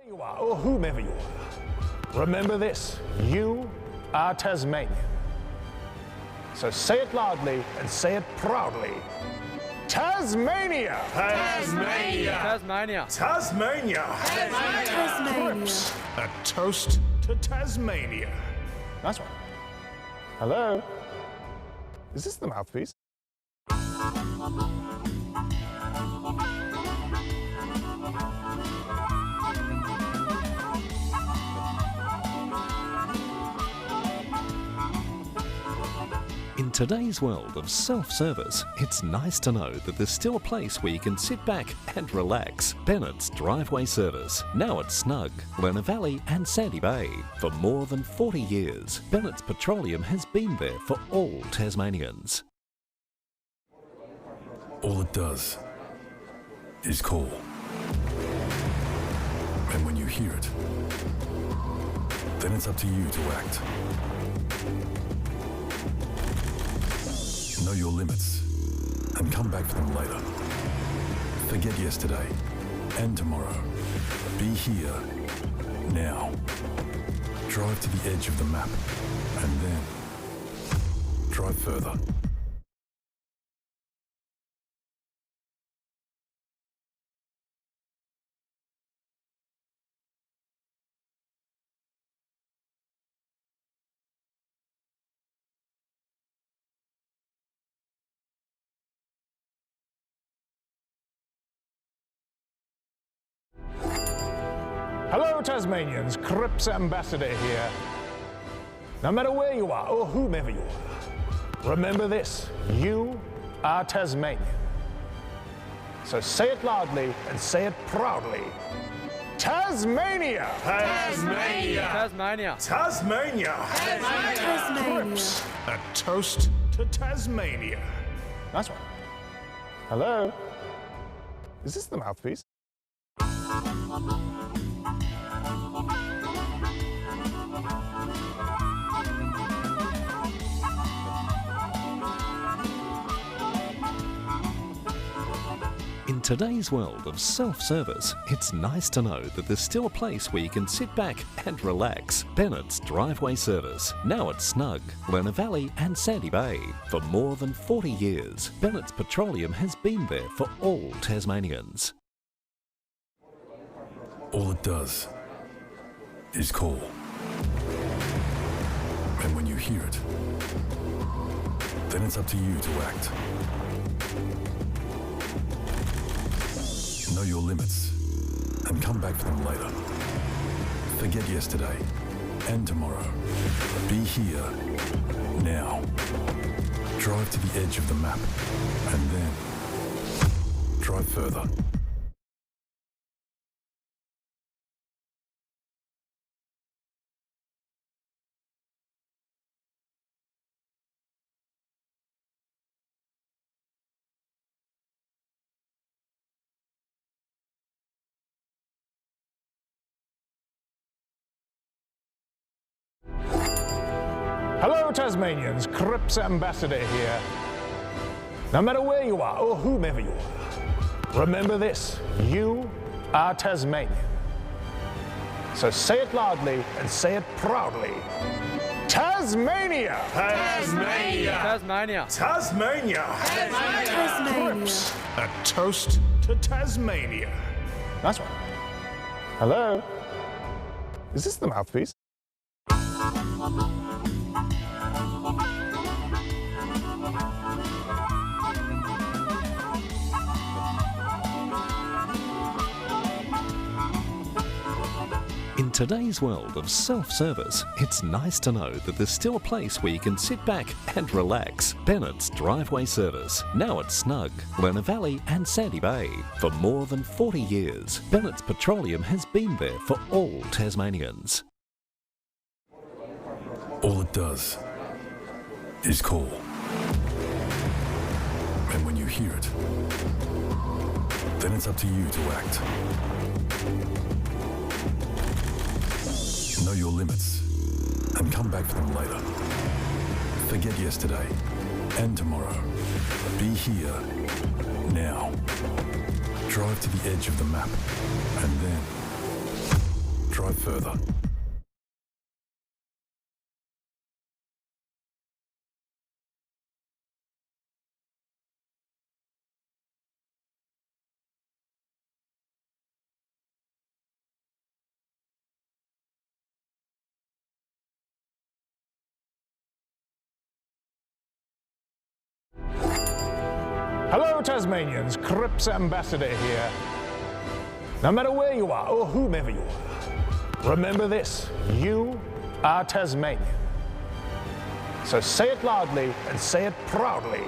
You are, or whomever you are, remember this: you are Tasmanian. So say it loudly and say it proudly. Tasmania! Tasmania! Tasmania! Tasmania! Tasmania. Crips, a toast to Tasmania. Nice one. Hello? Is this the mouthpiece? In today's world of self-service, it's nice to know that there's still a place where you can sit back and relax. Bennett's Driveway Service, now at Snug, Glenorchy and Sandy Bay. For more than 40 years, Bennett's Petroleum has been there for all Tasmanians. All it does is call. And when you hear it, then it's up to you to act. Know your limits and come back for them later. Forget yesterday and tomorrow. Be here now. Drive to the edge of the map and then drive further. Hello, Tasmanians. Crips Ambassador here. No matter where you are, or whomever you are, remember this: you are Tasmanian. So say it loudly and say it proudly. Tasmania! Tasmania! Tasmania! Tasmania! Tasmania. Crips, a toast to Tasmania. Nice one. Hello? Is this the mouthpiece? In today's world of self-service, it's nice to know that there's still a place where you can sit back and relax. Bennett's Driveway Service, now at Snug, Glenorchy and Sandy Bay. For more than 40 years, Bennett's Petroleum has been there for all Tasmanians. All it does is call. And when you hear it, then it's up to you to act. Know your limits and come back for them later. Forget yesterday and tomorrow. Be here now. Drive to the edge of the map and then drive further. Hello, Tasmanians. Crips Ambassador here. No matter where you are, or whomever you are, remember this: you are Tasmanian. So say it loudly and say it proudly. Tasmania! Tasmania! Tasmania! Tasmania! Tasmania. Crips, a toast to Tasmania. Nice one. Hello? Is this the mouthpiece? In today's world of self-service, it's nice to know that there's still a place where you can sit back and relax. Bennett's Driveway Service, now at Snug, Glenorchy and Sandy Bay. For more than 40 years, Bennett's Petroleum has been there for all Tasmanians. All it does is call. And when you hear it, then it's up to you to act. Know your limits and come back for them later. Forget yesterday and tomorrow. Be here now. Drive to the edge of the map and then drive further. Hello Tasmanians, Crips Ambassador here. No matter where you are or whomever you are, remember this, you are Tasmanian. So say it loudly and say it proudly.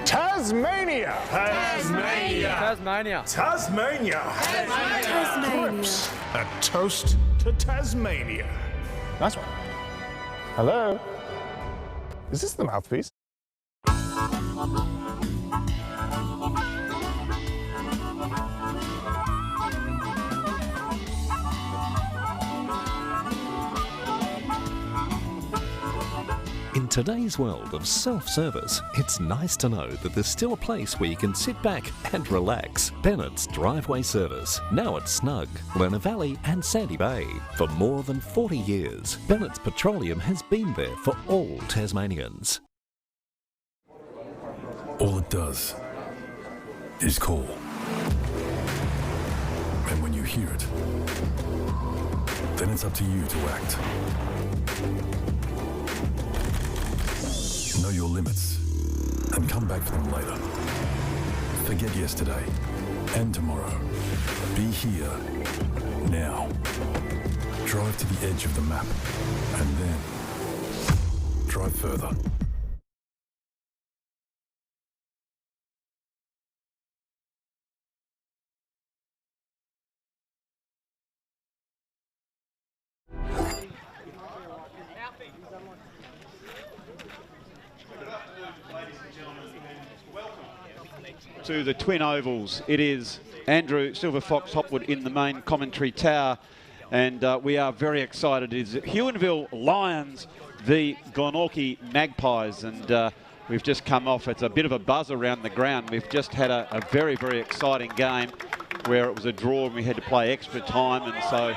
Tasmania! Tasmania! Tasmania. Tasmania! Tasmania. Crips, a toast to Tasmania. Nice one. Hello? Is this the mouthpiece? In today's world of self-service, it's nice to know that there's still a place where you can sit back and relax. Bennett's Driveway Service, now at Snug, Glenor Valley and Sandy Bay. For more than 40 years, Bennett's Petroleum has been there for all Tasmanians. All it does is call. And when you hear it, then it's up to you to act. Know your limits and come back for them later. Forget yesterday and tomorrow. Be here now. Drive to the edge of the map and then drive further. To the Twin Ovals. It is Andrew Silver Fox Hopwood in the main commentary tower, and we are very excited. It is Huonville Lions v Glenorchy Magpies, and we've just come off. It's a bit of a buzz around the ground. We've just had a very, very exciting game where it was a draw and we had to play extra time, and so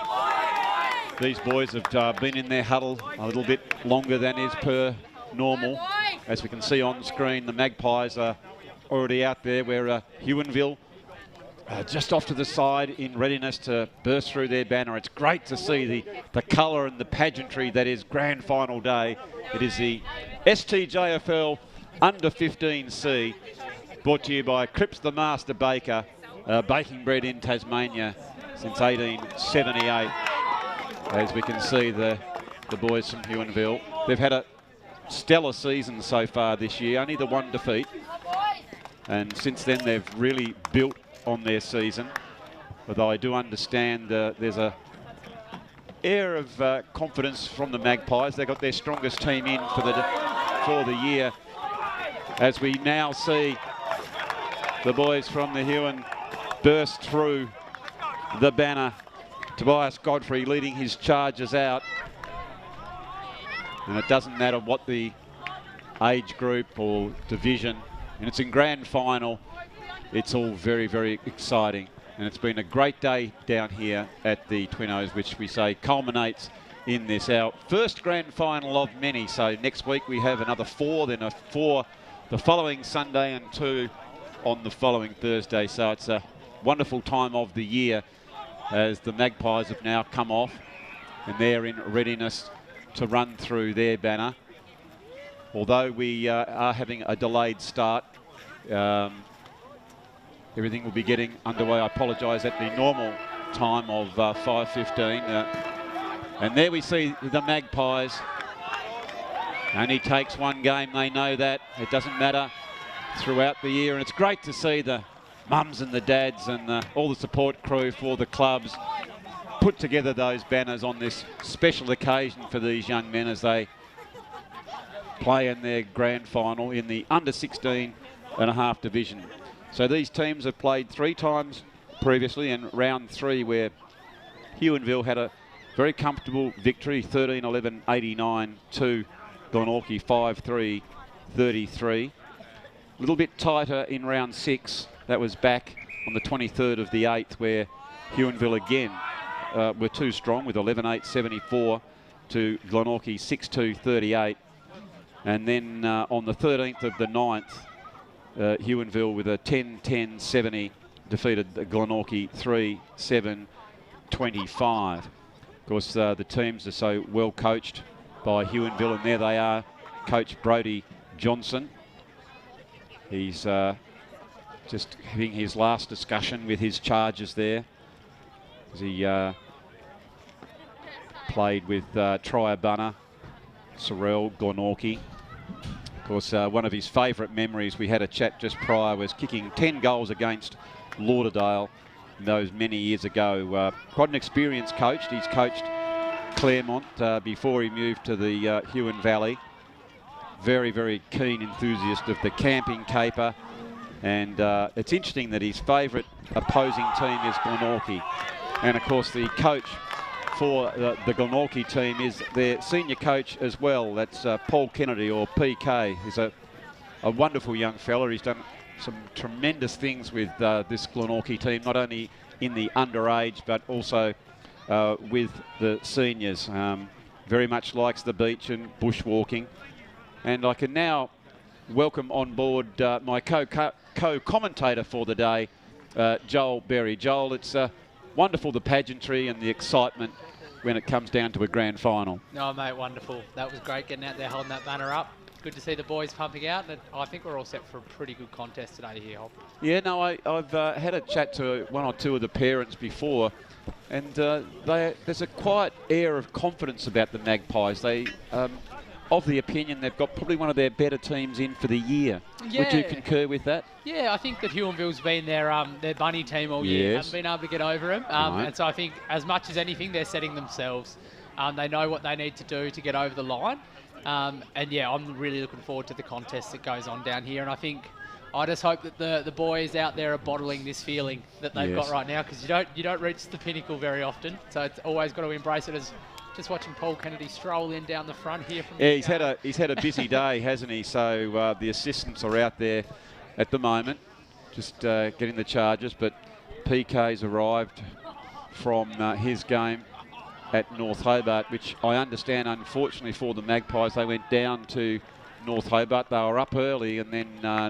these boys have been in their huddle a little bit longer than is per normal. As we can see on screen, the Magpies are already out there, where Huonville just off to the side in readiness to burst through their banner. It's great to see the colour and the pageantry that is grand final day. It is the STJFL Under 15C, brought to you by Crips the Master Baker, baking bread in Tasmania since 1878. As we can see, the boys from Huonville, they've had a stellar season so far this year, only the one defeat. And since then, they've really built on their season. Although I do understand there's a air of confidence from the Magpies. They got their strongest team in for the year. As we now see the boys from the Huon burst through the banner. Tobias Godfrey leading his charges out. And it doesn't matter what the age group or division. And it's in grand final. It's all very, very exciting. And it's been a great day down here at the Twin O's, which we say culminates in this, our first grand final of many. So next week we have another 4, then a 4 the following Sunday and 2 on the following Thursday. So it's a wonderful time of the year as the Magpies have now come off and they're in readiness to run through their banner. Although we are having a delayed start, everything will be getting underway. I apologise, at the normal time of 5:15. And there we see the Magpies. Only takes one game, they know that. It doesn't matter throughout the year. And it's great to see the mums and the dads and all the support crew for the clubs put together those banners on this special occasion for these young men as they play in their grand final in the under 16.5 division. So these teams have played 3 times previously in round 3, where Huonville had a very comfortable victory, 13-11-89 to Glenorchy, 5-3-33. A little bit tighter in round 6. That was back on the 23rd of the 8th, where Huonville again were too strong with 11.874 to Glenorchy 6.238. And then on the 13th of the 9th, Huonville with a 10.10.70 defeated Glenorchy 3.7.25. Of course, the teams are so well coached by Huonville, and there they are, Coach Brodie Johnson. He's just having his last discussion with his charges there, as he played with Triabunna, Sorrel, Glenorchy. Of course, one of his favourite memories, we had a chat just prior, was kicking 10 goals against Lauderdale those many years ago. Quite an experienced coach. He's coached Claremont before he moved to the Huon Valley. Very, very keen enthusiast of the camping caper. And it's interesting that his favourite opposing team is Glenorchy. And of course, the coach for the Glenorchy team is their senior coach as well. That's Paul Kennedy, or PK. He's a wonderful young fella. He's done some tremendous things with this Glenorchy team, not only in the underage, but also with the seniors. Very much likes the beach and bushwalking. And I can now welcome on board my co-commentator for the day, Joel Berry. Joel, it's wonderful, the pageantry and the excitement when it comes down to a grand final. No, mate, wonderful. That was great getting out there holding that banner up. Good to see the boys pumping out, and I think we're all set for a pretty good contest today here, Hop. Yeah, no, I've had a chat to one or two of the parents before, and there's a quiet air of confidence about the Magpies. They of the opinion they've got probably one of their better teams in for the year. Yeah. Would you concur with that? Yeah, I think that Huonville's been their bunny team all year. Yes. Haven't been able to get over them. Right. And so I think as much as anything, they're setting themselves. They know what they need to do to get over the line. And yeah, I'm really looking forward to the contest that goes on down here. And I just hope that the boys out there are bottling this feeling that they've got right now, because you don't reach the pinnacle very often. So it's always got to embrace it. As just watching Paul Kennedy stroll in down the front here. Yeah, he's had a busy day, hasn't he? So the assistants are out there at the moment, just getting the charges. But PK's arrived from his game at North Hobart, which I understand, unfortunately for the Magpies, they went down to North Hobart. They were up early, and then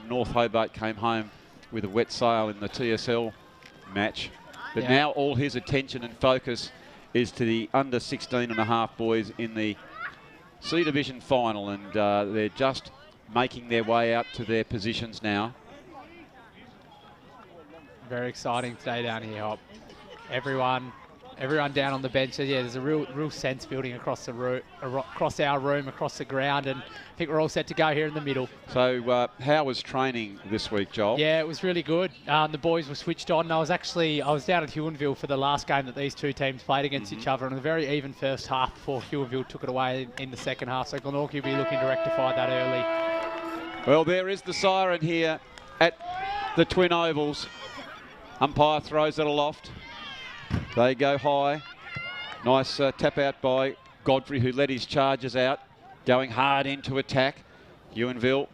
North Hobart came home with a wet sail in the TSL match. But now all his attention and focus is to the under 16.5 boys in the C Division final, and they're just making their way out to their positions now. Very exciting today down here, Hop. Everyone down on the bench. So yeah, there's a real sense building across our room, across the ground, and I think we're all set to go here in the middle. So how was training this week, Joel? Yeah, it was really good. The boys were switched on. I was down at Huonville for the last game that these two teams played against each other, and a very even first half before Huonville took it away in the second half. So Glenorchy will be looking to rectify that early. Well, there is the siren here at the Twin Ovals. Umpire throws it aloft. They go high. Nice tap out by Godfrey, who led his charges out, going hard into attack. Huonville,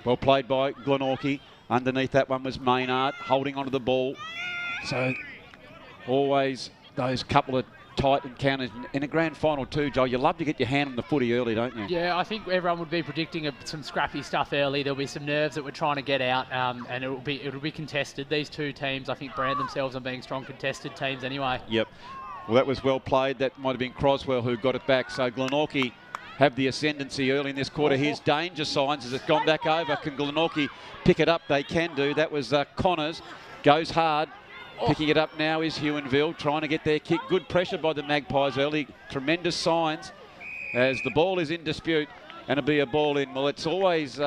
well played by Glenorchy. Underneath that one was Maynard, holding onto the ball. So always those couple of tight encounters in a grand final too, Joel. You love to get your hand on the footy early, don't you? Yeah, I think everyone would be predicting some scrappy stuff early. There'll be some nerves that we're trying to get out, and it'll be contested. These two teams, I think, brand themselves on being strong contested teams anyway. Yep. Well, that was well played. That might have been Croswell who got it back. So Glenorchy have the ascendancy early in this quarter. Here's danger signs as it's gone back over. Can Glenorchy pick it up? They can do. That was Connors. Goes hard. Picking it up now is Huonville, trying to get their kick. Good pressure by the Magpies early. Tremendous signs as the ball is in dispute, and it'll be a ball in. Well, it's always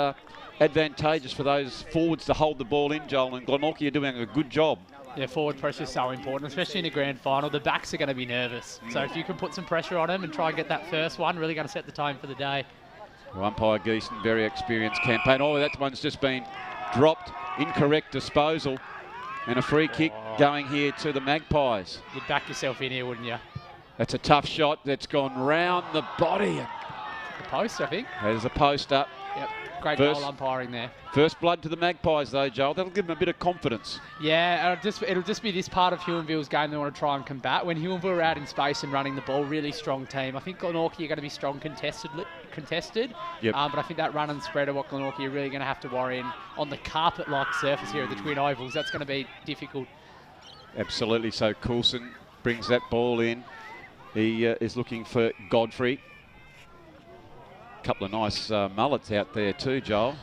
advantageous for those forwards to hold the ball in, Joel, and Glenorchy are doing a good job. Yeah, forward pressure is so important, especially in the grand final. The backs are going to be nervous. So if you can put some pressure on them and try and get that first one, really going to set the tone for the day. Well, umpire Geeson, very experienced campaign. Oh, that one's just been dropped. Incorrect disposal. And a free kick going here to the Magpies. You'd back yourself in here, wouldn't you? That's a tough shot that's gone round the body. The post, I think. There's a post up. Yep. Great goal umpiring there. First blood to the Magpies, though, Joel. That'll give them a bit of confidence. Yeah, it'll just be this part of Huonville's game they want to try and combat. When Huonville are out in space and running the ball, really strong team. I think Glenorchy are going to be strong contested. Yep. But I think that run and spread are what Glenorchy are really going to have to worry in on the carpet-like surface here at the Twin Ovals. That's going to be difficult. Absolutely. So Coulson brings that ball in. He is looking for Godfrey. Couple of nice mullets out there too, Joel.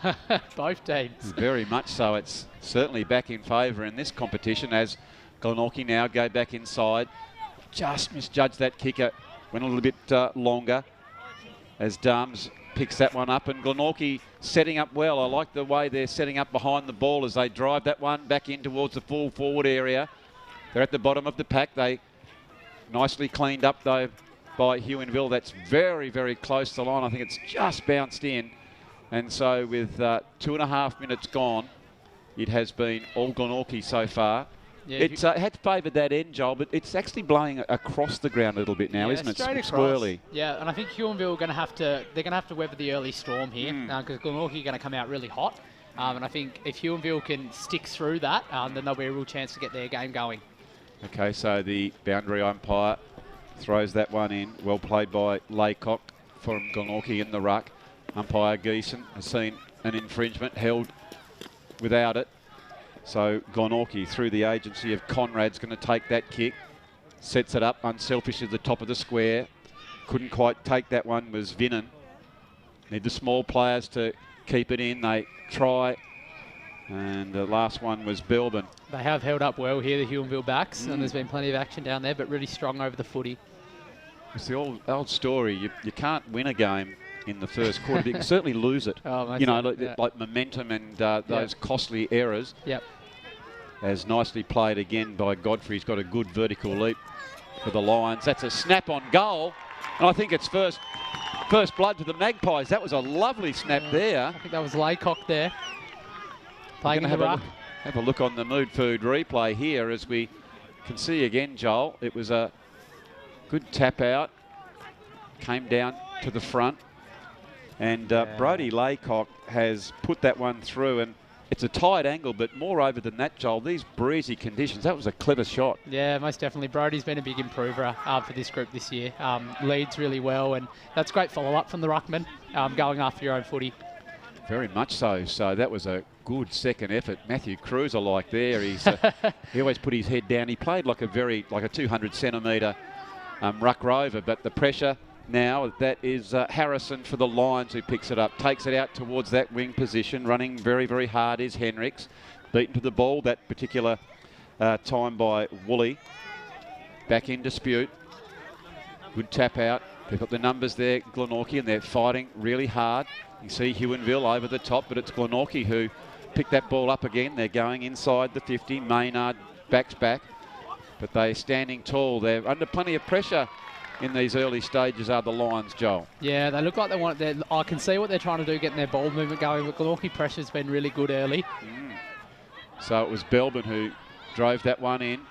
Both teams. Very much so. It's certainly back in favour in this competition as Glenorchy now go back inside. Just misjudged that kicker. Went a little bit longer as Dams picks that one up, and Glenorchy setting up well. I like the way they're setting up behind the ball as they drive that one back in towards the full forward area. They're at the bottom of the pack. They nicely cleaned up though by Huonville. That's very, very close to the line. I think it's just bounced in. And so with 2.5 minutes gone, it has been all Glenorchy so far. Yeah, it had favoured that end, Joel, but it's actually blowing across the ground a little bit now, isn't it? Swirly. Yeah, and I think Huonville are going to have to, they're going to have to weather the early storm here because Glenorchy are going to come out really hot. And I think if Huonville can stick through that, then there'll be a real chance to get their game going. Okay, so the boundary umpire throws that one in. Well played by Laycock from Glenorchy in the ruck. Umpire Geeson has seen an infringement, held without it. So Glenorchy, through the agency of Conrad's going to take that kick. Sets it up, unselfish at the top of the square. Couldn't quite take that one, was Vinnan. Need the small players to keep it in. They try. And the last one was Belbin. They have held up well here, the Huonville backs, and there's been plenty of action down there, but really strong over the footy. It's the old story. You can't win a game in the first quarter, but you can certainly lose it. Oh, you know, like momentum and those costly errors. Yep. As nicely played again by Godfrey. He's got a good vertical leap for the Lions. That's a snap on goal, and I think it's first blood to the Magpies. That was a lovely snap there. I think that was Laycock there. Playing in the ruck. Have a look on the Mood Food replay here as we can see again, Joel. It was a good tap out. Came down to the front. And Brodie Laycock has put that one through, and it's a tight angle, but moreover than that, Joel, these breezy conditions, that was a clever shot. Yeah, most definitely. Brodie's been a big improver for this group this year. Leads really well, and that's great follow-up from the ruckman, going after your own footy. Very much so. So that was a good second effort. Matthew Cruiser-like there. He's he always put his head down. He played like a 200-centimetre ruck rover, but the pressure now, that is Harrison for the Lions who picks it up, takes it out towards that wing position. Running very, very hard is Hendricks. Beaten to the ball that particular time by Woolley. Back in dispute. Good tap out. They've got the numbers there, Glenorchy, and they're fighting really hard. You see Huonville over the top, but it's Glenorchy who picked that ball up again. They're going inside the 50. Maynard backs back, but they're standing tall. They're under plenty of pressure in these early stages are the Lions, Joel. Yeah, they look like they want it. I can see what they're trying to do, getting their ball movement going, but Glenorchy pressure's been really good early. So it was Belbin who drove that one in.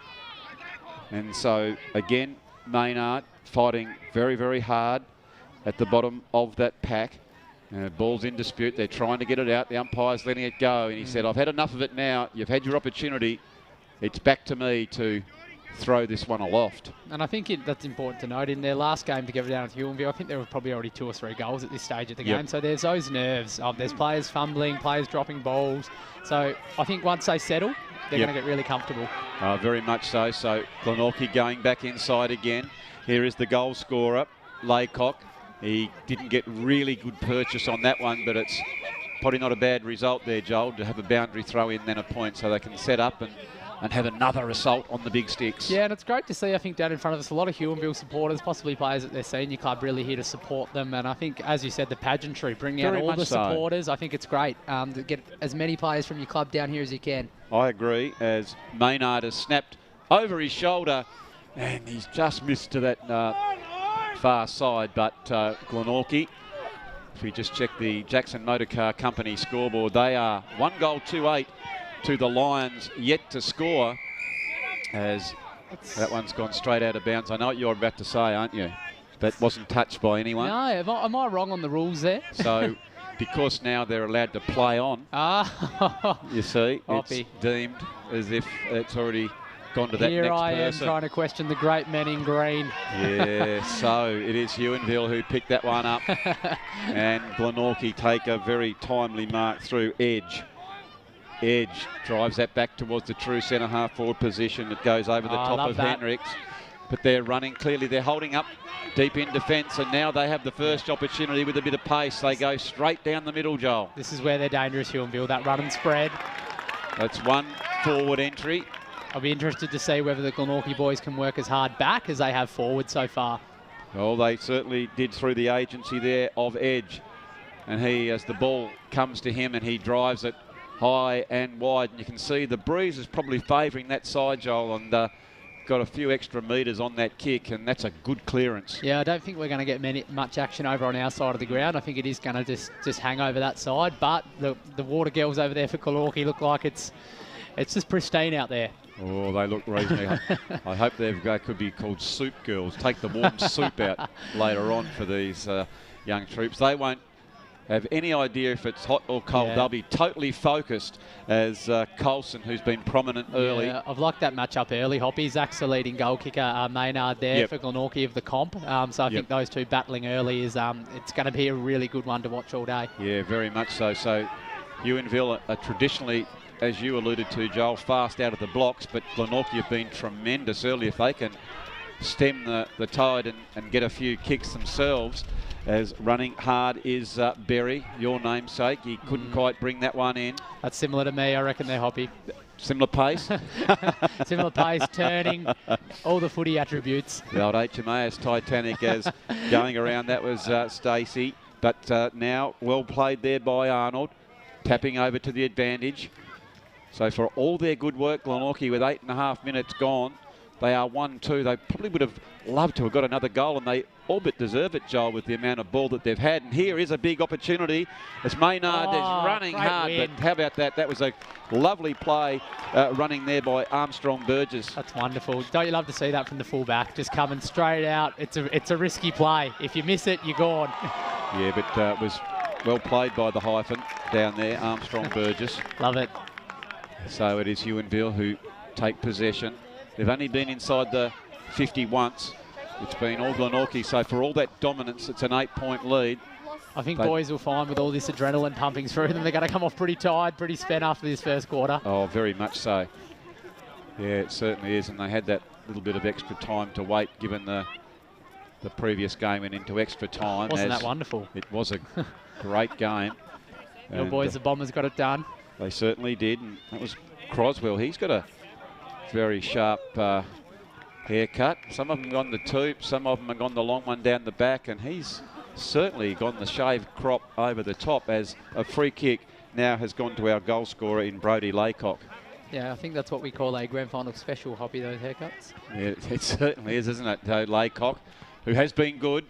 And so, again, Maynard fighting very, very hard at the bottom of that pack. Ball's in dispute. They're trying to get it out. The umpire's letting it go. And he said, I've had enough of it now. You've had your opportunity. It's back to me to throw this one aloft. And I think that's important to note. In their last game together down at Huonville, I think there were probably already 2 or 3 goals at this stage of the game. So there's those nerves. There's players fumbling, players dropping balls. So I think once they settle, they're going to get really comfortable. Very much so. So Glenorchy going back inside again. Here is the goal scorer, Laycock. He didn't get really good purchase on that one, but it's probably not a bad result there, Joel, to have a boundary throw in, then a point, so they can set up and have another assault on the big sticks. Yeah, and it's great to see, I think, down in front of us, a lot of Huonville supporters, possibly players at their senior club, really here to support them. And I think, as you said, the pageantry, bringing out all the supporters, I think it's great to get as many players from your club down here as you can. I agree, as Maynard has snapped over his shoulder, and he's just missed to that far side, but Glenorchy, if we just check the Jackson Motor Car Company scoreboard, they are 1-2-8 to the Lions yet to score, as that one's gone straight out of bounds. I know what you're about to say, aren't you? That wasn't touched by anyone. No, am I wrong on the rules there? So because now they're allowed to play on. Ah, You see, Hoppy. it's deemed as if it's already gone to that here next I am person. trying to question the great men in green. Yeah, so it is Huonville who picked that one up. And Glenorchy take a very timely mark through Edge. Edge drives that back towards the true centre half forward position. It goes over the top of Hendricks. But they're running clearly. They're holding up deep in defence, and now they have the first opportunity with a bit of pace. They go straight down the middle, Joel. This is where they're dangerous, Huonville, that run and spread. That's one forward entry. I'll be interested to see whether the Glenorchy boys can work as hard back as they have forward so far. Well, they certainly did through the agency there of Edge. And he, as the ball comes to him and he drives it high and wide, and you can see the breeze is probably favouring that side, Joel, and got a few extra metres on that kick, and that's a good clearance. Yeah, I don't think we're going to get much action over on our side of the ground. I think it is going to just hang over that side, but the water girls over there for Glenorchy look like it's just pristine out there. Oh, they look reasonably. I hope they could be called soup girls. Take the warm soup out later on for these young troops. They won't have any idea if it's hot or cold. Yeah. They'll be totally focused as Coulson, who's been prominent early. Yeah, I've liked that match up early, Hoppy. Zach's the leading goal kicker, Maynard there for Glenorchy of the comp. So I think those two battling early is it's going to be a really good one to watch all day. Yeah, very much so. So Huonville are traditionally, as you alluded to, Joel, fast out of the blocks, but Glenorchy have been tremendous early. If they can stem the tide and get a few kicks themselves, as running hard is Berry, your namesake. He couldn't quite bring that one in. That's similar to me, I reckon they're Hoppy. Similar pace. Similar pace, turning, all the footy attributes. The old HMAS Titanic as going around. That was Stacey. But now well played there by Arnold. Tapping over to the advantage. So for all their good work, Glenorchy with 8.5 minutes gone, they are 1-2. They probably would have loved to have got another goal, and they all but deserve it, Joel, with the amount of ball that they've had. And here is a big opportunity as Maynard is running hard. Win. But how about that? That was a lovely play running there by Armstrong Burgess. That's wonderful. Don't you love to see that from the fullback? Just coming straight out. It's a risky play. If you miss it, you're gone. Yeah, but it was well played by the hyphen down there, Armstrong Burgess. Love it. So it is Huonville who take possession. They've only been inside the 50 once. It's been all Glenorchy. So for all that dominance, it's an 8-point lead. I think boys will find with all this adrenaline pumping through them, they're going to come off pretty tired, pretty spent after this first quarter. Oh, very much so. Yeah, it certainly is. And they had that little bit of extra time to wait, given the previous game went into extra time. Wasn't that wonderful? It was a great game. Your boys, the Bombers, got it done. They certainly did. And that was Croswell. He's got a very sharp haircut. Some of them gone the two, some of them have gone the long one down the back, and he's certainly gone the shaved crop over the top as a free kick now has gone to our goal scorer in Brodie Laycock. Yeah, I think that's what we call a grand final special, Hoppy, those haircuts. Yeah, it certainly is, isn't it? Laycock, who has been good.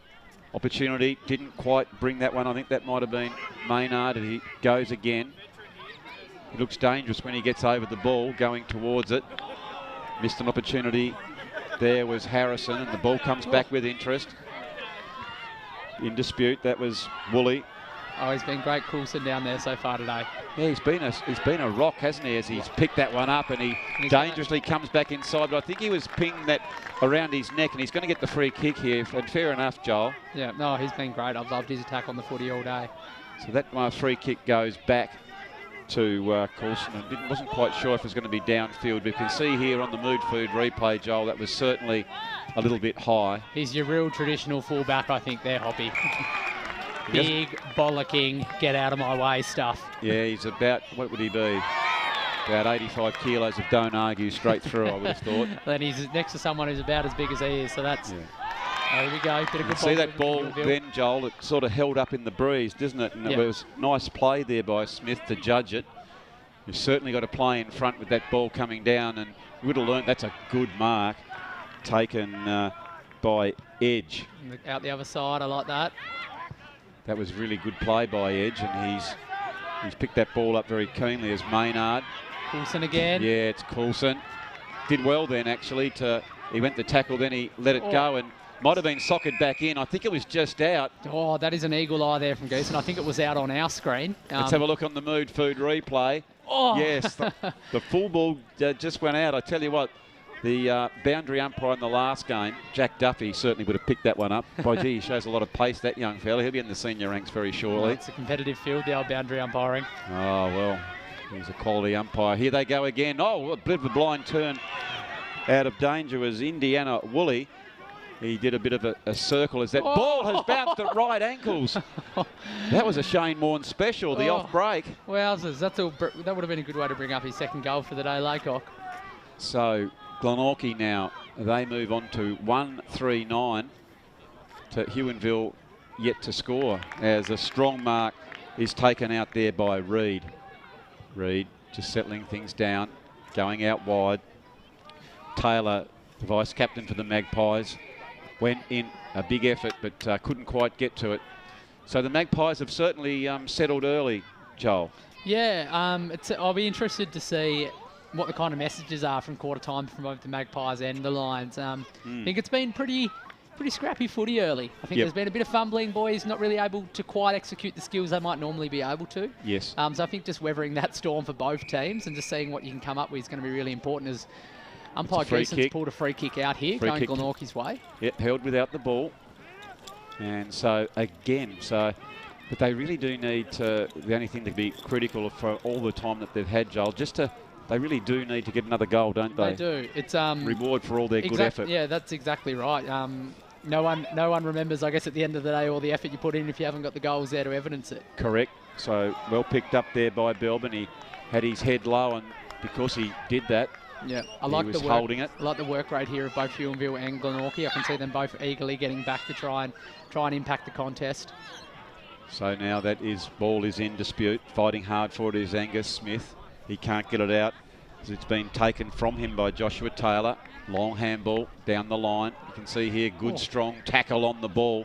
Opportunity, didn't quite bring that one. I think that might have been Maynard, and he goes again. He looks dangerous when he gets over the ball, going towards it. Missed an opportunity. There was Harrison, and the ball comes back with interest. In dispute, that was Woolley. Oh, he's been great, Coulson, down there so far today. Yeah, he's been a rock, hasn't he, as he's picked that one up, and he dangerously comes back inside. But I think he was pinging that around his neck, and he's going to get the free kick here. And fair enough, Joel. Yeah, no, he's been great. I've loved his attack on the footy all day. So that free kick goes back to Coulson, and wasn't quite sure if it was going to be downfield. But you can see here on the Mood Food replay, Joel, that was certainly a little bit high. He's your real traditional fullback, I think, there, Hoppy. Big, bollocking, get out of my way stuff. Yeah, he's about, what would he be? About 85 kilos of don't argue straight through, I would have thought. Then he's next to someone who's about as big as he is, so that's... Yeah. There we go. Bit of good see that ball then, Joel, it sort of held up in the breeze, doesn't it? And it was nice play there by Smith to judge it. You've certainly got to play in front with that ball coming down, and you would have learned that's a good mark taken by Edge. Out the other side, I like that. That was really good play by Edge, and he's picked that ball up very keenly as Maynard. Coulson again. Yeah, it's Coulson. Did well then, actually. He went to tackle, then he let it go, and Might have been socket back in. I think it was just out. Oh, that is an eagle eye there from Geese, and I think it was out on our screen. Let's have a look on the Mood Food replay. Oh. Yes, the full ball just went out. I tell you what, the boundary umpire in the last game, Jack Duffy, certainly would have picked that one up. By gee, he shows a lot of pace, that young fella. He'll be in the senior ranks very shortly. It's a competitive field, the old boundary umpiring. Oh, well, he's a quality umpire. Here they go again. Oh, a bit of a blind turn. Out of danger was Indiana Woolley. He did a bit of a circle as that ball has bounced at right ankles. That was a Shane Warne special, the off break. Wowzers, that would have been a good way to bring up his second goal for the day, Laycock. So Glenorchy now, they move on to 1-3-9 to Huonville yet to score as a strong mark is taken out there by Reid. Reid just settling things down, going out wide. Taylor, the vice captain for the Magpies, went in a big effort but couldn't quite get to it. So the Magpies have certainly settled early, Joel. Yeah, I'll be interested to see what the kind of messages are from quarter time from both the Magpies and the Lions. I think it's been pretty scrappy footy early. I think there's been a bit of fumbling, boys not really able to quite execute the skills they might normally be able to. Yes. So I think just weathering that storm for both teams and just seeing what you can come up with is going to be really important as umpire Geeson's pulled a free kick out here, going Glenorchy's way. Yep, held without the ball. And so, again, but they really do need to, the only thing to be critical of for all the time that they've had, Joel, they really do need to get another goal, don't they? They do. It's reward for all their good effort. Yeah, that's exactly right. No one remembers, I guess, at the end of the day, all the effort you put in if you haven't got the goals there to evidence it. Correct. So, well picked up there by Belbin. He had his head low, and because he did that, yeah, he was holding it. I like the work rate here of both Huonville and Glenorchy. I can see them both eagerly getting back to try and impact the contest. So now ball is in dispute. Fighting hard for it is Angus Smith. He can't get it out as it's been taken from him by Joshua Taylor. Long handball down the line. You can see here, good strong tackle on the ball.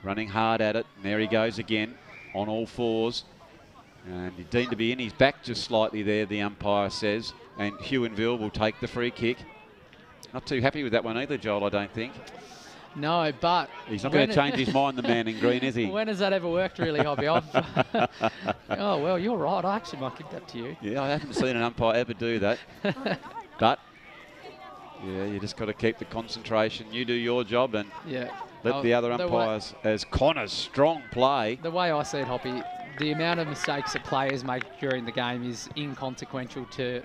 Running hard at it. And there he goes again on all fours. And he deemed to be in his back just slightly there, the umpire says. And Huonville will take the free kick. Not too happy with that one either, Joel, I don't think. No, but he's not going to change his mind, the man in green, is he? When has that ever worked, really, Hobby? Oh, well, you're right. I actually might give that to you. Yeah, I haven't seen an umpire ever do that. But, yeah, you just got to keep the concentration. You do your job and let the other umpires, as Connor's strong play. The way I see it, Hoppy, the amount of mistakes that players make during the game is inconsequential to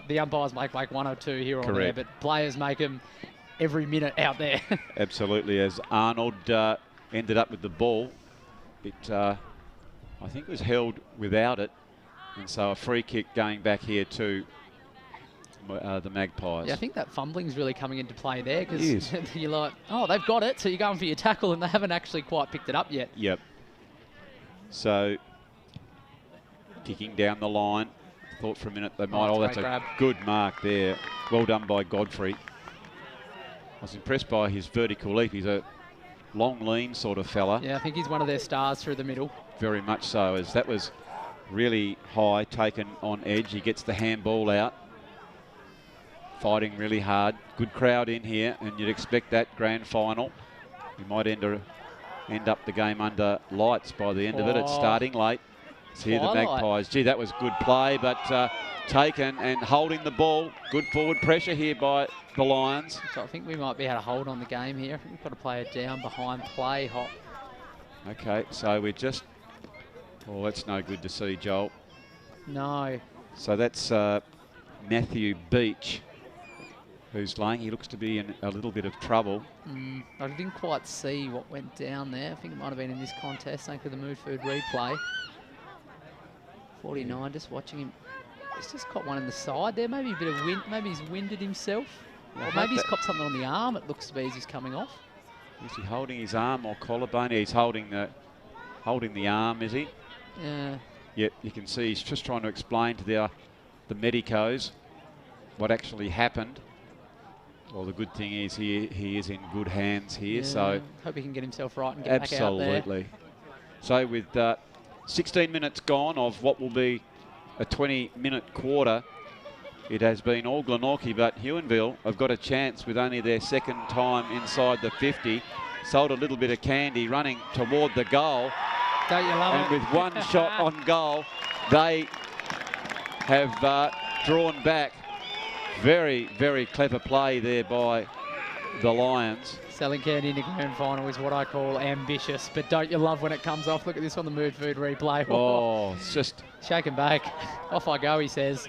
the umpires make like one or two here or there, but players make them every minute out there. Absolutely. As Arnold ended up with the ball, I think it was held without it, and so a free kick going back here to the Magpies. Yeah, I think that fumbling's really coming into play there because you're like, oh, they've got it, so you're going for your tackle and they haven't actually quite picked it up yet. Yep. So, kicking down the line. Thought for a minute they might. That's a good mark there. Well done by Godfrey. I was impressed by his vertical leap. He's a long, lean sort of fella. Yeah, I think he's one of their stars through the middle. Very much so, as that was really high, taken on edge. He gets the handball out. Fighting really hard. Good crowd in here, and you'd expect that grand final. You might end up the game under lights by the end of it. It's starting late. It's here the Magpies. Gee, that was good play, but taken and holding the ball. Good forward pressure here by the Lions. So I think we might be able to hold on the game here. I think we've got to play it down behind play, Hop. Okay, so we're just... Oh, that's no good to see, Joel. No. So that's Matthew Beach, who's laying. He looks to be in a little bit of trouble. I didn't quite see what went down there. I think it might have been in this contest, thanks to the Mood Food replay. 49, just watching him. He's just got one in the side there. Maybe a bit of wind. Maybe he's winded himself. Or maybe he's copped something on the arm, it looks to be, as he's coming off. Is he holding his arm or collarbone? Yeah, he's holding the arm, is he? Yeah. Yep, you can see he's just trying to explain to the medicos what actually happened. Well, the good thing is he is in good hands here, so... Hope he can get himself right and get back out there. Absolutely. So with 16 minutes gone of what will be a 20-minute quarter, it has been all Glenorchy, but Huonville have got a chance with only their second time inside the 50. Sold a little bit of candy, running toward the goal. Don't you love And it? with one shot on goal, they have drawn back. Very, very clever play there by the Lions. Selling candy in the grand final is what I call ambitious, but don't you love when it comes off? Look at this on the Mood Food replay. Oh, it's just... Shake and bake. Off I go, he says.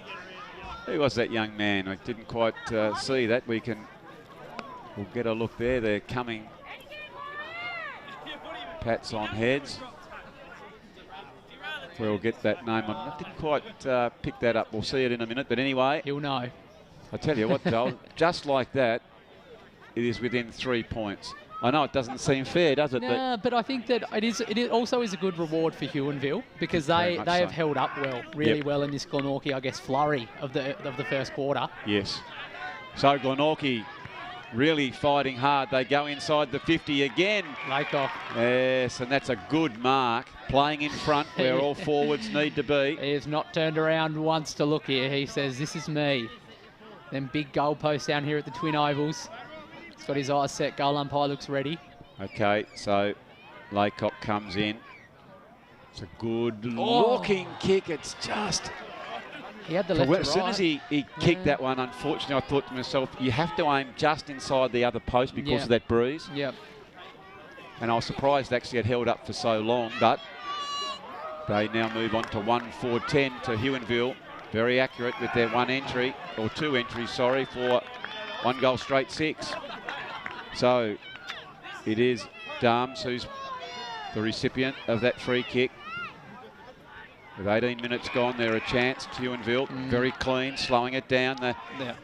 Who was that young man? I didn't quite see that. We'll get a look there. They're coming. Pats on heads. We'll get that name on. I didn't quite pick that up. We'll see it in a minute. But anyway, He'll know. I tell you what, Joel, just like that, it is within 3 points. I know it doesn't seem fair, does it? No, but I think that it also is a good reward for Huonville because they have held up really well in this Glenorchy, I guess, flurry of the first quarter. Yes. So Glenorchy really fighting hard. They go inside the 50 again. Lakoff. Yes, and that's a good mark. Playing in front where all forwards need to be. He has not turned around once to look here. He says, this is me. Then big goalpost down here at the Twin Ovals. He's got his eyes set. Goal umpire looks ready. Okay, so Laycock comes in. It's a good looking kick. It's just... He had the left to As soon as he kicked that one, unfortunately, I thought to myself, you have to aim just inside the other post because of that breeze. Yep. And I was surprised actually it held up for so long, but they now move on to 1-4-10 to Huonville. Very accurate with their one entry, or two entries, sorry, for 1 goal straight 6. So it is Darms who's the recipient of that free kick. With 18 minutes gone, they're a chance. Huonville, very clean, slowing it down.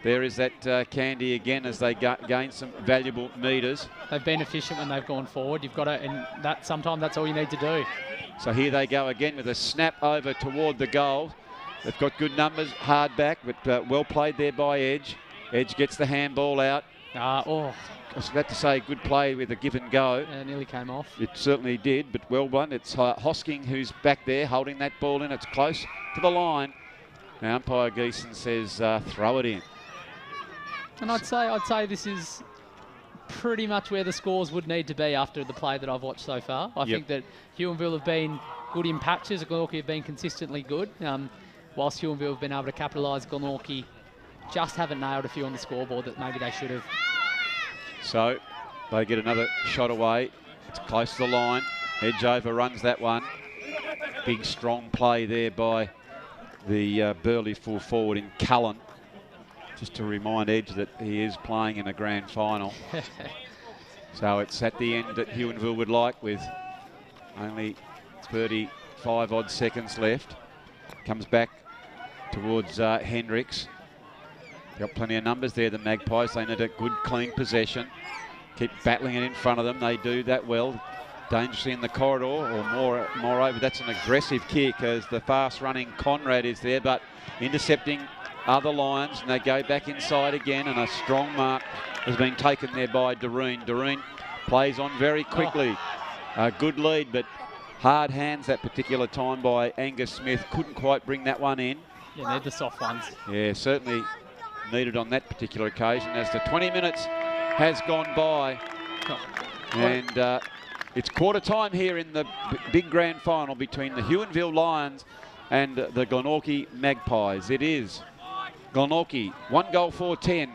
There is that candy again as they gain some valuable metres. They've been efficient when they've gone forward. You've got to, and that sometimes that's all you need to do. So here they go again with a snap over toward the goal. They've got good numbers, hard back, but well played there by Edge. Edge gets the handball out. I was about to say good play with a give and go. It nearly came off. It certainly did, but well done. It's Hosking who's back there holding that ball in. It's close to the line. Now umpire Geeson says throw it in. And I'd say this is pretty much where the scores would need to be after the play that I've watched so far. I think that Huonville have been good in patches. Glenorchy have been consistently good. Whilst Huonville have been able to capitalise, Glenorchy just haven't nailed a few on the scoreboard that maybe they should have. So they get another shot away. It's close to the line. Edge overruns that one. Big strong play there by the Burleigh full forward in Cullen. Just to remind Edge that he is playing in a grand final. So it's at the end that Huonville would like with only 35 odd seconds left. Comes back towards Hendricks. Got plenty of numbers there, the Magpies. They need a good, clean possession. Keep battling it in front of them. They do that well. Dangerously in the corridor, or moreover, that's an aggressive kick as the fast-running Conrad is there, but intercepting other Lions, and they go back inside again, and a strong mark has been taken there by Doreen. Doreen plays on very quickly. A good lead, but hard hands that particular time by Angus Smith. Couldn't quite bring that one in. Yeah, they're the soft ones. Yeah, certainly needed on that particular occasion as the 20 minutes has gone by. And it's quarter time here in the big grand final between the Huonville Lions and the Glenorchy Magpies. It is Glenorchy 1-4-10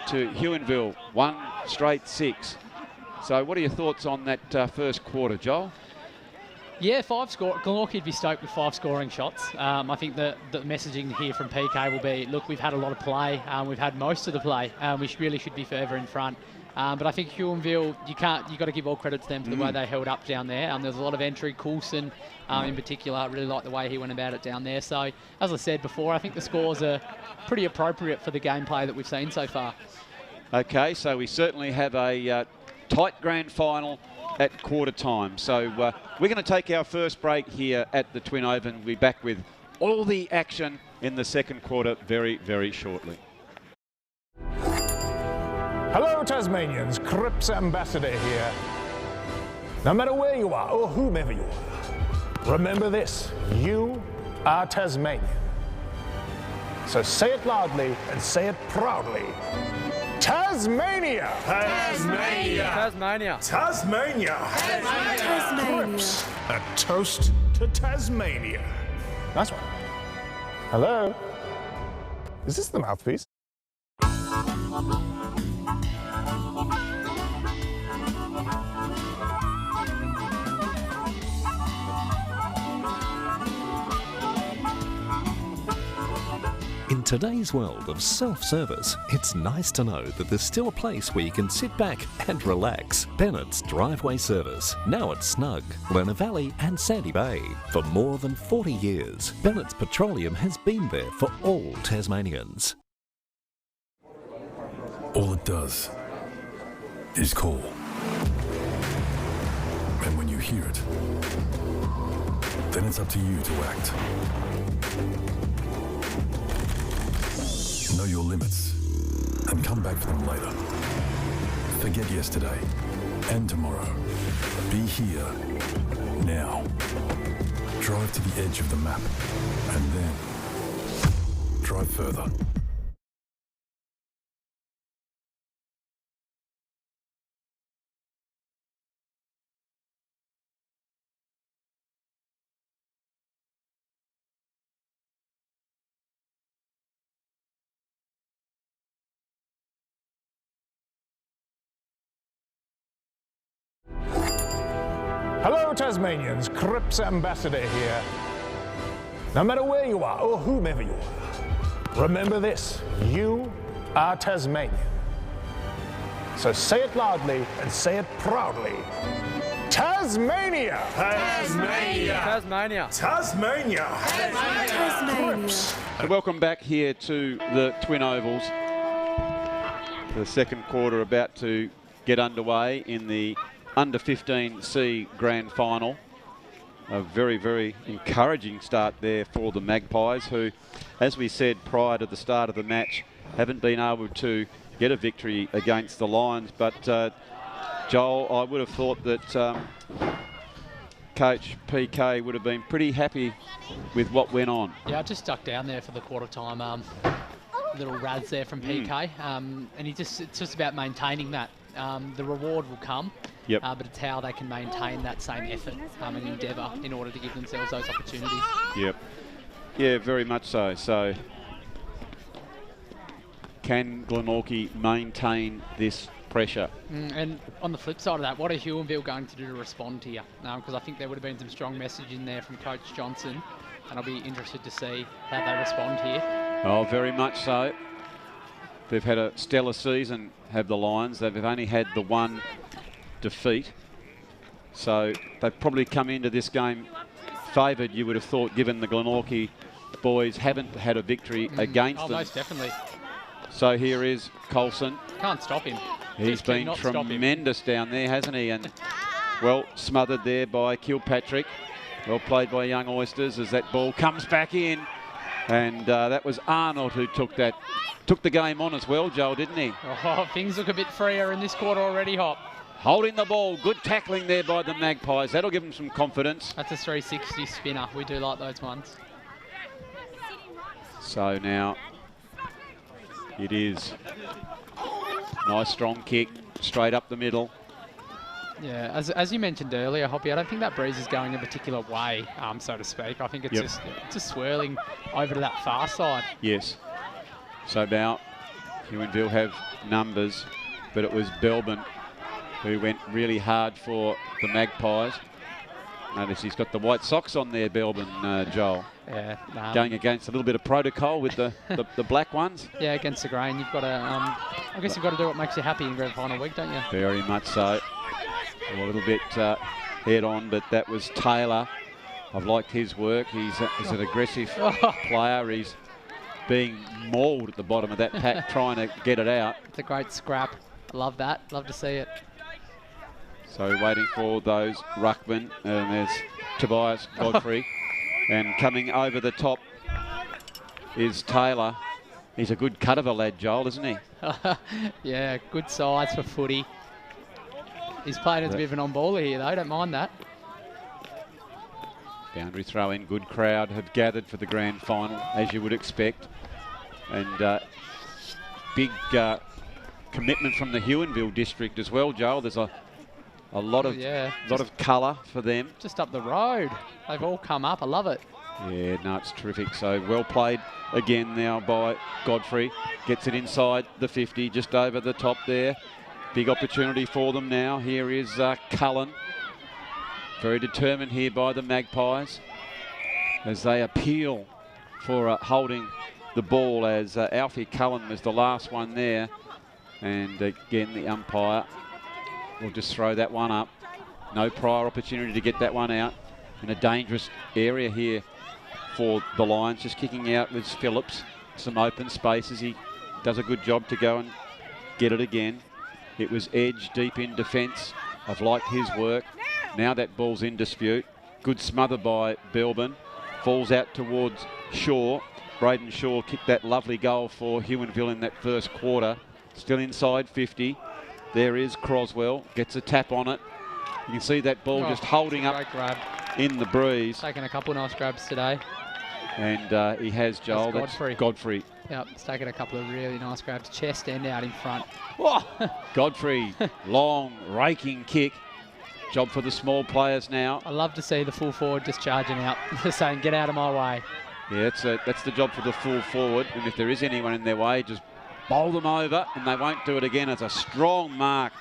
to Huonville 1 straight 6. So what are your thoughts on that first quarter, Joel? Yeah, 5 score. Glenorchy would be stoked with 5 scoring shots. I think the messaging here from PK will be, look, we've had a lot of play. We've had most of the play. We really should be further in front. But I think Huonville, you've got to give all credit to them for the way they held up down there. There's a lot of entry. Coulson, in particular, I really like the way he went about it down there. So, as I said before, I think the scores are pretty appropriate for the gameplay that we've seen so far. Okay, so we certainly have a tight grand final at quarter time. So we're going to take our first break here at the Twin Oval and we'll be back with all the action in the second quarter very, very shortly. Hello Tasmanians, Cripps Ambassador here. No matter where you are or whomever you are, remember this, you are Tasmanian. So say it loudly and say it proudly. Tasmania! Tasmania! Tasmania. Tasmania! Tasmania. A toast to Tasmania. Nice one. Hello? Is this the mouthpiece? In today's world of self-service, it's nice to know that there's still a place where you can sit back and relax. Bennett's Driveway Service, now at Snug, Lerner Valley and Sandy Bay. For more than 40 years, Bennett's Petroleum has been there for all Tasmanians. All it does is call. And when you hear it, then it's up to you to act. Know your limits and come back for them later. Forget yesterday and tomorrow. Be here now. Drive to the edge of the map and then drive further. Hello, Tasmanians. Cripps Ambassador here. No matter where you are or whomever you are, remember this: you are Tasmanian. So say it loudly and say it proudly. Tasmania! Tasmania! Tasmania. Tasmania! Tasmania. So welcome back here to the Twin Ovals. The second quarter about to get underway in the Under 15C Grand Final. A very, very encouraging start there for the Magpies, who, as we said prior to the start of the match, haven't been able to get a victory against the Lions. But Joel, I would have thought that Coach PK would have been pretty happy with what went on. Yeah, I just stuck down there for the quarter time. Little rads there from PK, and it's just about maintaining that. The reward will come. Yep. But it's how they can maintain that same effort and endeavour in order to give themselves those opportunities. Yep. Yeah, very much so. So, can Glenorchy maintain this pressure? And on the flip side of that, what are Huonville going to do to respond here? Because I think there would have been some strong message in there from Coach Johnson, and I'll be interested to see how they respond here. Oh, very much so. They've had a stellar season, have the Lions. They've only had the one defeat, so they've probably come into this game favoured, you would have thought, given the Glenorchy boys haven't had a victory against them. Most definitely. So here is Coulson. Can't stop him. He's Just been cannot stop him. tremendous down there, hasn't he? And well smothered there by Kilpatrick. Well played by Young Oysters as that ball comes back in. And that was Arnold who took the game on as well, Joel, didn't he? Oh, things look a bit freer in this quarter already, Hop. Holding the ball, good tackling there by the Magpies. That'll give them some confidence. That's a 360 spinner. We do like those ones. So now it is nice strong kick straight up the middle. Yeah, as you mentioned earlier, Hoppy, I don't think that breeze is going a particular way, so to speak. I think it's just swirling over to that far side. Yes. So now Huonville have numbers, but it was Belbin who went really hard for the Magpies. Notice he's got the white socks on there, Belbin, Joel. Yeah. Going against a little bit of protocol with the black ones. Yeah, against the grain. You've got to, I guess you've got to do what makes you happy in grand final week, don't you? Very much so. A little bit head on, but that was Taylor. I've liked his work. He's an aggressive player. He's being mauled at the bottom of that pack, trying to get it out. It's a great scrap. Love that. Love to see it. So waiting for those ruckmen, and there's Tobias Godfrey, and coming over the top is Taylor. He's a good cut of a lad, Joel, isn't he? Yeah, good size for footy. He's playing as a bit of an on-baller here, though. Don't mind that. Boundary throw in, good crowd have gathered for the grand final, as you would expect. And big commitment from the Huonville district as well, Joel. There's a lot of colour for them. Just up the road. They've all come up. I love it. Yeah, no, it's terrific. So well played again now by Godfrey. Gets it inside the 50, just over the top there. Big opportunity for them now. Here is Cullen. Very determined here by the Magpies as they appeal for holding the ball, as Alfie Cullen was the last one there. And again, the umpire will just throw that one up. No prior opportunity to get that one out. In a dangerous area here for the Lions. Just kicking out with Phillips. Some open spaces. He does a good job to go and get it again. It was Edge deep in defence. I've liked his work. Now that ball's in dispute. Good smother by Belbin. Falls out towards Shaw. Braden Shaw kicked that lovely goal for Huonville in that first quarter. Still inside 50. There is Croswell. Gets a tap on it. You can see that ball just holding up grab in the breeze. Taking a couple of nice grabs today. And he has, Joel. That's Godfrey. Godfrey. Yep, he's taken a couple of really nice grabs. Chest and out in front. Godfrey, long, raking kick. Job for the small players now. I love to see the full forward just charging out, just saying, get out of my way. Yeah, that's the job for the full forward. And if there is anyone in their way, just bowl them over, and they won't do it again. It's a strong mark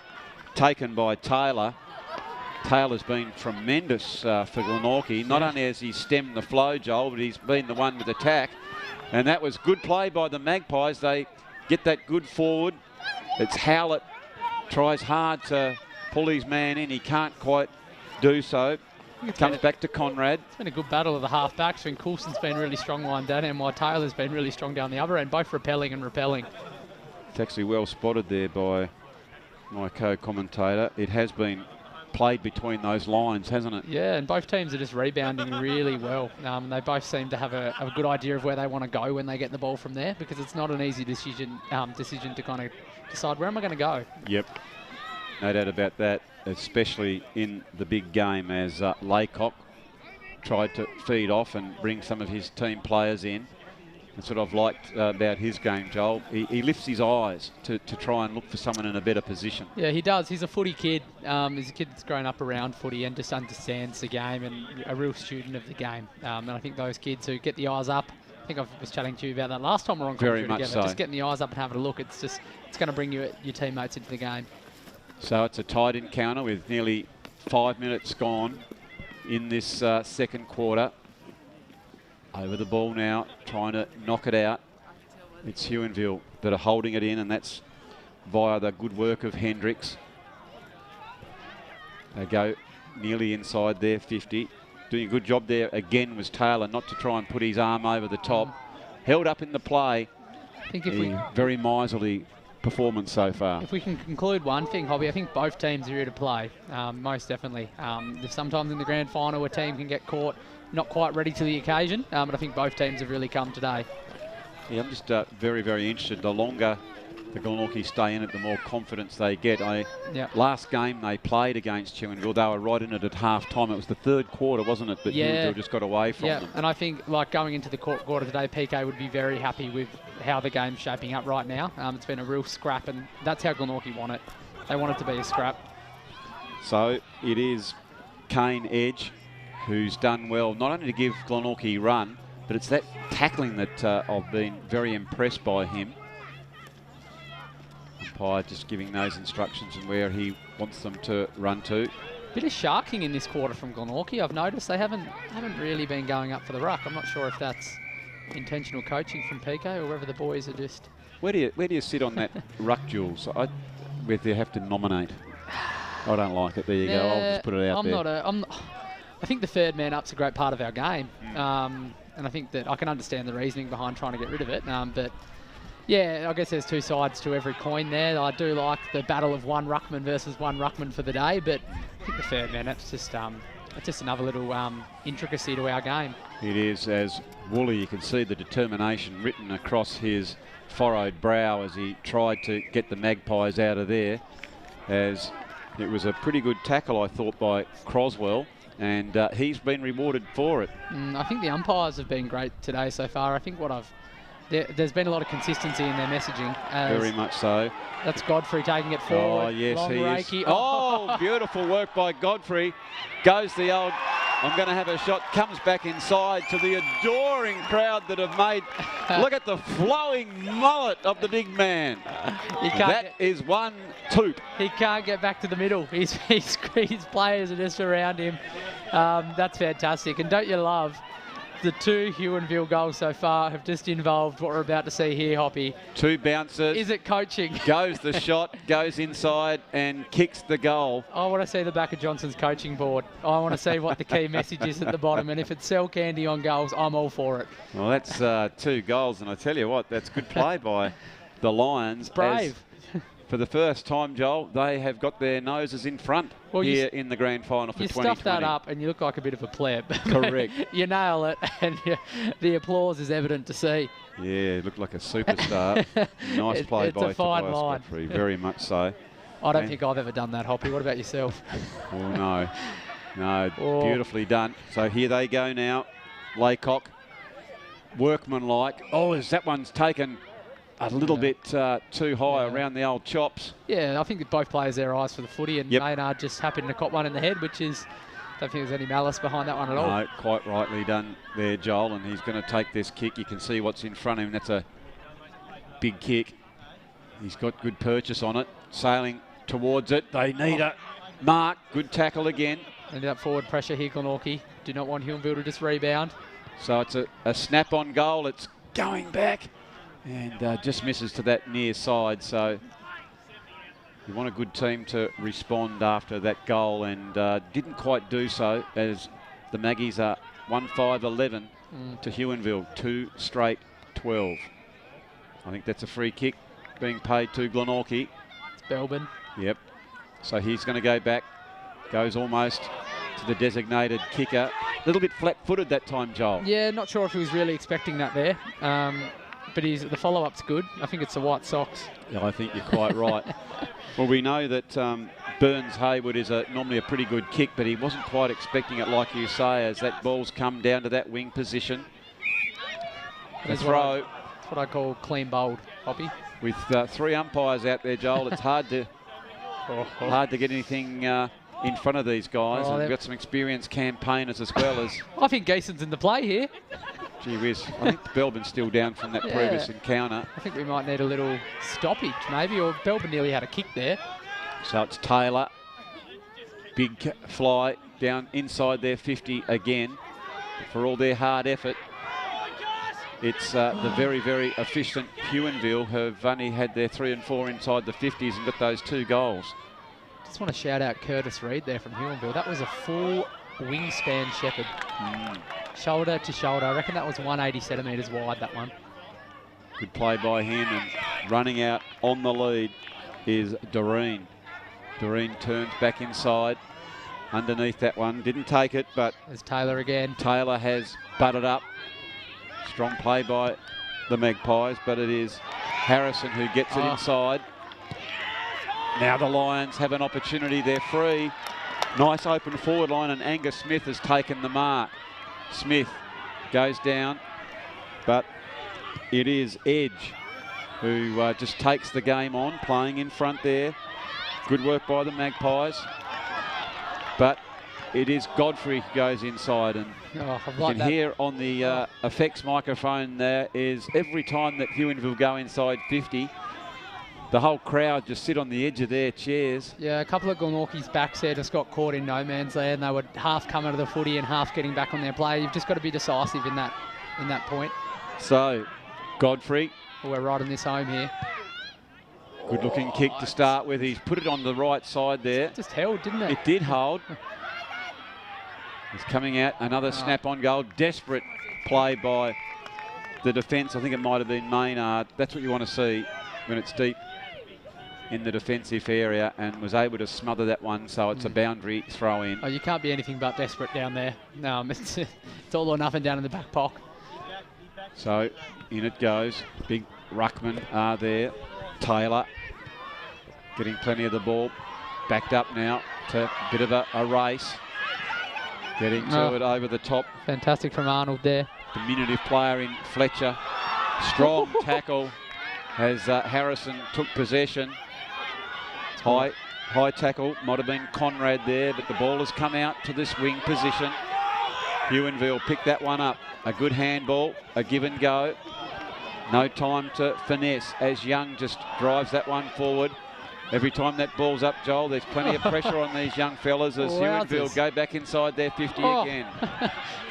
taken by Taylor. Taylor's been tremendous for Glenorchy. Not only has he stemmed the flow, Joel, but he's been the one with attack. And that was good play by the Magpies. They get that good forward. It's Howlett tries hard to pull his man in. He can't quite do so. Comes back to Conrad. It's been a good battle of the half-backs when Coulson's been really strong line down and while Taylor's been really strong down the other end, both repelling and repelling. It's actually well spotted there by my co-commentator. It has been played between those lines, hasn't it? Yeah, and both teams are just rebounding really well. They both seem to have a good idea of where they want to go when they get the ball from there, because it's not an easy decision to kind of decide, where am I going to go? Yep, no doubt about that, especially in the big game, as Laycock tried to feed off and bring some of his team players in. That's what I've liked about his game, Joel. He lifts his eyes to try and look for someone in a better position. Yeah, he does. He's a footy kid. He's a kid that's grown up around footy and just understands the game and a real student of the game. And I think those kids who get the eyes up, I think I was chatting to you about that last time we were on commentary together. So. Just getting the eyes up and having a look, it's going to bring your teammates into the game. So it's a tight encounter with nearly 5 minutes gone in this second quarter. Over the ball now, trying to knock it out. It's Huonville that are holding it in, and that's via the good work of Hendricks. They go nearly inside their 50. Doing a good job there again was Taylor, not to try and put his arm over the top. Held up in the play. I think if very miserly performance so far. If we can conclude one thing, Hobby, I think both teams are here to play, most definitely. Sometimes in the grand final a team can get caught not quite ready to the occasion, but I think both teams have really come today. Yeah, I'm just very, very interested. The longer the Glenorchy stay in it, the more confidence they get. Last game they played against Huonville, they were right in it at half time. It was the third quarter, wasn't it? But Huonville just got away from them. And I think, like, going into the quarter today, PK would be very happy with how the game's shaping up right now. It's been a real scrap, and that's how Glenorchy want it. They want it to be a scrap. So it is Kane Edge who's done well, not only to give Glenorchy run, but it's that tackling that I've been very impressed by him. Umpire just giving those instructions and where he wants them to run to. Bit of sharking in this quarter from Glenorchy. I've noticed they haven't really been going up for the ruck. I'm not sure if that's intentional coaching from PK or whether the boys are just... Where do you sit on that ruck, Jules? Where do you have to nominate? I don't like it. There you go. I'll just put it out there. I think the third man up's a great part of our game. And I think that I can understand the reasoning behind trying to get rid of it. But yeah, I guess there's two sides to every coin there. I do like the battle of one ruckman versus one ruckman for the day, but I think the third man, it's just another little intricacy to our game. It is, as Woolley, you can see the determination written across his furrowed brow as he tried to get the Magpies out of there, as it was a pretty good tackle, I thought, by Croswell. And he's been rewarded for it. I think the umpires have been great today so far. I think what I've There's been a lot of consistency in their messaging. Very much so. That's Godfrey taking it forward. Oh, yes, Long he reiki. is. Oh, beautiful work by Godfrey. Goes the old, I'm going to have a shot, comes back inside to the adoring crowd that have made, look at the flowing mullet of the big man. That is one toop. He can't get back to the middle. His players are just around him. That's fantastic. And don't you love the 2 Huonville goals so far have just involved what we're about to see here, Hoppy. 2 bounces. Is it coaching? Goes the shot, goes inside and kicks the goal. I want to see the back of Johnson's coaching board. I want to see what the key message is at the bottom. And if it's sell candy on goals, I'm all for it. Well, that's 2 goals. And I tell you what, that's good play by the Lions. It's brave. For the first time, Joel, they have got their noses in front here in the grand final for 2020. You stuff that up and you look like a bit of a pleb. Correct. You nail it and the applause is evident to see. Yeah, looked like a superstar. Nice play by It's a fine line. Godfrey, very much so. I don't think I've ever done that, Hoppy. What about yourself? Oh, no. No, beautifully done. So here they go now. Laycock, workmanlike. Oh, as that one's taken a little bit too high around the old chops. Yeah, I think that both players their eyes for the footy, and Maynard just happened to cop one in the head, which is, don't think there's any malice behind that one at all. No, quite rightly done there, Joel, and he's going to take this kick. You can see what's in front of him. That's a big kick. He's got good purchase on it, sailing towards it. They need a mark. Good tackle again. And that forward pressure here, Glenorchy. Do not want Huonville to just rebound. So it's a snap-on goal. It's going back. And just misses to that near side. So you want a good team to respond after that goal, and didn't quite do so, as the Maggies are 1-5-11 to Huonville, 2 straight 12. I think that's a free kick being paid to Glenorchy. It's Belbin. Yep. So he's going to go back. Goes almost to the designated kicker. A little bit flat-footed that time, Joel. Yeah, not sure if he was really expecting that there. But the follow-up's good. I think it's the white socks. Yeah, I think you're quite right. Well, we know that Burns Hayward is normally a pretty good kick, but he wasn't quite expecting it, like you say, as that ball's come down to that wing position. The throw. That's what I call clean bowled, Hoppy. With 3 umpires out there, Joel, it's hard to get anything in front of these guys. And we've got some experienced campaigners as well as... I think Geeson's in the play here. Gee whiz, I think Belbin's still down from that previous encounter. I think we might need a little stoppage maybe, or Belbin nearly had a kick there. So it's Taylor. Big fly down inside their 50 again. For all their hard effort, it's the very, very efficient Huonville have only had their 3 and 4 inside the 50s and got those 2 goals. Just want to shout out Curtis Reid there from Huonville. That was a full wingspan shepherd. Shoulder to shoulder. I reckon that was 180 centimetres wide, that one. Good play by him, and running out on the lead is Doreen. Doreen turns back inside. Underneath that one. Didn't take it, but... There's Taylor again. Taylor has butted up. Strong play by the Magpies, but it is Harrison who gets it inside. Now the Lions have an opportunity. They're free. Nice open forward line, and Angus Smith has taken the mark. Smith goes down, but it is Edge who just takes the game on, playing in front there. Good work by the Magpies. But it is Godfrey who goes inside, and you can hear on the effects microphone there is every time that Huonville go inside 50, the whole crowd just sit on the edge of their chairs. Yeah, a couple of Glenorchy's backs there just got caught in no man's land. They would half come out of the footy and half getting back on their play. You've just got to be decisive in that point. So, Godfrey. We're riding this home here. Good looking kick to start with. He's put it on the right side there. Just held, didn't it? It did hold. It's coming out. Another snap-on goal. Desperate play by the defence. I think it might have been Maynard. That's what you want to see when it's deep in the defensive area, and was able to smother that one, so it's a boundary throw in. Oh, you can't be anything but desperate down there. No, it's all or nothing down in the back pocket. So in it goes. Big ruckman are there. Taylor getting plenty of the ball. Backed up now to a bit of a race. Getting to it over the top. Fantastic from Arnold there. Diminutive player in Fletcher. Strong tackle as Harrison took possession. High tackle, might have been Conrad there, but the ball has come out to this wing position. Huonville picked that one up. A good handball, a give and go. No time to finesse as Young just drives that one forward. Every time that ball's up, Joel, there's plenty of pressure on these young fellas as Huonville go back inside their 50 again.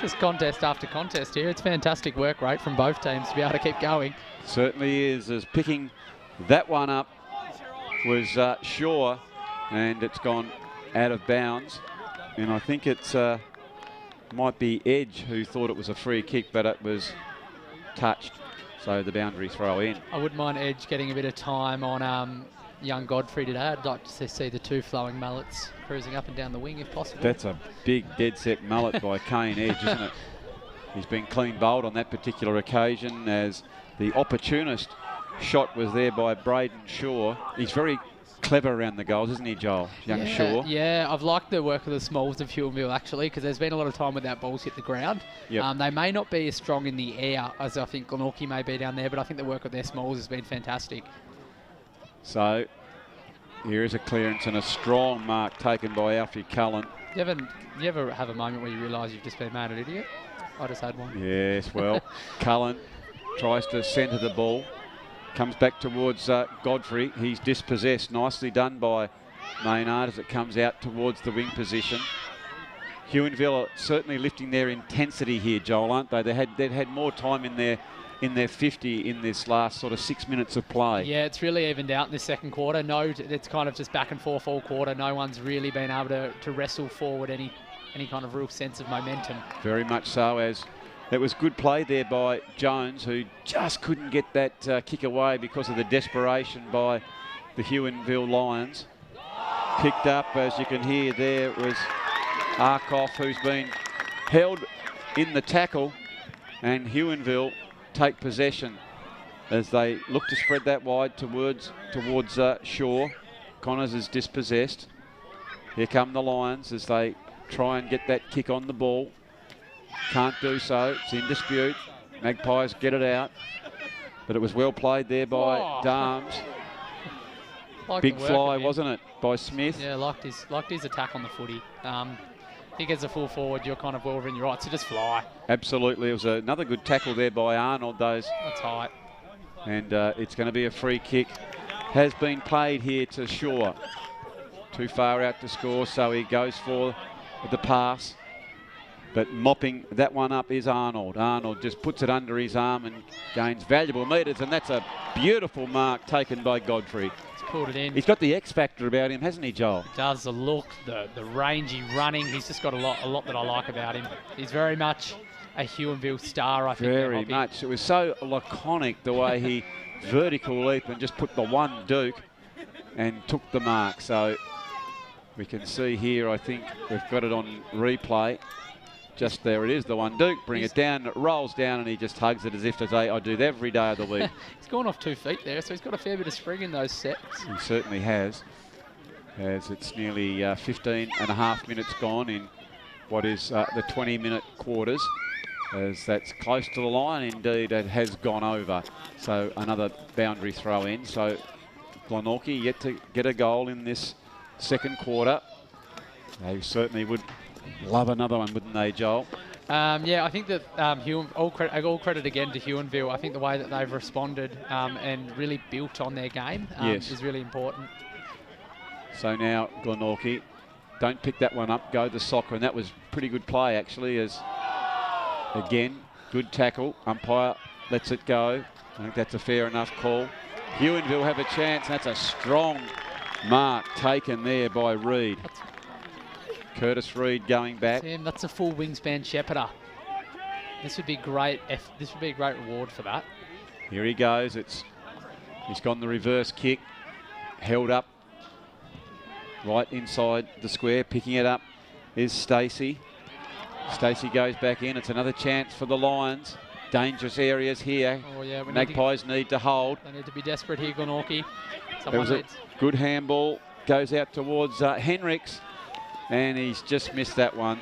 Just contest after contest here. It's fantastic work rate from both teams to be able to keep going. Certainly is, as picking that one up was Shaw, and it's gone out of bounds. And I think it's might be Edge who thought it was a free kick, but it was touched. So the boundary throw in. I wouldn't mind Edge getting a bit of time on young Godfrey today. I'd like to see the two flowing mullets cruising up and down the wing if possible. That's a big dead set mullet by Kane Edge, isn't it? He's been clean bowled on that particular occasion as the opportunist shot was there by Braden Shaw. He's very clever around the goals, isn't he, Joel? Young Shaw. Yeah, I've liked the work of the smalls of Huonville actually, because there's been a lot of time without balls hit the ground. Yep. They may not be as strong in the air as I think Glenorchy may be down there, but I think the work of their smalls has been fantastic. So here is a clearance and a strong mark taken by Alfie Cullen. You ever have a moment where you realise you've just been made an idiot? I just had one. Yes, well, Cullen tries to centre the ball. Comes back towards Godfrey. He's dispossessed. Nicely done by Maynard as it comes out towards the wing position. Huonville are certainly lifting their intensity here, Joel, aren't they? They'd had more time in their 50 in this last sort of 6 minutes of play. Yeah, it's really evened out in this second quarter. No, it's kind of just back and forth all quarter. No one's really been able to wrestle forward any kind of real sense of momentum. Very much so, as that was good play there by Jones, who just couldn't get that kick away because of the desperation by the Huonville Lions. Picked up, as you can hear there, was Arkoff, who's been held in the tackle, and Huonville take possession as they look to spread that wide towards Shaw. Connors is dispossessed. Here come the Lions as they try and get that kick on the ball. Can't do so. It's in dispute. Magpies get it out. But it was well played there by Darms. Big fly, wasn't it, by Smith? Yeah, liked his attack on the footy. I think as a full forward, you're kind of well within your right, so just fly. Absolutely. It was another good tackle there by Arnold. That's tight. And it's going to be a free kick. Has been played here to Shaw. Too far out to score, so he goes for the pass. But mopping that one up is Arnold. Arnold just puts it under his arm and gains valuable metres, and that's a beautiful mark taken by Godfrey. He's pulled it in. He's got the X factor about him, hasn't he, Joel? Does the look, the rangy running. He's just got a lot that I like about him. He's very much a Huonville star, I think. Very much. It was so laconic the way he vertical leap and just put the one duke and took the mark. So we can see here, I think we've got it on replay. Just there it is, the one duke, bring it down, it rolls down, and he just hugs it as if to say, I do that every day of the week. He's gone off 2 feet there, so he's got a fair bit of spring in those sets. He certainly has, as it's nearly 15 and a half minutes gone in what is the 20-minute quarters, as that's close to the line. Indeed, it has gone over. So another boundary throw in. So Glenorchy yet to get a goal in this second quarter. They certainly would love another one, wouldn't they, Joel? Yeah, I think that all credit again to Huonville. I think the way that they've responded and really built on their game is really important. So now Glenorchy, don't pick that one up, go the soccer, and that was pretty good play actually, as again, good tackle. Umpire lets it go. I think that's a fair enough call. Huonville have a chance. That's a strong mark taken there by Reid. Curtis Reid going back. Sam, that's a full wingspan shepherder. This would be great. This would be a great reward for that. Here he goes. He's gone the reverse kick, held up right inside the square. Picking it up is Stacey. Stacey goes back in. It's another chance for the Lions. Dangerous areas here. Oh, yeah, Magpies need to hold. They need to be desperate here, Glenorchy. There was a good handball. Goes out towards Henricks. And he's just missed that one.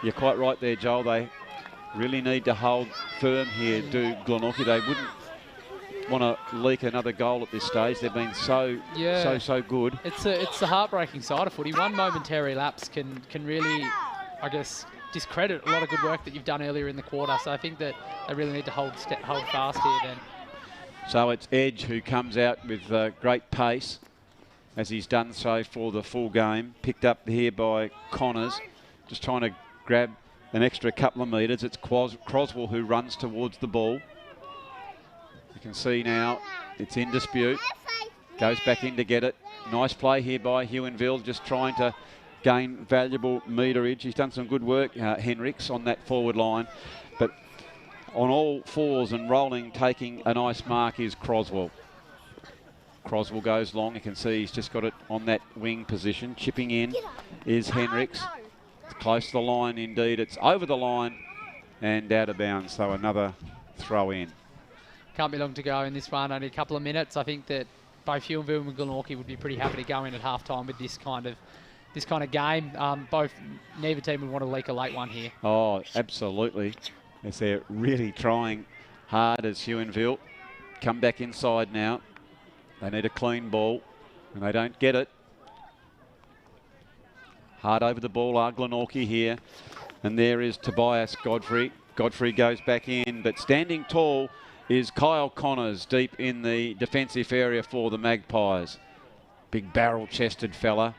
You're quite right there, Joel. They really need to hold firm here, do Glenorchy. They wouldn't want to leak another goal at this stage. They've been so good. It's a heartbreaking side of footy. One momentary lapse can really, I guess, discredit a lot of good work that you've done earlier in the quarter. So I think that they really need to hold fast here then. So it's Edge who comes out with great pace, as he's done so for the full game. Picked up here by Connors, just trying to grab an extra couple of metres. It's Croswell who runs towards the ball. You can see now it's in dispute. Goes back in to get it. Nice play here by Huonville, just trying to gain valuable meterage. He's done some good work, Henricks, on that forward line. But on all fours and rolling, taking a nice mark is Croswell. Croswell goes long. You can see he's just got it on that wing position. Chipping in is Henricks. It's close to the line indeed. It's over the line and out of bounds. So another throw in. Can't be long to go in this one, only a couple of minutes. I think that both Huonville and Glenorchy would be pretty happy to go in at half-time with this kind of game. Neither team would want to leak a late one here. Oh, absolutely. As they're really trying hard as Huonville come back inside now. They need a clean ball, and they don't get it. Hard over the ball are Glenorchy here. And there is Tobias Godfrey. Godfrey goes back in, but standing tall is Kyle Connors deep in the defensive area for the Magpies. Big barrel-chested fella.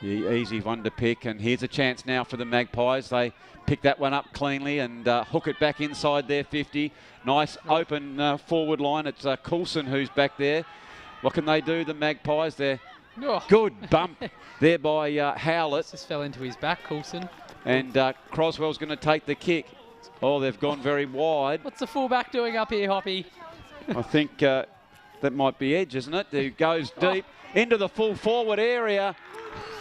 The easy one to pick, and here's a chance now for the Magpies. They pick that one up cleanly and hook it back inside their 50. Nice open forward line. It's Coulson who's back there. What can they do, the Magpies? They're good bump there by Howlett. Just fell into his back, Coulson. And Croswell's going to take the kick. Oh, they've gone very wide. What's the fullback doing up here, Hoppy? I think that might be Edge, isn't it? Who goes deep into the full forward area.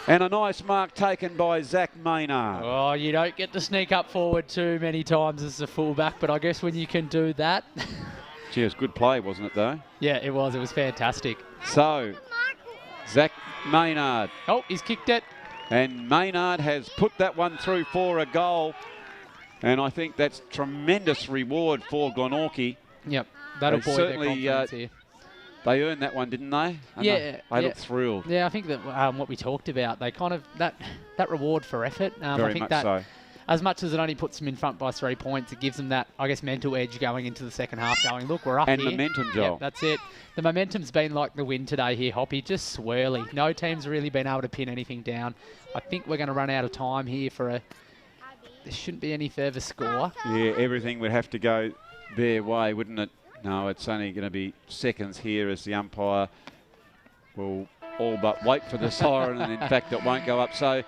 And a nice mark taken by Zach Maynard. Oh, you don't get to sneak up forward too many times as a fullback, but I guess when you can do that... Gee, it was good play, wasn't it, though? Yeah, it was. It was fantastic. So, Zach Maynard. Oh, he's kicked it. And Maynard has put that one through for a goal. And I think that's tremendous reward for Glenorchy. Yep, that'll buoy their confidence here. They earned that one, didn't they? Yeah. They looked thrilled. Yeah, I think that what we talked about, they kind of, that reward for effort. Very I think much that, so. As much as it only puts them in front by 3 points, it gives them that, I guess, mental edge going into the second half, going, look, we're up here. And momentum, Joel. Yep, that's it. The momentum's been like the win today here, Hoppy, just swirly. No team's really been able to pin anything down. I think we're going to run out of time here for there shouldn't be any further score. Yeah, everything would have to go their way, wouldn't it? No, it's only going to be seconds here as the umpire will all but wait for the siren, and in fact it won't go up. So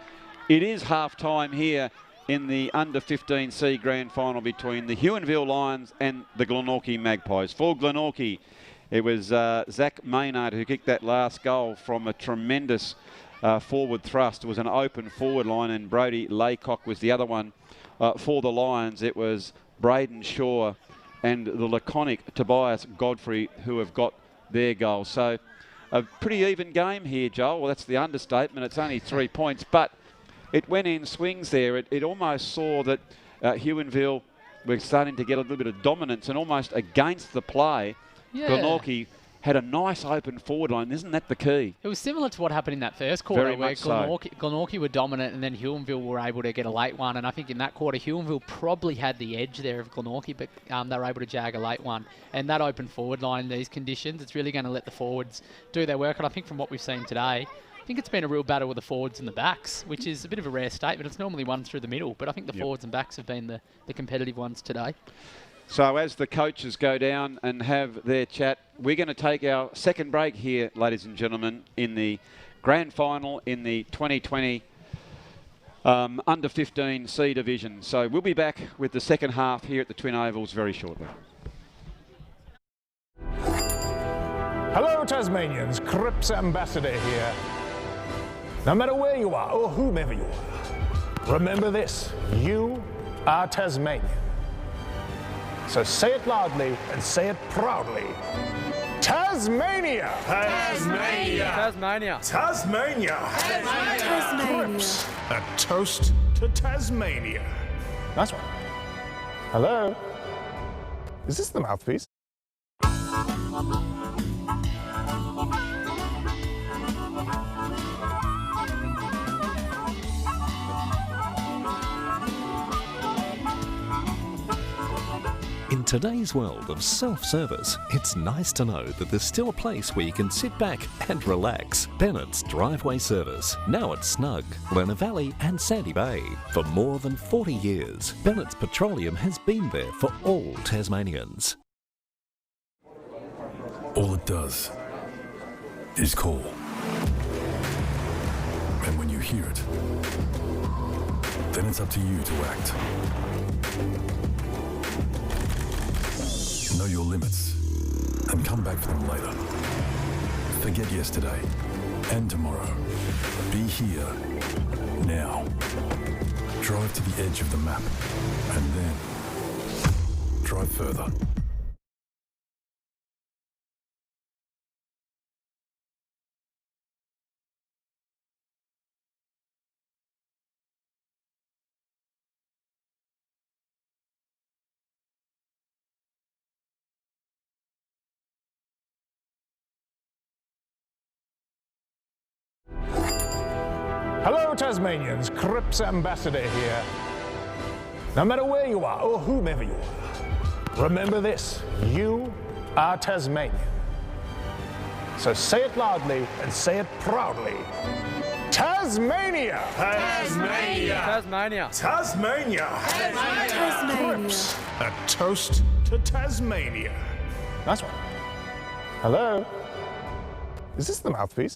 it is half-time here in the under-15C grand final between the Huonville Lions and the Glenorchy Magpies. For Glenorchy, it was Zach Maynard who kicked that last goal from a tremendous forward thrust. It was an open forward line, and Brodie Laycock was the other one. For the Lions, it was Braden Shaw and the laconic Tobias Godfrey who have got their goals. So a pretty even game here, Joel. Well, that's the understatement. It's only 3 points, but it went in swings there. It almost saw that Huonville were starting to get a little bit of dominance, and almost against the play, Glenorchy had a nice open forward line. Isn't that the key? It was similar to what happened in that first quarter, Very where much so. Glenorchy were dominant, and then Huonville were able to get a late one. And I think in that quarter, Huonville probably had the edge there of Glenorchy, but they were able to jag a late one. And that open forward line in these conditions, it's really going to let the forwards do their work. And I think from what we've seen today, I think it's been a real battle with the forwards and the backs, which is a bit of a rare statement. It's normally one through the middle, but I think the forwards and backs have been the competitive ones today. So as the coaches go down and have their chat, we're going to take our second break here, ladies and gentlemen, in the grand final in the 2020 under-15C division. So we'll be back with the second half here at the Twin Ovals very shortly. Hello, Tasmanians. Cripps Ambassador here. No matter where you are or whomever you are, remember this: you are Tasmanian. So say it loudly and say it proudly. Tasmania! Tasmania! Tasmania! Tasmania! Tasmania. Crips, a toast to Tasmania. That's right. Hello? Is this the mouthpiece? In today's world of self-service, it's nice to know that there's still a place where you can sit back and relax. Bennett's Driveway Service, now at Snug, Lerner Valley and Sandy Bay. For more than 40 years, Bennett's Petroleum has been there for all Tasmanians. All it does is call. And when you hear it, then it's up to you to act. Know your limits and come back for them later. Forget yesterday and tomorrow. Be here now. Drive to the edge of the map and then drive further. Hello, Tasmanians. Cripps Ambassador here. No matter where you are or whomever you are, remember this: you are Tasmanian. So say it loudly and say it proudly. Tasmania! Tasmania! Tasmania. Tasmania! Tasmania. Crips, a toast to Tasmania. Nice one. Hello? Is this the mouthpiece?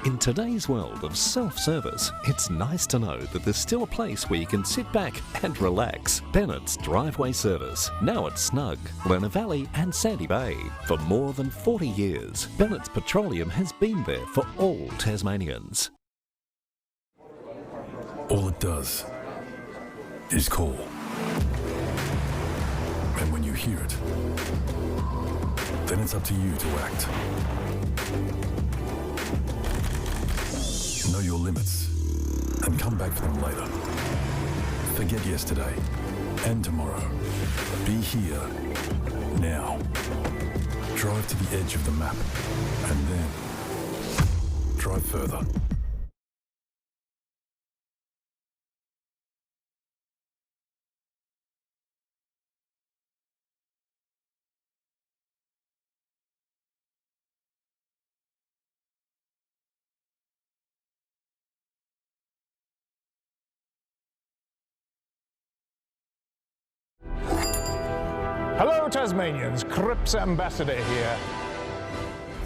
In today's world of self-service, it's nice to know that there's still a place where you can sit back and relax. Bennett's Driveway Service, now at Snug, Lerner Valley and Sandy Bay. For more than 40 years, Bennett's Petroleum has been there for all Tasmanians. All it does is call. And when you hear it, then it's up to you to act. Know your limits and come back for them later. Forget yesterday and tomorrow. Be here now. Drive to the edge of the map and then drive further. Hello, Tasmanians. Cripps Ambassador here.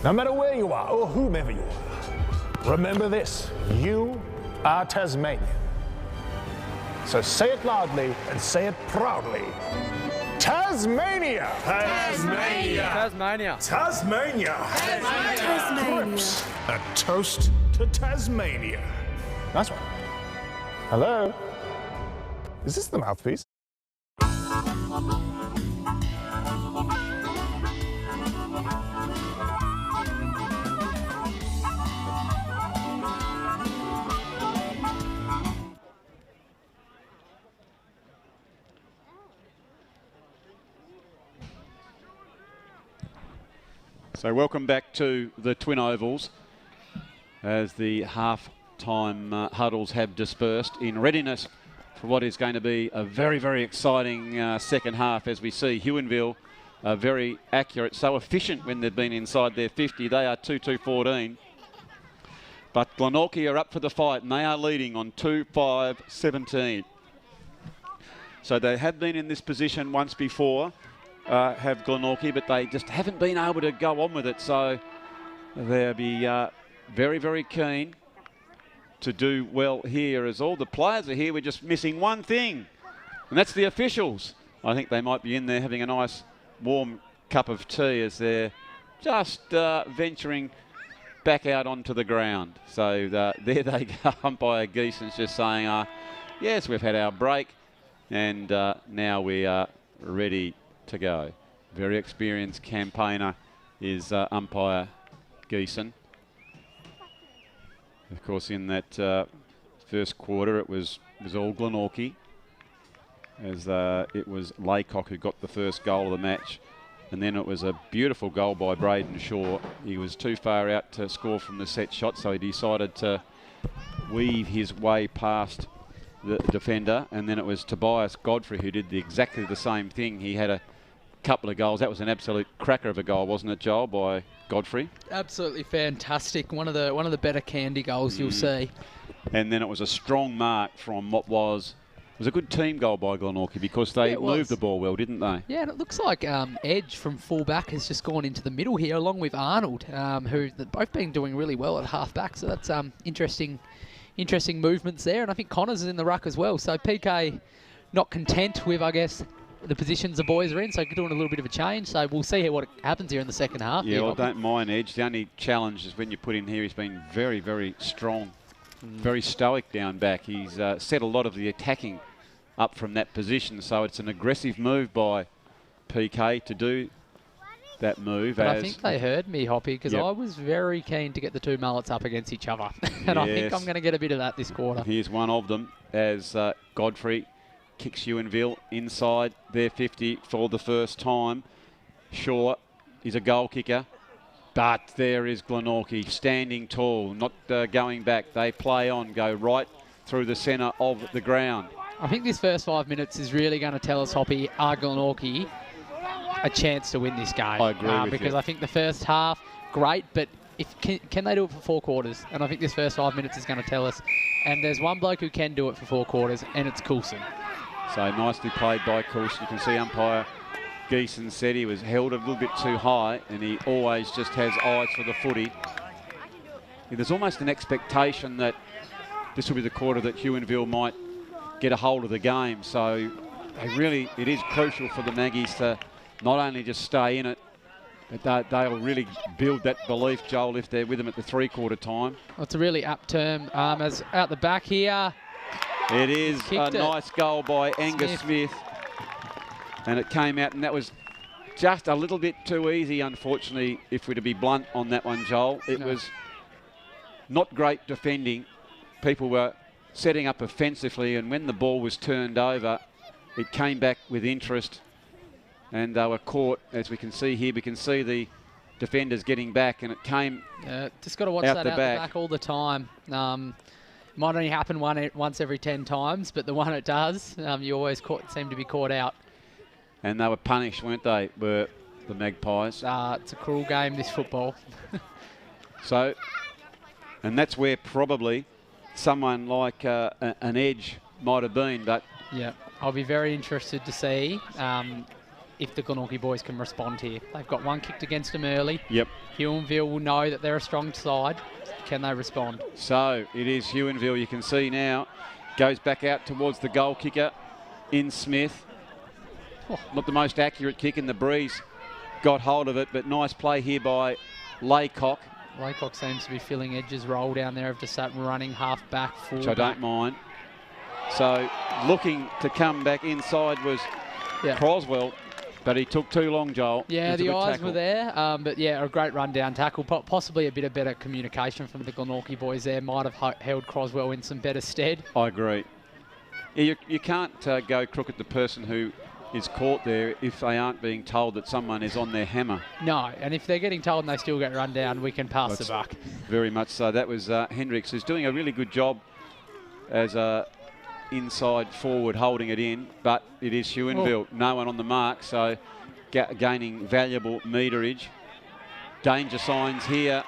No matter where you are or whomever you are, remember this: you are Tasmanian. So say it loudly and say it proudly. Tasmania! Tasmania! Tasmania. Tasmania! Tasmania. Crips, a toast to Tasmania. Nice one. Hello? Is this the mouthpiece? So welcome back to the Twin Ovals as the half-time huddles have dispersed in readiness for what is going to be a very, very exciting second half, as we see Huonville very accurate, so efficient when they've been inside their 50. They are 2-2-14. But Glenorchy are up for the fight and they are leading on 2-5-17. So they have been in this position once before. Have Glenorchy, but they just haven't been able to go on with it. So they'll be very, very keen to do well here, as all the players are here. We're just missing one thing, and that's the officials. I think they might be in there having a nice warm cup of tea as they're just venturing back out onto the ground. So there they go. Umpire Geeson's just saying, yes, we've had our break, and now we are ready to go. Very experienced campaigner is umpire Geeson. Of course, in that first quarter, it was all Glenorchy, as it was Laycock who got the first goal of the match. And then it was a beautiful goal by Braden Shaw. He was too far out to score from the set shot, so he decided to weave his way past the defender. And then it was Tobias Godfrey who did exactly the same thing. He had a couple of goals. That was an absolute cracker of a goal, wasn't it, Joel, by Godfrey? Absolutely fantastic. One of the better candy goals you'll see. And then it was a strong mark from what was a good team goal by Glenorchy, because they moved the ball well, didn't they? Yeah, and it looks like Edge from fullback has just gone into the middle here, along with Arnold, who they've both been doing really well at half-back. So that's interesting movements there. And I think Connors is in the ruck as well. So PK not content with, I guess, the positions the boys are in, so doing a little bit of a change. So we'll see what happens here in the second half. Yeah, well, I don't mind Edge. The only challenge is when you put in here, he's been very, very strong, very stoic down back. He's set a lot of the attacking up from that position, so it's an aggressive move by PK to do that move. But I think they heard me, Hoppy, because I was very keen to get the two mullets up against each other. And I think I'm going to get a bit of that this quarter. Here's one of them as Godfrey kicks Huonville inside their 50 for the first time. Shaw is a goal kicker, but there is Glenorchy standing tall, not going back. They play on, go right through the centre of the ground. I think this first 5 minutes is really going to tell us, Hoppy, are Glenorchy a chance to win this game? I agree with because you. I think the first half, great, but can they do it for 4 quarters? And I think this first 5 minutes is going to tell us. And there's one bloke who can do it for 4 quarters, and it's Coulson. So nicely played by Coulson. You can see umpire Geeson said he was held a little bit too high, and he always just has eyes for the footy. There's almost an expectation that this will be the quarter that Huonville might get a hold of the game. So it is crucial for the Maggies to not only just stay in it, but they'll really build that belief, Joel, if they're with them at the 3-quarter time. Well, it's a really apt term. As out the back here. It is a nice goal by Angus Smith. And it came out, and that was just a little bit too easy, unfortunately, if we're to be blunt on that one, Joel. It was not great defending. People were setting up offensively, and when the ball was turned over, it came back with interest, and they were caught. As we can see here, we can see the defenders getting back, and it came just got to watch that out the back all the time. Might only happen once every 10 times, but the one it does, you always seem to be caught out. And they were punished, weren't they, were the Magpies? It's a cruel game, this football. So, and that's where probably someone like an Edge might have been, but... Yeah, I'll be very interested to see if the Glenorchy boys can respond here. They've got one kicked against them early. Yep. Huonville will know that they're a strong side. Can they respond? So it is Huonville. You can see now goes back out towards the goal kicker in Smith. Not the most accurate kick, in the breeze got hold of it, but nice play here by Laycock. Laycock seems to be filling Edge's role down there of just that running half back, full which I don't mind. So looking to come back inside was Croswell, but he took too long, Joel. Yeah, the eyes were there, but yeah, a great run-down tackle. Possibly a bit of better communication from the Glenorchy boys there. Might have held Croswell in some better stead. I agree. Yeah, you can't go crook at the person who is caught there if they aren't being told that someone is on their hammer. No, and if they're getting told and they still get run down, we can pass the buck. Very much so. That was Hendricks, who's doing a really good job as a inside forward holding it in, but it is Huonville. No one on the mark, so gaining valuable meterage. Danger signs here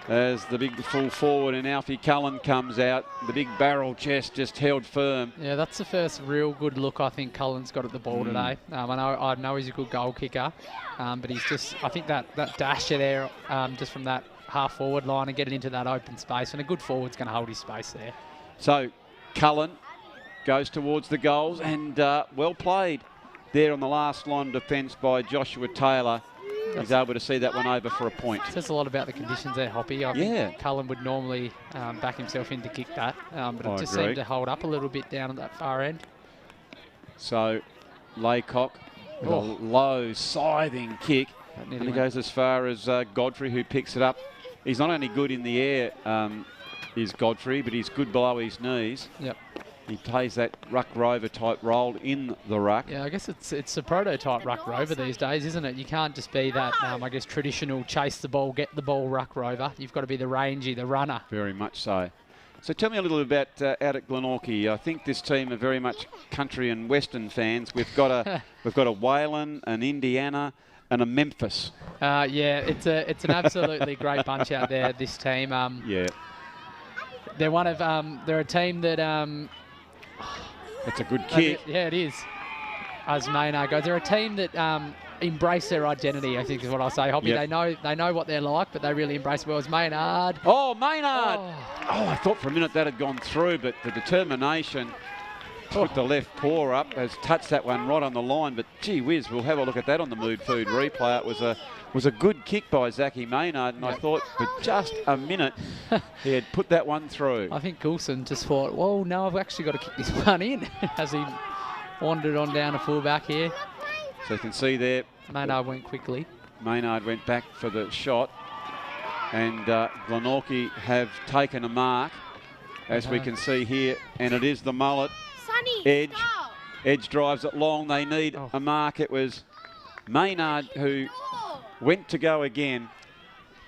as the big full forward and Alfie Cullen comes out. The big barrel chest just held firm. Yeah, that's the first real good look I think Cullen's got at the ball today. I know he's a good goal kicker, but he's just, I think that dasher there just from that half forward line and getting into that open space, and a good forward's going to hold his space there. So Cullen goes towards the goals, and well played there on the last line of defence by Joshua Taylor. He's able to see that one over for a point. Says a lot about the conditions there, Hoppy. I think Cullen would normally back himself in to kick that, but it just seemed to hold up a little bit down at that far end. So Laycock with a low, scything kick. And he goes as far as Godfrey, who picks it up. He's not only good in the air, is Godfrey, but he's good below his knees. Yep. He plays that ruck rover type role in the ruck. Yeah, I guess it's a prototype ruck rover these days, isn't it? You can't just be that, I guess, traditional chase the ball, get the ball ruck rover. You've got to be the rangy, the runner. Very much so. So tell me a little bit about out at Glenorchy. I think this team are very much country and western fans. We've got a Whalen, an Indiana, and a Memphis. Yeah, it's an absolutely great bunch out there. This team. Yeah. They're one of they're a team that. It's a good kick. Yeah, it is. As Maynard goes, they're a team that embrace their identity, I think is what I'll say. Hoppy, Yep. they know what they're like, but they really embrace it well. As Maynard. Oh, Maynard! Oh. I thought for a minute that had gone through, but the determination to put the left paw up has touched that one right on the line. But gee whiz, we'll have a look at that on the Mood Food replay. It was a good kick by Zachy Maynard, and I thought for just a minute he had put that one through. I think Coulson just thought, well, no, I've actually got to kick this one in as he wandered on down to fullback here. So you can see there, Maynard went quickly. Maynard went back for the shot, and Glenorchy have taken a mark, as we can see here, and it is the mullet. Edge. Edge drives it long. They need a mark. It was Maynard who went to go again,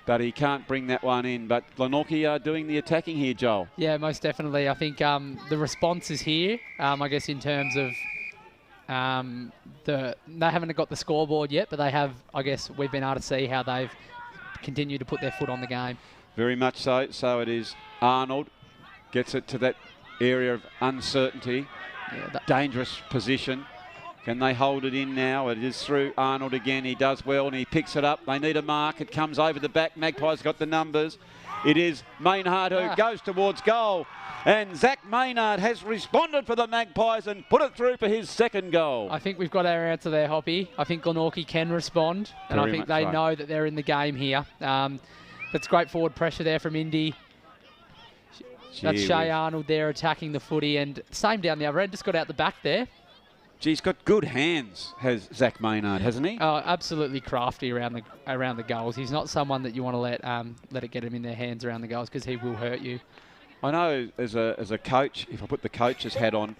but he can't bring that one in. But Glenorchy are doing the attacking here, Joel. Yeah, most definitely. I think the response is here, I guess, in terms of they haven't got the scoreboard yet, but they have, I guess, we've been able to see how they've continued to put their foot on the game. Very much so. So it is Arnold gets it to that area of uncertainty. Yeah, dangerous position. Can they hold it in now? It is through Arnold again. He does well and he picks it up. They need a mark. It comes over the back. Magpies got the numbers. It is Maynard who goes towards goal. And Zach Maynard has responded for the Magpies and put it through for his second goal. I think we've got our answer there, Hoppy. I think Glenorchy can respond. And I think they know that they're in the game here. That's great forward pressure there from Indy. That's Shay Arnold there attacking the footy, and same down the other end, just got out the back there. He's got good hands, has Zach Maynard, hasn't he? Oh, absolutely crafty around the goals. He's not someone that you want to let it get him in their hands around the goals, because he will hurt you. I know as a coach, if I put the coach's hat on,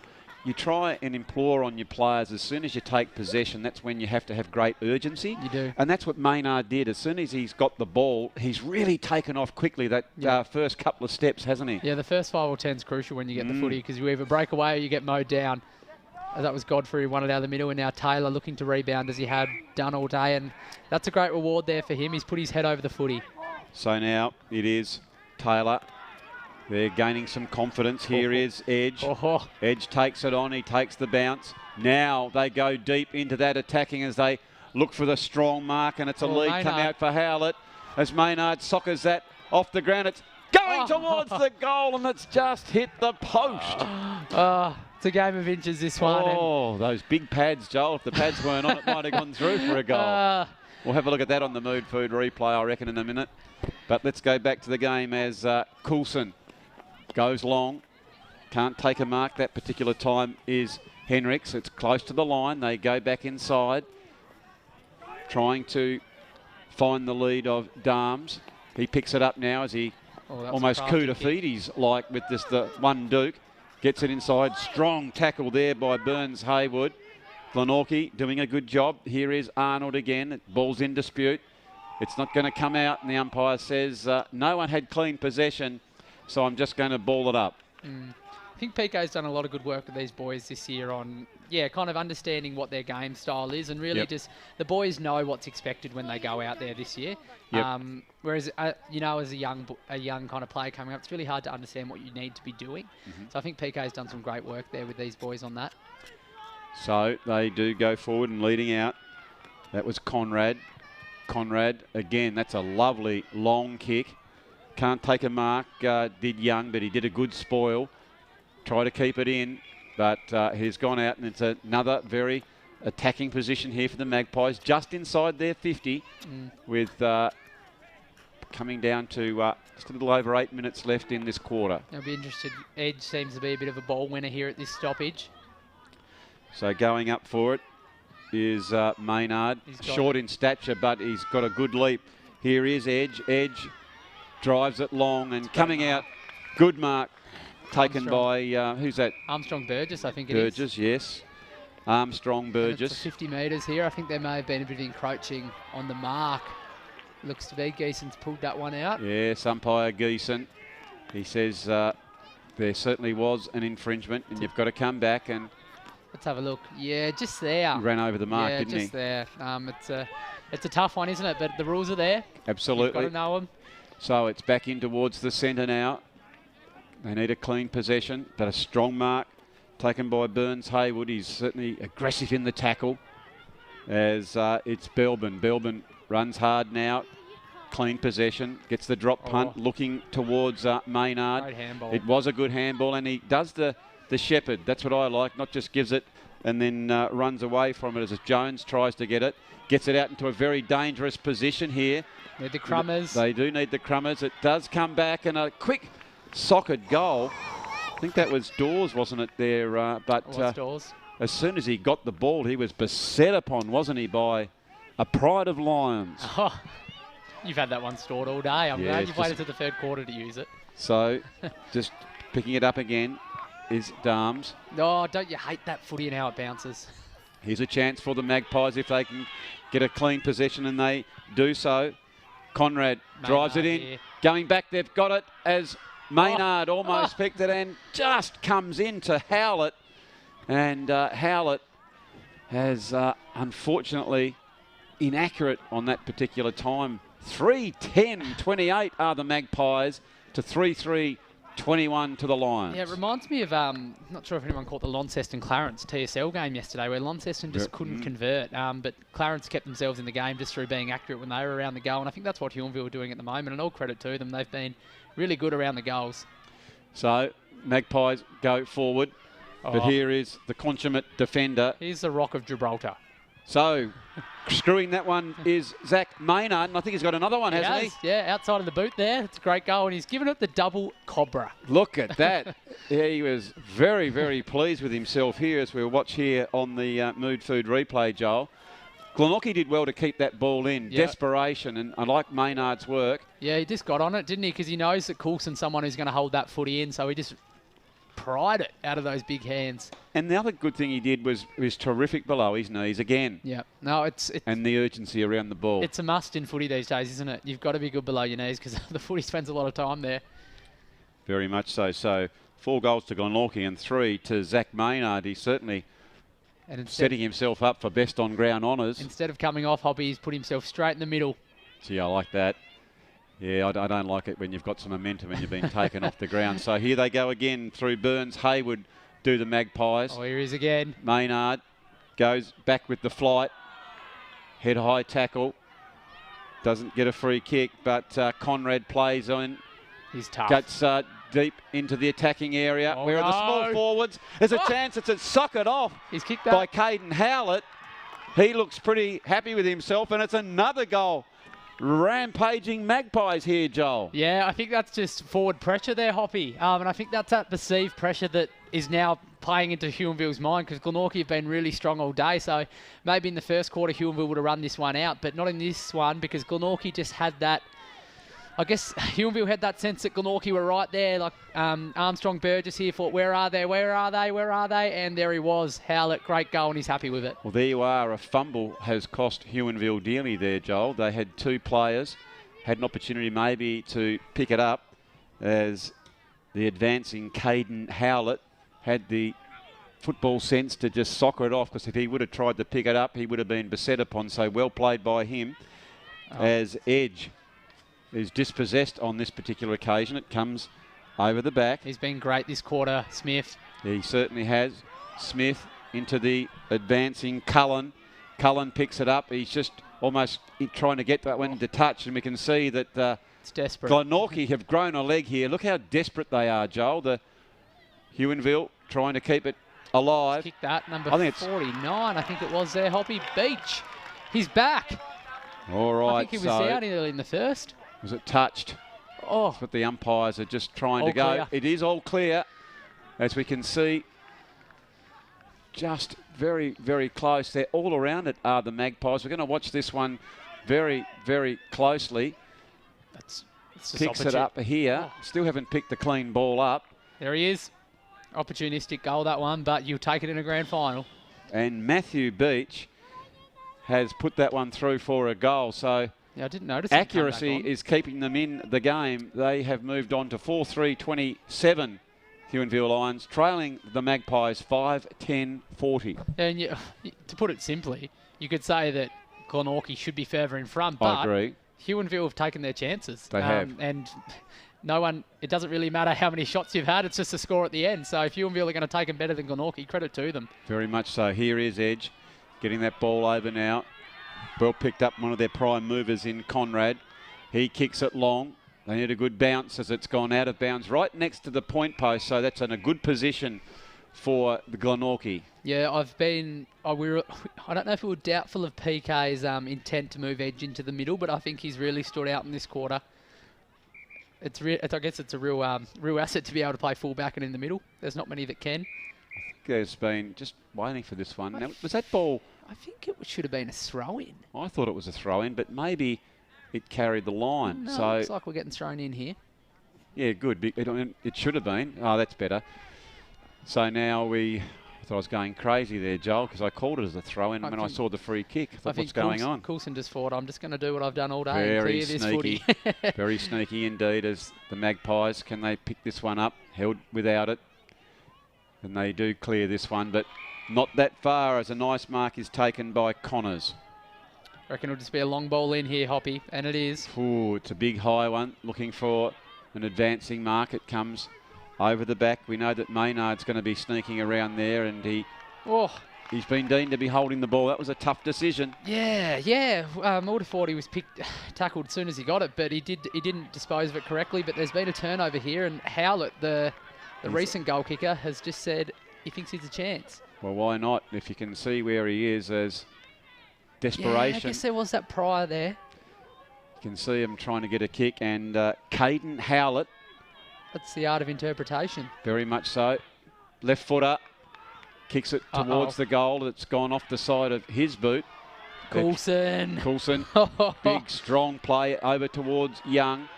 you try and implore on your players as soon as you take possession, that's when you have to have great urgency. You do. And that's what Maynard did. As soon as he's got the ball, he's really taken off quickly that first couple of steps, hasn't he? Yeah, the first 5 or 10 is crucial when you get the footy, because you either break away or you get mowed down. That was Godfrey who won it out of the middle, and now Taylor looking to rebound as he had done all day, and that's a great reward there for him. He's put his head over the footy. So now it is Taylor. They're gaining some confidence. Here is Edge. Edge takes it on. He takes the bounce. Now they go deep into that attacking as they look for the strong mark, and it's a lead Maynard. come out for Howlett as Maynard soccers that off the ground. It's going towards the goal, and it's just hit the post. It's a game of inches, this one. Oh, those big pads, Joel. If the pads weren't on, it might have gone through for a goal. We'll have a look at that on the Mood Food replay, I reckon, in a minute. But let's go back to the game as Coulson goes long. Can't take a mark that particular time is Henricks. It's close to the line. They go back inside, trying to find the lead of Darms. He picks it up now as he almost Kudafides like with just the one Duke. Gets it inside. Strong tackle there by Burns Haywood. Glenorchy doing a good job. Here is Arnold again. Ball's in dispute. It's not going to come out, and the umpire says no one had clean possession, so I'm just going to ball it up. I think PK's done a lot of good work with these boys this year on, kind of understanding what their game style is, and really just the boys know what's expected when they go out there this year. Whereas, as a young kind of player coming up, it's really hard to understand what you need to be doing. So I think PK's done some great work there with these boys on that. So they do go forward and leading out. That was Conrad. Conrad, again, that's a lovely long kick. Can't take a mark, did Young, but he did a good spoil. Try to keep it in, but he's gone out, and it's another very attacking position here for the Magpies, just inside their 50, with coming down to just a little over 8 minutes left in this quarter. I'll be interested. Edge seems to be a bit of a ball winner here at this stoppage. So going up for it is Maynard. He's got Short in stature, but he's got a good leap. Here is Edge. Edge drives it long and coming out. Good mark taken by, who's that? Armstrong Burgess, I think it is. Burgess, yes. Armstrong Burgess. It's 50 metres here. I think there may have been a bit of encroaching on the mark. Looks to be Geeson's pulled that one out. Yes, umpire Geeson. He says there certainly was an infringement and you've got to come back and... Let's have a look. Yeah, just there. He ran over the mark, yeah, didn't he? just there. It's a tough one, isn't it? But the rules are there. Absolutely. You've got to know them. So it's back in towards the centre now. They need a clean possession, but a strong mark taken by Burns Haywood. He's certainly aggressive in the tackle as it's Belbin. Belbin runs hard now. Clean possession, gets the drop punt, looking towards Maynard. Great handball. It was a good handball, and he does the shepherd. That's what I like, not just gives it and then runs away from it as Jones tries to get it. Gets it out into a very dangerous position here. Need the crummers. They do need the crummers. It does come back, and a quick socket goal. I think that was Dawes, wasn't it, there? Dawes. As soon as he got the ball, he was beset upon, wasn't he, by a pride of Lions. Oh, you've had that one stored all day. I'm glad you've waited to the third quarter to use it. So, just picking it up again is Darms. Oh, don't you hate that footy and how it bounces? Here's a chance for the Magpies if they can get a clean possession, and they do so. Conrad drives it in. Here. Going back, they've got it as Maynard almost picked it and just comes into Howlett. And Howlett has unfortunately inaccurate on that particular time. 3:10.28 are the Magpies to 3:3.21 to the Lions. Yeah, it reminds me of, not sure if anyone caught the Launceston Clarence TSL game yesterday where Launceston just couldn't convert, but Clarence kept themselves in the game just through being accurate when they were around the goal, and I think that's what Huonville are doing at the moment, and all credit to them. They've been really good around the goals. So, Magpies go forward, but here is the consummate defender. Here's the Rock of Gibraltar. So, screwing that one is Zach Maynard, and I think he's got another one, hasn't he? Yeah, outside of the boot there. It's a great goal, and he's given it the double cobra. Look at that. Yeah, he was very, very pleased with himself here as we watch here on the Mood Food replay, Joel. Glenorchy did well to keep that ball in. Yep. Desperation, and I like Maynard's work. Yeah, he just got on it, didn't he? Because he knows that Coulson's someone who's going to hold that footy in, so he just pried it out of those big hands. And the other good thing he did was terrific below his knees again. Yeah. No, it's and the urgency around the ball. It's a must in footy these days, isn't it? You've got to be good below your knees because the footy spends a lot of time there. Very much so. So 4 goals to Glenorchy and 3 to Zach Maynard. He's certainly setting himself up for best on ground honours. Instead of coming off Hoppy, he's put himself straight in the middle. Gee, I like that. Yeah, I don't like it when you've got some momentum and you've been taken off the ground. So here they go again through Burns. Haywood do the Magpies. Oh, here he is again. Maynard goes back with the flight. Head high tackle. Doesn't get a free kick, but Conrad plays on. He's tough. Gets deep into the attacking area. Where are the small forwards? There's a chance it's a socket off. He's kicked that. By Caden Howlett. He looks pretty happy with himself, and it's another goal. Rampaging Magpies here, Joel. Yeah, I think that's just forward pressure there, Hoppy. And I think that's that perceived pressure that is now playing into Huonville's mind because Glenorchy have been really strong all day. So maybe in the first quarter, Huonville would have run this one out, but not in this one because Glenorchy just had that. I guess Huonville had that sense that Glenorchy were right there. Like Armstrong Burgess here thought, where are they? Where are they? Where are they? And there he was. Howlett, great goal, and he's happy with it. Well, there you are. A fumble has cost Huonville dearly there, Joel. They had 2 players, had an opportunity maybe to pick it up as the advancing Caden Howlett had the football sense to just soccer it off because if he would have tried to pick it up, he would have been beset upon. So well played by him as Edge is dispossessed on this particular occasion. It comes over the back. He's been great this quarter, Smith. He certainly has. Smith into the advancing Cullen. Cullen picks it up. He's just almost trying to get that one to touch, and we can see that it's desperate. Glenorchy have grown a leg here. Look how desperate they are, Joel. The Huonville trying to keep it alive. Kick that, number 49, I think it was there, Hoppy. Beach. He's back. All right. I think he was out early in the first. Was it touched? Oh. That's what the umpires are just trying to go. Clear. It is all clear, as we can see. Just very, very close. They're all around it are the Magpies. We're going to watch this one very, very closely. It's Picks it up here. Still haven't picked the clean ball up. There he is. Opportunistic goal, that one, but you'll take it in a grand final. And Matthew Beach has put that one through for a goal. So yeah, I didn't notice. accuracy is keeping them in the game. They have moved on to 4-3-27. Huonville Lions trailing the Magpies 5-10-40. And to put it simply, you could say that Glenorchy should be further in front, but I agree. Huonville have taken their chances. They have. And no one, it doesn't really matter how many shots you've had, it's just a score at the end. So if Huonville are going to take them better than Glenorchy, credit to them. Very much so. Here is Edge getting that ball over now. Well picked up, one of their prime movers in Conrad. He kicks it long. They need a good bounce as it's gone out of bounds right next to the point post. So that's in a good position for the Glenorchy. Yeah, I don't know if we were doubtful of PK's intent to move Edge into the middle, but I think he's really stood out in this quarter. I guess it's a real asset to be able to play fullback and in the middle. There's not many that can. There's been just waiting for this one. Now, was that ball? I think it should have been a throw-in. I thought it was a throw-in, but maybe it carried the line. No, so looks like we're getting thrown in here. Yeah, good. It should have been. Oh, that's better. So now I thought I was going crazy there, Joel, because I called it as a throw-in when I saw the free kick. I thought, what's going on? Coulson just thought, I'm just going to do what I've done all day Very and clear sneaky. this footy. Very sneaky indeed as the Magpies. Can they pick this one up? Held without it. And they do clear this one, but not that far as a nice mark is taken by Connors. I reckon it'll just be a long ball in here, Hoppy, and it is. Ooh, it's a big high one. Looking for an advancing mark. It comes over the back. We know that Maynard's going to be sneaking around there, and he's been deemed to be holding the ball. That was a tough decision. Yeah. Mulder thought he was tackled as soon as he got it, but he didn't dispose of it correctly. But there's been a turnover here, and Howlett, the recent goal kicker, has just said he thinks he's a chance. Well, why not? If you can see where he is as desperation. Yeah, I guess there was that prior there. You can see him trying to get a kick, and Caden Howlett. That's the art of interpretation. Very much so. Left footer. Kicks it towards the goal. It's gone off the side of his boot. Coulson. Big, strong play over towards Young.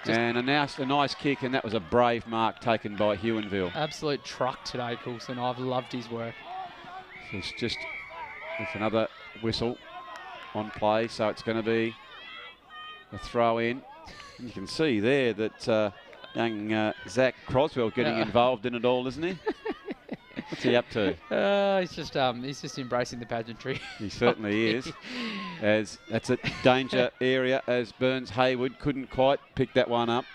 And a nice kick, and that was a brave mark taken by Huonville. Absolute truck today, Coulson. I've loved his work. It's another whistle on play, so it's going to be a throw in. And you can see there that young Zach Croswell getting involved in it all, isn't he? What's he up to? He's just embracing the pageantry. He certainly is. As that's a danger area as Burns Haywood couldn't quite pick that one up.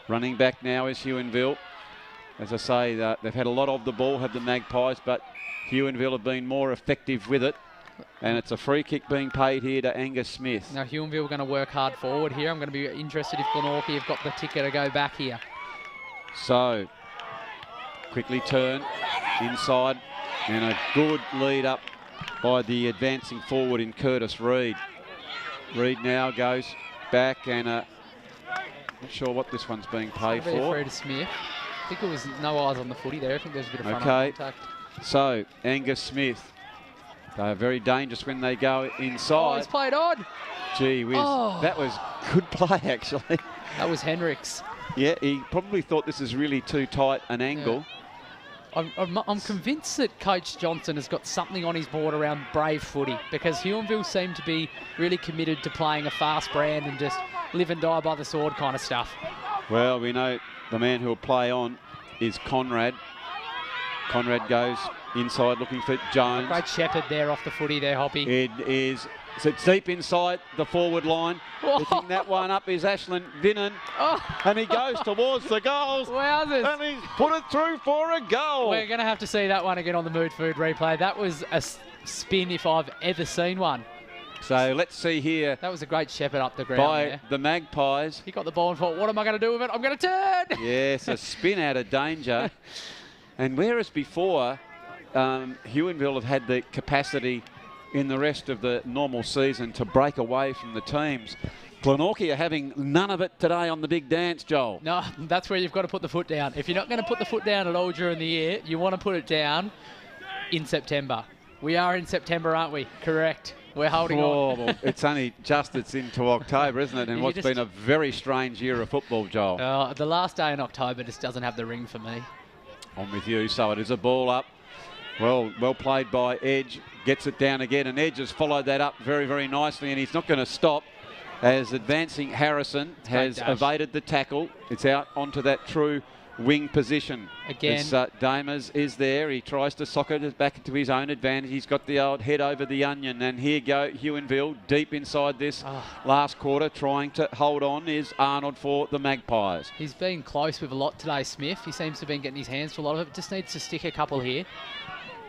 Running back now is Huonville. As I say, they've had a lot of the ball, have the Magpies, but Huonville have been more effective with it. And it's a free kick being paid here to Angus Smith. Now Huonville are going to work hard forward here. I'm going to be interested if Glenorchy have got the ticket to go back here. So, quickly turn inside, and a good lead up by the advancing forward in Curtis Reid. Reid now goes back, and not sure what this one's being paid for. Free to Smith. I think it was no eyes on the footy there. I think there's a bit of front contact. So Angus Smith, they're very dangerous when they go inside. Oh, he's played on. Gee whiz, that was good play actually. That was Hendricks. Yeah, he probably thought this is really too tight an angle. Yeah. I'm convinced that Coach Johnson has got something on his board around brave footy, because Huonville seem to be really committed to playing a fast brand and just live and die by the sword kind of stuff. Well, we know the man who will play on is Conrad. Conrad goes inside looking for Jones. Great shepherd there off the footy there, Hoppy. It is. So it's deep inside the forward line. Picking that one up is Ashland Vinnan. And he goes towards the goals. Wowzers. And he's put it through for a goal. We're going to have to see that one again on the Mood Food replay. That was a spin if I've ever seen one. So let's see here. That was a great shepherd up the ground by there. The Magpies. He got the ball and thought, what am I going to do with it? I'm going to turn. Yes, a spin out of danger. And whereas before, Huonville have had the capacity in the rest of the normal season to break away from the teams, Glenorchy are having none of it today on the big dance, Joel. No, that's where you've got to put the foot down. If you're not going to put the foot down at all during the year, you want to put it down in September. We are in September, aren't we? Correct. We're holding on. Well, it's only just it's into October, isn't it? And what's been a very strange year of football, Joel. The last day in October just doesn't have the ring for me. I'm with you. So it is a ball up. Well played by Edge. Gets it down again, and Edge has followed that up very, very nicely, and he's not going to stop as advancing Harrison has evaded the tackle. It's out onto that true wing position. Again. Damers is there. He tries to socket it back into his own advantage. He's got the old head over the onion, and here go Huonville deep inside this last quarter, trying to hold on is Arnold for the Magpies. He's been close with a lot today, Smith. He seems to have been getting his hands to a lot of it. Just needs to stick a couple here.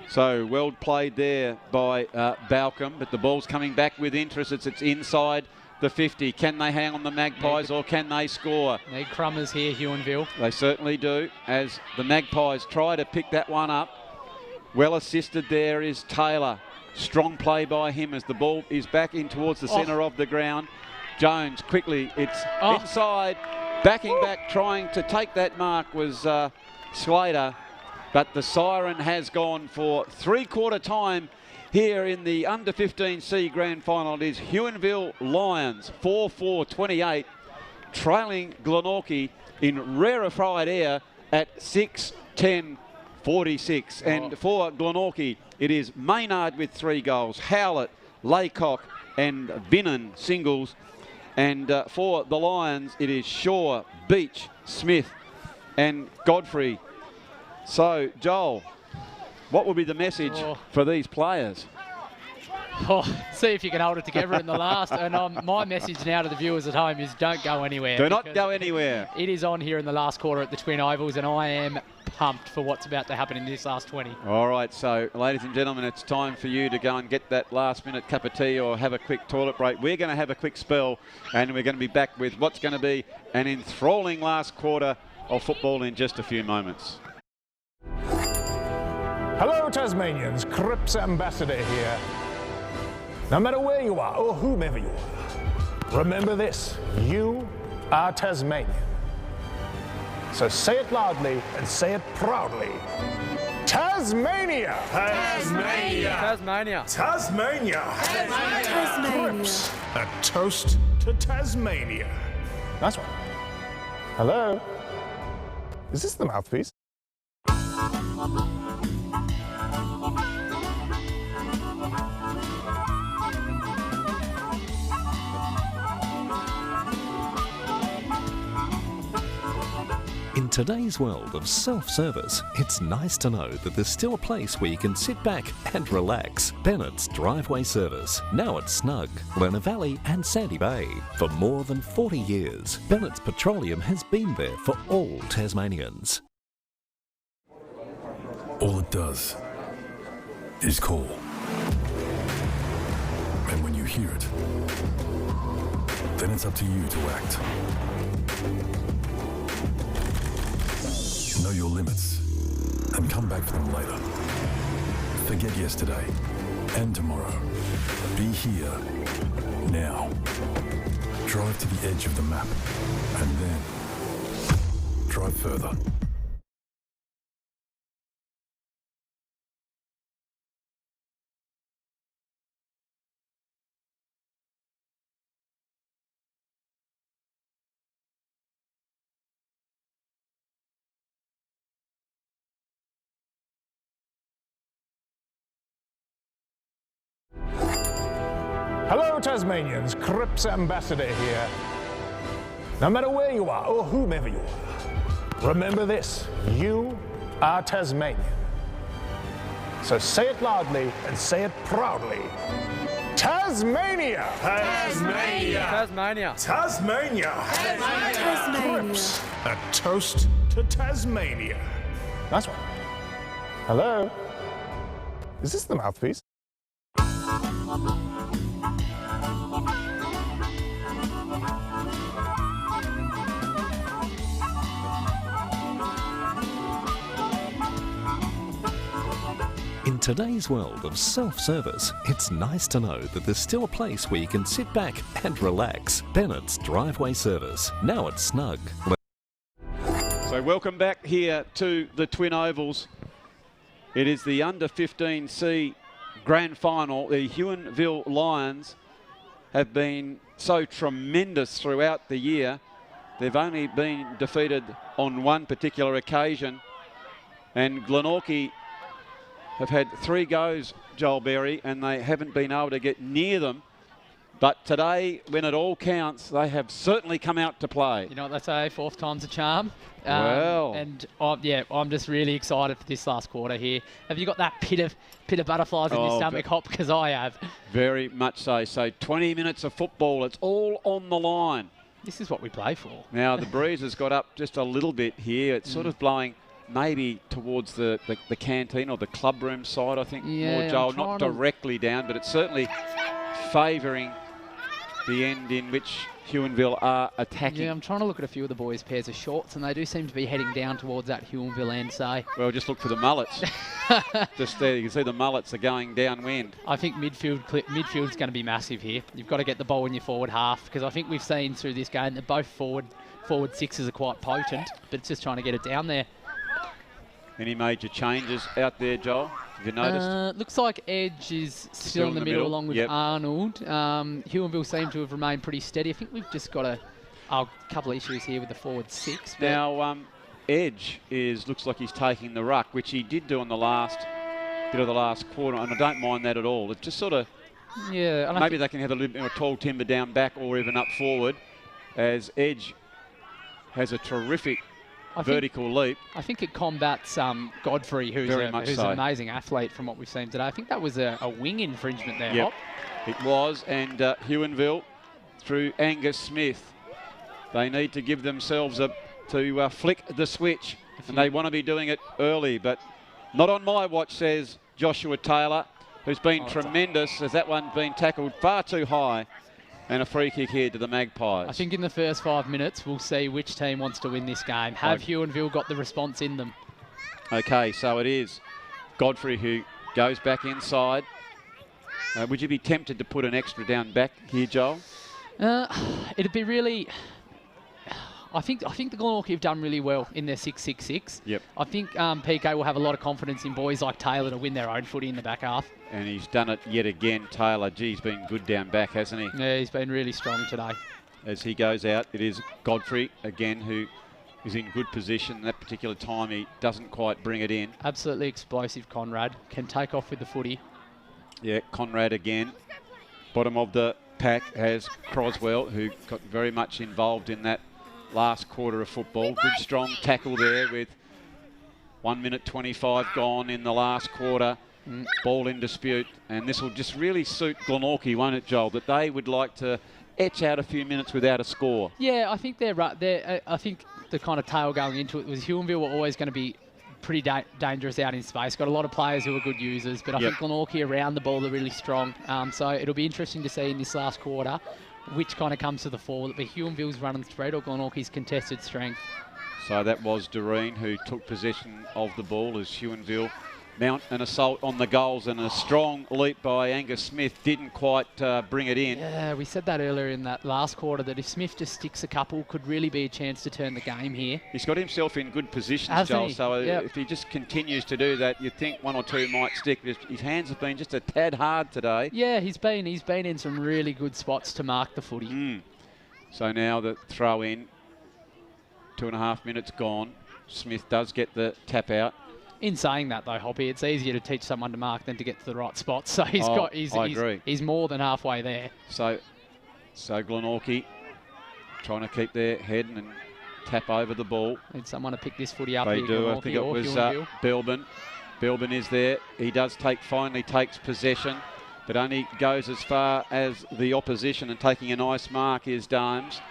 So well played there by Balcombe, but the ball's coming back with interest. It's inside the 50. Can they hang on the Magpies or can they score? Need crummers here, Huonville. They certainly do, as the Magpies try to pick that one up. Well assisted there is Taylor. Strong play by him as the ball is back in towards the centre of the ground. Jones quickly, it's inside, backing back, trying to take that mark was Slater. But the siren has gone for three-quarter time here in the under 15C grand final. It is Huonville Lions 4-4-28, trailing Glenorchy in rarefied air at 6-10-46. And for Glenorchy, it is Maynard with 3 goals, Howlett, Laycock and Binnan singles. And for the Lions, it is Shaw, Beach, Smith and Godfrey. So, Joel, what will be the message for these players? See if you can hold it together in the last. And my message now to the viewers at home is don't go anywhere. Do not go anywhere. It is on here in the last quarter at the Twin Ovals, and I am pumped for what's about to happen in this last 20. All right, so, ladies and gentlemen, it's time for you to go and get that last-minute cup of tea or have a quick toilet break. We're going to have a quick spell, and we're going to be back with what's going to be an enthralling last quarter of football in just a few moments. Hello Tasmanians, Cripps Ambassador here. No matter where you are or whomever you are, remember this, you are Tasmanian. So say it loudly and say it proudly. Tasmania! Tasmania! Tasmania! Tasmania! Tasmania. Cripps, a toast to Tasmania. Nice one. Hello? Is this the mouthpiece? In today's world of self-service, it's nice to know that there's still a place where you can sit back and relax. Bennett's Driveway Service, now at Snug, Lerner Valley and Sandy Bay. For more than 40 years, Bennett's Petroleum has been there for all Tasmanians. All it does is call. And when you hear it, then it's up to you to act. Know your limits and come back for them later. Forget yesterday and tomorrow. Be here now. Drive to the edge of the map and then drive further. Hello Tasmanians, Cripps Ambassador here. No matter where you are or whomever you are, remember this, you are Tasmanian. So say it loudly and say it proudly. Tasmania! Tasmania! Tasmania! Tasmania! Tasmania. Cripps, a toast to Tasmania. Nice one. Hello? Is this the mouthpiece? In today's world of self-service, it's nice to know that there's still a place where you can sit back and relax. Bennett's Driveway Service, now at Snug. So welcome back here to the Twin Ovals. It is the under-15C grand final. The Huonville Lions have been so tremendous throughout the year. They've only been defeated on one particular occasion. And Glenorchy have had 3 goes, Joel Berry, and they haven't been able to get near them. But today, when it all counts, they have certainly come out to play. You know what they say, 4th time's a charm. Well. And I'm just really excited for this last quarter here. Have you got that pit of butterflies in your stomach, Hop? Because I have. Very much so. So 20 minutes of football. It's all on the line. This is what we play for. Now, the breeze has got up just a little bit here. It's sort of blowing maybe towards the canteen or the clubroom side, I think, Yeah, more, Joel. Not directly down, but it's certainly favouring the end in which Huonville are attacking. Yeah, I'm trying to look at a few of the boys' pairs of shorts, and they do seem to be heading down towards that Huonville end, so... Well, just look for the mullets. Just there, you can see the mullets are going downwind. I think midfield's going to be massive here. You've got to get the ball in your forward half, because I think we've seen through this game that both forward sixes are quite potent, but it's just trying to get it down there. Any major changes out there, Joel? Have you noticed? Looks like Edge is still in the middle along with Arnold. Huonville seem to have remained pretty steady. I think we've just got a couple of issues here with the forward 6. Now, Edge looks like he's taking the ruck, which he did do on the last bit of the last quarter, and I don't mind that at all. It just sort of... Yeah. Maybe they can have a little bit more tall timber down back or even up forward, as Edge has a terrific vertical leap. I think it combats Godfrey, who's an amazing athlete from what we've seen today. I think that was a wing infringement there, Hop. It was, and Huonville through Angus Smith. They need to give themselves to flick the switch, and they want to be doing it early, but not on my watch, says Joshua Taylor, who's been tremendous, as that one been tackled far too high. And a free kick here to the Magpies. I think in the first 5 minutes, we'll see which team wants to win this game. Have Huonville got the response in them? Okay, so it is Godfrey who goes back inside. Would you be tempted to put an extra down back here, Joel? It'd be really... I think the Glenorchy have done really well in their 6-6-6. Yep. I think PK will have a lot of confidence in boys like Taylor to win their own footy in the back half. And he's done it yet again, Taylor. Gee, he's been good down back, hasn't he? Yeah, he's been really strong today. As he goes out, it is Godfrey again who is in good position. That particular time, he doesn't quite bring it in. Absolutely explosive, Conrad. Can take off with the footy. Yeah, Conrad again. Bottom of the pack has Croswell, who got very much involved in that last quarter of football. Good strong tackle there with 1 minute 25 gone in the last quarter. Ball in dispute, and this will just really suit Glenorchy, won't it, Joel? That they would like to etch out a few minutes without a score. Yeah, I think they're right. I think the kind of tale going into it was Huonville were always going to be pretty dangerous out in space. Got a lot of players who are good users, but I think Glenorchy around the ball are really strong. So it'll be interesting to see in this last quarter which kind of comes to the fore, that the Huonville's running straight or Glenorchy's contested strength. So that was Doreen who took possession of the ball as Huonville mount an assault on the goals, and a strong leap by Angus Smith didn't quite bring it in. Yeah, we said that earlier in that last quarter, that if Smith just sticks a couple, could really be a chance to turn the game here. He's got himself in good positions, Joel, so if he just continues to do that, you'd think 1 or 2 might stick. His hands have been just a tad hard today. Yeah, he's been in some really good spots to mark the footy. So now the throw in, 2.5 minutes gone. Smith does get the tap out. In saying that, though, Hoppy, it's easier to teach someone to mark than to get to the right spot. So he's more than halfway there. So Glenorchy trying to keep their head and tap over the ball. Need someone to pick this footy up. They here, do. I think it was Bilbin. Bilbin is there. He finally takes possession, but only goes as far as the opposition, and taking a nice mark is Dames.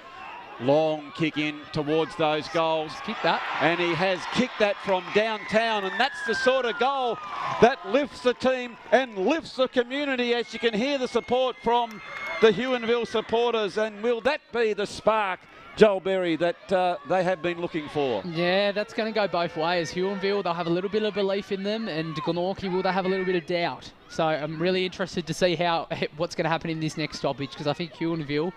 Long kick in towards those goals. Kick that. And he has kicked that from downtown, and that's the sort of goal that lifts the team and lifts the community, as you can hear the support from the Huonville supporters. And will that be the spark, Joel Berry, that they have been looking for? Yeah, that's going to go both ways. Huonville, they'll have a little bit of belief in them, and Glenorchy, will they have a little bit of doubt? So I'm really interested to see what's going to happen in this next stoppage, because I think Huonville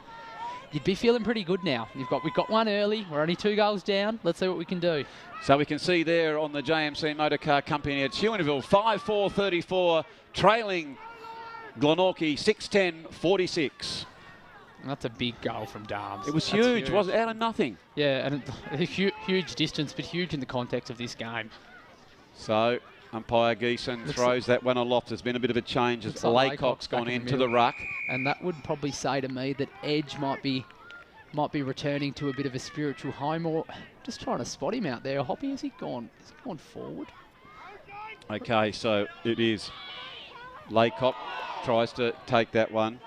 you'd be feeling pretty good now. We've got one early. We're only 2 goals down. Let's see what we can do. So we can see there on the JMC Motor Car Company at Huonville, 5-4-34, trailing Glenorchy 6-10-46. That's a big goal from Darms. It was That's huge, wasn't it? Out of nothing. Yeah, and a huge distance, but huge in the context of this game. So umpire Geeson throws that one aloft. There's been a bit of a change as Laycock's gone into the ruck. And that would probably say to me that Edge might be returning to a bit of a spiritual home, or just trying to spot him out there. Hoppy, has he gone forward? Okay, so it is Laycock tries to take that one.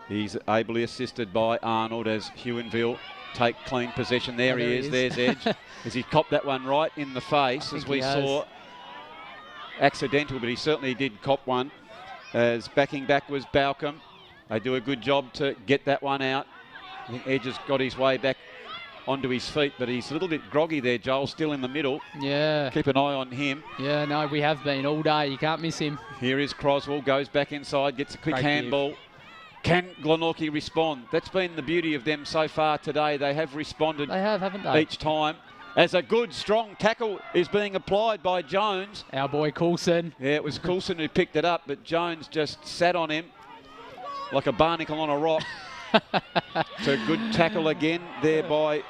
He's ably assisted by Arnold as Huonville take clean possession. There he is. There's Edge. As he copped that one right in the face, as we saw. Accidental, but he certainly did cop one. As backing back was Balcombe. They do a good job to get that one out. I think Edge has got his way back onto his feet, but he's a little bit groggy there, Joel, still in the middle. Yeah. Keep an eye on him. Yeah, no, we have been all day. You can't miss him. Here is Croswell, goes back inside, gets a quick handball. Can Glenorchy respond? That's been the beauty of them so far today. They have responded. They have, haven't they? Each time. As a good, strong tackle is being applied by Jones. Our boy Coulson. Yeah, it was Coulson who picked it up, but Jones just sat on him like a barnacle on a rock. It's a good tackle again there by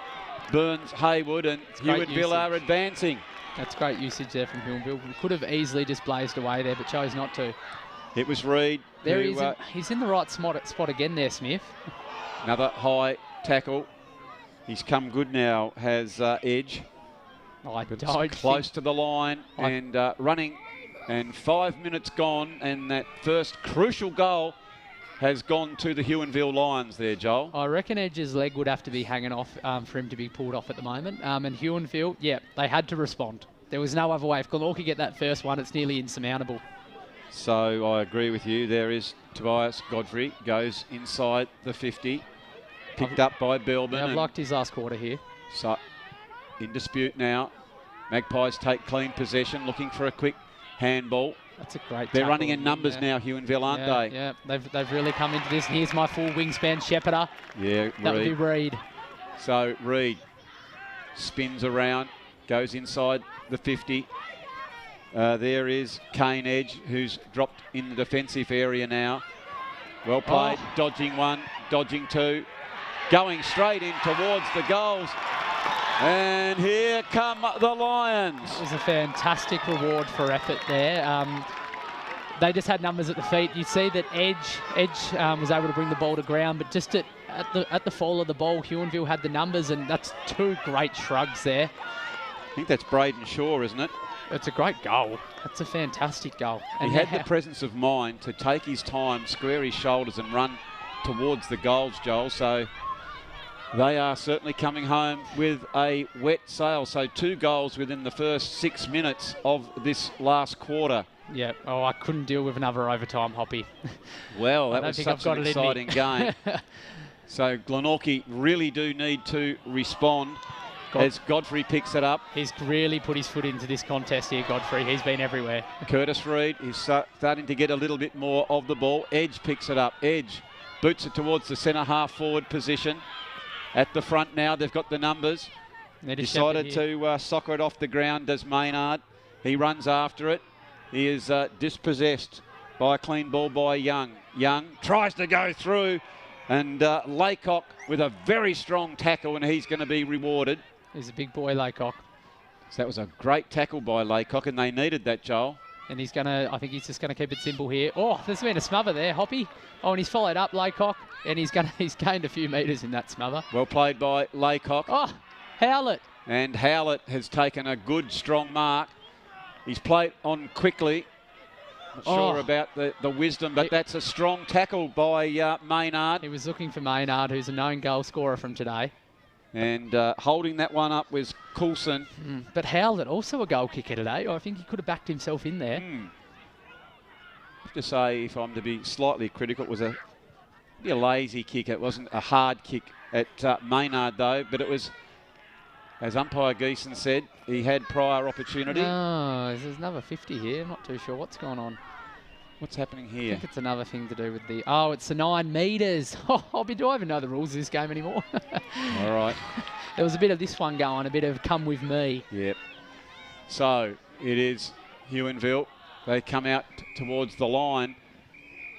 Burns, Haywood, and Huonville are advancing. That's great usage there from Huonville. We could have easily just blazed away there, but chose not to. It was Reid. There he's in the right spot again there, Smith. Another high tackle. He's come good now, has Edge. Close to the line and running. And 5 minutes gone, and that first crucial goal has gone to the Huonville Lions there, Joel. I reckon Edge's leg would have to be hanging off for him to be pulled off at the moment. And Huonville, yeah, they had to respond. There was no other way. If Glenorchy get that first one, it's nearly insurmountable. So I agree with you. There is Tobias Godfrey, goes inside the 50. Picked up by Belbin. Yeah, I've liked his last quarter here. So in dispute now. Magpies take clean possession, looking for a quick handball. That's a great They're tackle. running in numbers now, Huonville, aren't they? Yeah, they've really come into this. And here's my full wingspan shepherder. Yeah, that would be Reid. So Reid spins around, goes inside the 50. There is Kane Edge, who's dropped in the defensive area now. Well played, dodging one, dodging two, going straight in towards the goals. And here come the Lions. It was a fantastic reward for effort there. They just had numbers at the feet. You see that Edge was able to bring the ball to ground, but just at the fall of the ball, Huonville had the numbers, and that's 2 great shrugs there. I think that's Braden Shaw, isn't it? It's a great goal. That's a fantastic goal. And he had the presence of mind to take his time, square his shoulders and run towards the goals, Joel. So they are certainly coming home with a wet sail. So 2 goals within the first 6 minutes of this last quarter. Yeah. Oh, I couldn't deal with another overtime, Hoppy. Well, that was such an exciting game. So Glenorchy really do need to respond. As Godfrey picks it up. He's really put his foot into this contest here, Godfrey. He's been everywhere. Curtis Reid is starting to get a little bit more of the ball. Edge picks it up. Edge boots it towards the centre half forward position. At the front now, they've got the numbers. Decided to soccer it off the ground, does Maynard. He runs after it. He is dispossessed by a clean ball by Young. Young tries to go through, and Laycock with a very strong tackle, and he's going to be rewarded. He's a big boy, Laycock. So that was a great tackle by Laycock, and they needed that, Joel. And I think he's just going to keep it simple here. Oh, there's been a smother there, Hoppy. Oh, and he's followed up Laycock, and he's gained a few metres in that smother. Well played by Laycock. Oh, Howlett. And Howlett has taken a good, strong mark. He's played on quickly. Not sure about the wisdom, but that's a strong tackle by Maynard. He was looking for Maynard, who's a known goal scorer from today. And holding that one up was Coulson. But Howlett, also a goal kicker today. I think he could have backed himself in there. I have to say, if I'm to be slightly critical, it was a lazy kick. It wasn't a hard kick at Maynard, though. But it was, as umpire Geeson said, he had prior opportunity. No, there's another 50 here. I'm not too sure what's going on. What's happening I here? think it's another thing to do with the... Oh, it's the 9 metres. Oh, do I even know the rules of this game anymore? All right. There was a bit of this one going, a bit of come with me. Yep. So it is Huonville. They come out towards the line,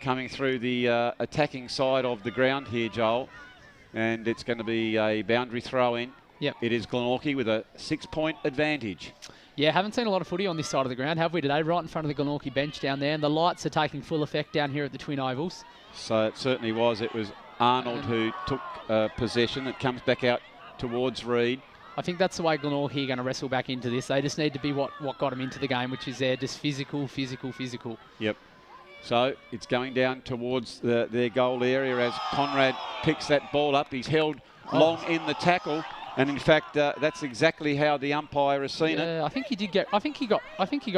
coming through the attacking side of the ground here, Joel. And it's going to be a boundary throw in. Yep. It is Glenorchy with a 6-point advantage. Yeah, haven't seen a lot of footy on this side of the ground, have we, today? Right in front of the Glenorchy bench down there. And the lights are taking full effect down here at the Twin Ovals. So it certainly was. It was Arnold who took possession. It comes back out towards Reed. I think that's the way Glenorchy are going to wrestle back into this. They just need to be what got them into the game, which is they're just physical. Yep. So it's going down towards their goal area as Conrad picks that ball up. He's held long in the tackle, and in fact, that's exactly how the umpire has seen it. I think he did get. I think he got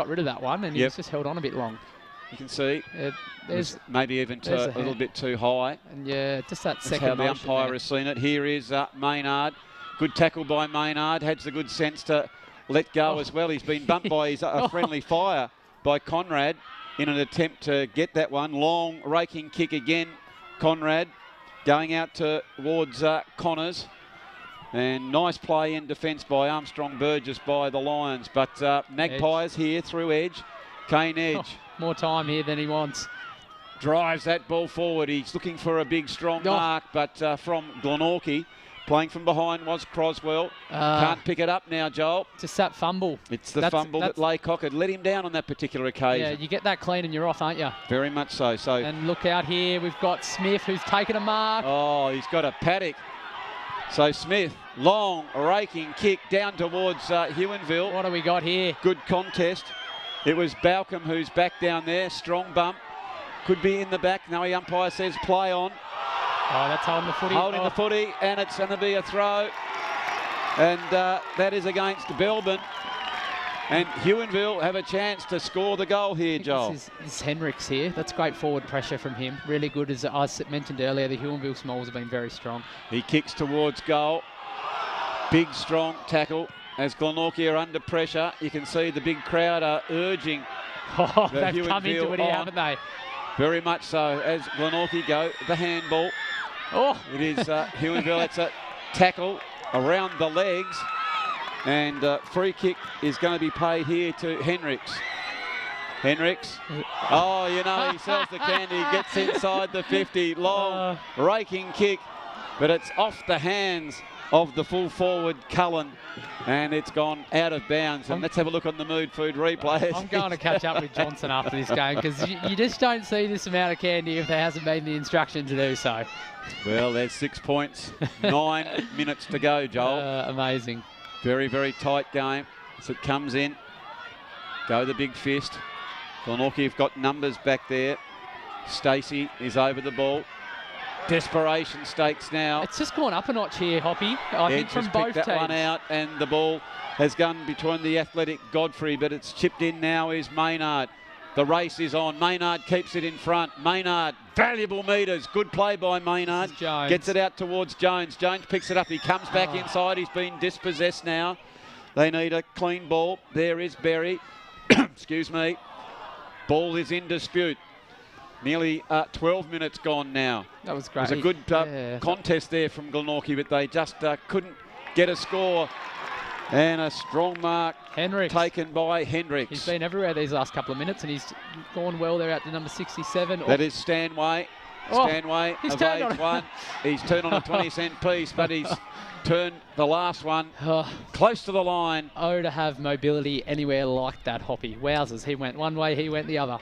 rid of that one, and he was just held on a bit long. You can see There's maybe even a little bit too high. And yeah, just that That's second how the motion umpire there. has seen it. Here is Maynard. Good tackle by Maynard. Had the good sense to let go as well. He's been bumped by his friendly fire by Conrad in an attempt to get that one. Long raking kick again. Conrad going out towards Connors. And nice play in defence by Armstrong Burgess by the Lions. But Magpies here through edge. Kane Edge. More time here than he wants. Drives that ball forward. He's looking for a big, strong mark, but from Glenorchy. Playing from behind was Croswell. Can't pick it up now, Joel. Just that fumble. It's the fumble that Laycock had let him down on that particular occasion. Yeah, you get that clean and you're off, aren't you? Very much so. And look out here. We've got Smith, who's taken a mark. Oh, he's got a paddock. So Smith, long raking kick down towards Huonville. What do we got here? Good contest. It was Balcom who's back down there. Strong bump. Could be in the back. Now the umpire says play on. Oh, that's holding the footy. Holding the footy, and it's going to be a throw. And that is against Belbin. And Huonville have a chance to score the goal here, Joel. This is Henricks here. That's great forward pressure from him. Really good. As I mentioned earlier, the Huonville Smalls have been very strong. He kicks towards goal. Big, strong tackle. As Glenorchy are under pressure, you can see the big crowd are urging. Oh, they've come into it here, haven't they? Very much so. As Glenorchy go, the handball. Oh, it is Huonville. It's a tackle around the legs. And free kick is going to be paid here to Henricks. Henricks. Oh, you know, he sells the candy. He gets inside the 50. Long raking kick. But it's off the hands of the full forward Cullen. And it's gone out of bounds. And let's have a look on the Mood Food replay. I'm going to catch up with Johnson after this game because you just don't see this amount of candy if there hasn't been the instruction to do so. Well, there's 6 points. 9 minutes to go, Joel. Amazing. Very, very tight game as it comes in. Go the big fist. Glenorchy have got numbers back there. Stacey is over the ball. Desperation stakes now. It's just gone up a notch here, Hoppy. I think from both teams. That one out, and the ball has gone between the athletic Godfrey, but it's chipped in now is Maynard. The race is on. Maynard keeps it in front. Maynard, valuable metres. Good play by Maynard. Gets it out towards Jones. Jones picks it up. He comes back inside. He's been dispossessed now. They need a clean ball. There is Berry. Excuse me. Ball is in dispute. Nearly 12 minutes gone now. That was great. It was a good contest there from Glenorchy, but they just couldn't get a score. And a strong mark taken by Henricks. He's been everywhere these last couple of minutes, and he's gone well there out to number 67. That is Stanway. Stanway of age one. He's turned on a 20-cent piece, but he's turned the last one close to the line. Oh, to have mobility anywhere like that, Hoppy. Wowzers, he went one way, he went the other.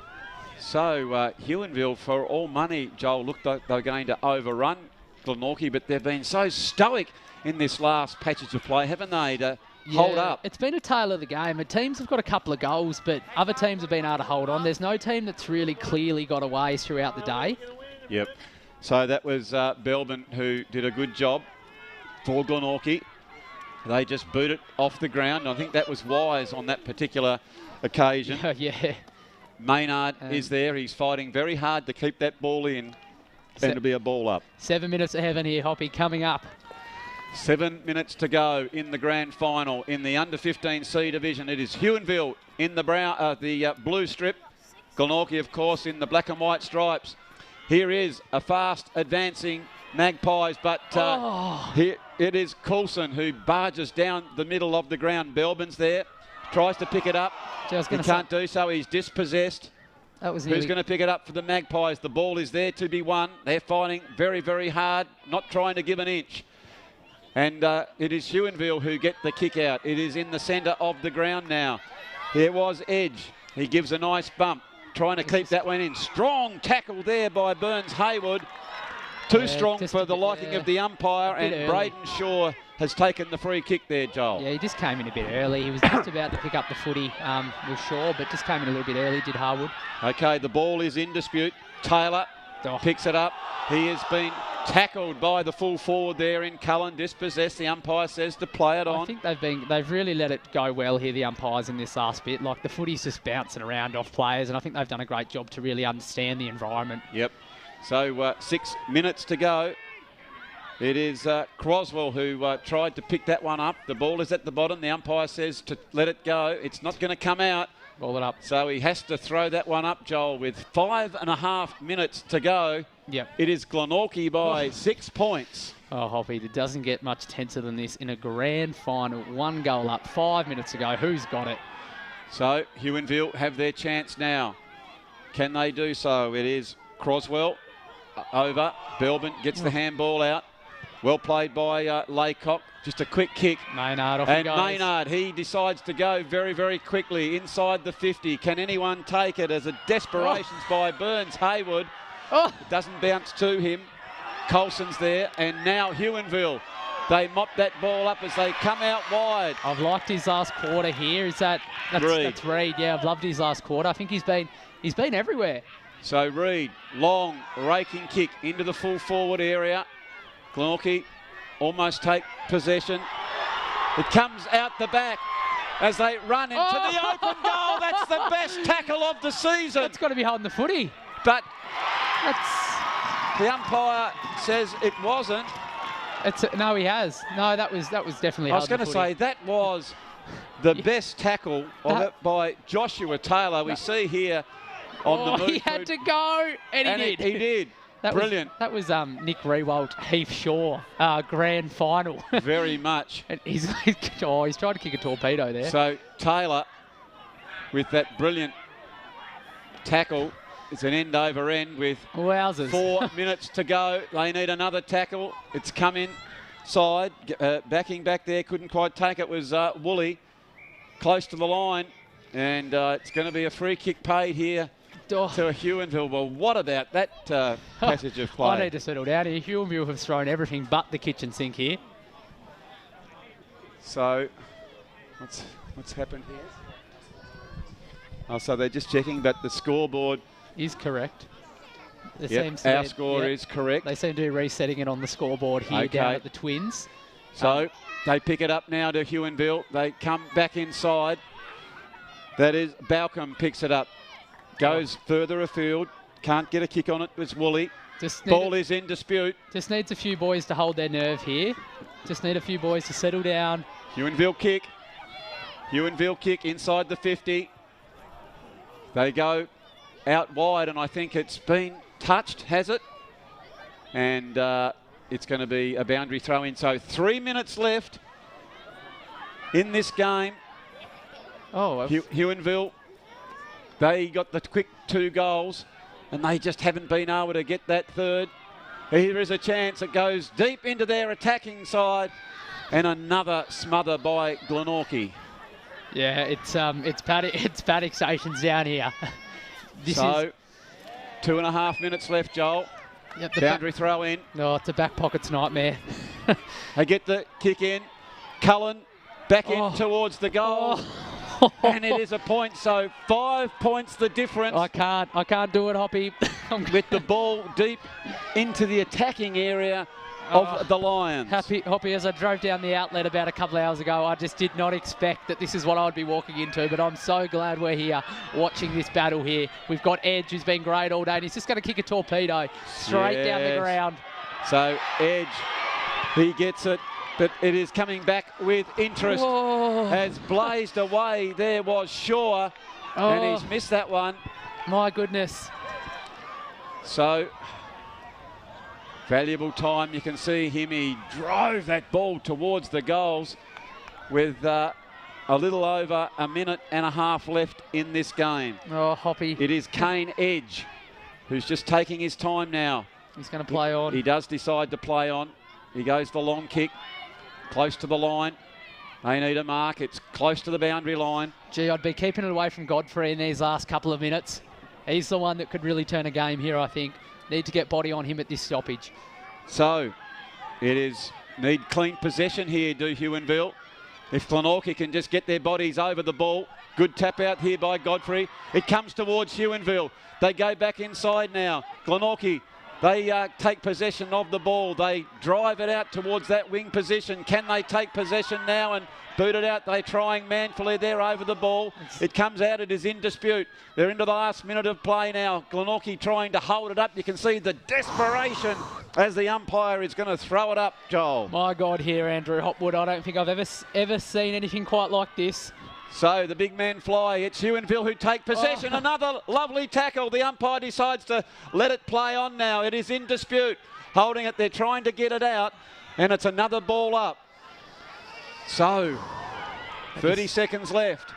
So Huonville, for all money, Joel, looked like they were going to overrun Glenorchy, but they've been so stoic in this last patches of play, haven't they, to hold up? It's been a tale of the game. The teams have got a couple of goals, but other teams have been able to hold on. There's no team that's really clearly got away throughout the day. Yep. So that was Belbin who did a good job for Glenorchy. They just boot it off the ground. I think that was wise on that particular occasion. Yeah. Maynard is there. He's fighting very hard to keep that ball in. And it'll be a ball up. 7 minutes of heaven here, Hoppy, coming up. 7 minutes to go in the grand final in the under 15C division. It is Huonville in the blue strip. Glenorchy, of course, in the black and white stripes. Here is a fast advancing Magpies, but here it is Coulson who barges down the middle of the ground. Belbin's there, tries to pick it up. He can't do so. He's dispossessed. That was Who's going to pick it up for the Magpies? The ball is there to be won. They're fighting very, very hard, not trying to give an inch. And it is Huonville who get the kick out. It is in the centre of the ground now. There was Edge. He gives a nice bump, trying to keep that one in. Strong tackle there by Burns Haywood. Too strong for the liking of the umpire, and Braden Shaw has taken the free kick there, Joel. Yeah, he just came in a bit early. He was just about to pick up the footy with Shaw, but just came in a little bit early, did Harwood. Okay, the ball is in dispute. Taylor picks it up. He has been tackled by the full forward there in Cullen, dispossessed. The umpire says to play it on. I think they've really let it go well here, the umpires, in this last bit. Like, the footy's just bouncing around off players, and I think they've done a great job to really understand the environment. Yep. So 6 minutes to go. It is Croswell who tried to pick that one up. The ball is at the bottom. The umpire says to let it go. It's not going to come out. Ball it up. So he has to throw that one up, Joel, with 5.5 minutes to go. Yep. It is Glenorchy by 6 points. Oh, Hoppy, it doesn't get much tenser than this in a grand final. 1 goal up, 5 minutes to go. Who's got it? So Huonville have their chance now. Can they do so? It is Croswell over. Belbin gets the handball out. Well played by Laycock. Just a quick kick. Maynard, off he goes. And Maynard, he decides to go very, very quickly inside the 50. Can anyone take it as a desperations by Burns Haywood? It doesn't bounce to him. Coulson's there, and now Huonville. They mop that ball up as they come out wide. I've liked his last quarter here. That's Reid. Yeah, I've loved his last quarter. I think he's been everywhere. So Reid, long raking kick into the full forward area. Glenorchy almost take possession. It comes out the back as they run into the open goal. That's the best tackle of the season. That's got to be holding the footy. But the umpire says it wasn't. No, he has. No, that was definitely. I was going to say that was the best tackle of it by Joshua Taylor. We see here on the move. He had to go, and he did. He did. Brilliant. That was Nick Rewalt, Heath Shaw, grand final. Very much. And he's trying to kick a torpedo there. So Taylor, with that brilliant tackle, it's an end over end with 4 minutes to go. They need another tackle. It's come inside, backing back there, couldn't quite take it. Was Woolley close to the line, and it's going to be a free kick paid here to Huonville. Well, what about that passage of play? I need to settle down here. Huonville have thrown everything but the kitchen sink here. So, what's happened here? Oh, so they're just checking, but the scoreboard is correct. Our score is correct. They seem to be resetting it on the scoreboard here down at the Twins. So they pick it up now to Huonville. They come back inside. That is Balcombe picks it up. Goes further afield. Can't get a kick on it. It's Woolley. Ball is in dispute. Just needs a few boys to hold their nerve here. Just need a few boys to settle down. Huonville kick. Huonville kick inside the 50. They go out wide, and I think it's been touched, has it? And it's going to be a boundary throw in. So 3 minutes left in this game. Huonville, they got the quick 2 goals, and they just haven't been able to get that third. Here is a chance. It goes deep into their attacking side, and another smother by Glenorchy. Yeah, it's paddock stations down here. 2.5 minutes left, Joel. Yep, boundary throw in. No, it's a back pockets nightmare. They get the kick in. Cullen back in towards the goal. And it is a point, so 5 points the difference. I can't do it, Hoppy. With the ball deep into the attacking area of the Lions. Hoppy, as I drove down the outlet about a couple of hours ago, I just did not expect that this is what I'd be walking into, but I'm so glad we're here watching this battle here. We've got Edge, who's been great all day, and he's just going to kick a torpedo straight down the ground. So Edge, he gets it, but it is coming back with interest. Has blazed away. There was Shaw, and he's missed that one. My goodness. So, valuable time. You can see him. He drove that ball towards the goals with a little over a minute and a half left in this game. Oh, Hoppy. It is Kane Edge who's just taking his time now. He's going to play on. He does decide to play on. He goes the long kick, close to the line. They need a mark. It's close to the boundary line. Gee, I'd be keeping it away from Godfrey in these last couple of minutes. He's the one that could really turn a game here, I think. Need to get body on him at this stoppage. So, it is need clean possession here, do Huonville. If Glenorchy can just get their bodies over the ball. Good tap out here by Godfrey. It comes towards Huonville. They go back inside now. Glenorchy, they take possession of the ball. They drive it out towards that wing position. Can they take possession now and boot it out? They're trying manfully there over the ball. It comes out. It is in dispute. They're into the last minute of play now. Glenorchy trying to hold it up. You can see the desperation as the umpire is going to throw it up, Joel. My God, here, Andrew Hopwood. I don't think I've ever seen anything quite like this. So the big men fly. It's Huonville who take possession. Another lovely tackle. The umpire decides to let it play on now. It is in dispute. Holding it. They're trying to get it out. And it's another ball up. So 30 seconds left.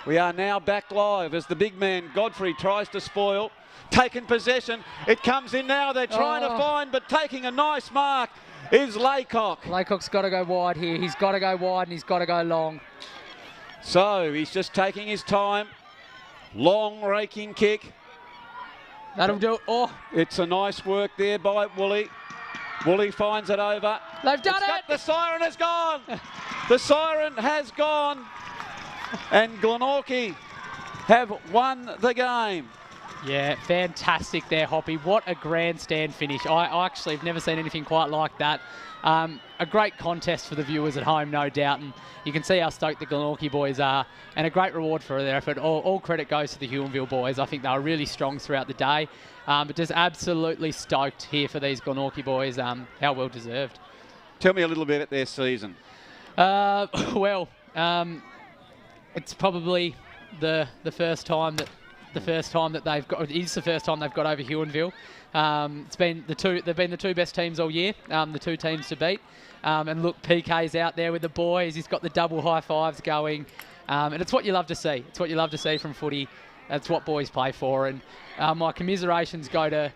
We are now back live as the big man Godfrey tries to spoil. Taken possession. It comes in now. They're trying to find, but taking a nice mark is Laycock. Laycock's got to go wide here. He's got to go wide and he's got to go long. So he's just taking his time. Long raking kick. That'll do it. Oh, it's a nice work there by Woolley. Woolley finds it over. They've done it. The siren has gone. The siren has gone. And Glenorchy have won the game. Yeah, fantastic there, Hoppy. What a grandstand finish. I actually have never seen anything quite like that. A great contest for the viewers at home, no doubt. And you can see how stoked the Glenorchy boys are. And a great reward for their effort. All credit goes to the Huonville boys. I think they were really strong throughout the day. But just absolutely stoked here for these Glenorchy boys. How well deserved. Tell me a little bit about their season. Well, it's probably the first time that they've got. It is the first time they've got over Huonville. It's been they've been the two best teams all year. The two teams to beat. And look, PK's out there with the boys. He's got the double high fives going, and it's what you love to see. It's what you love to see from footy. That's what boys play for. And my commiserations go to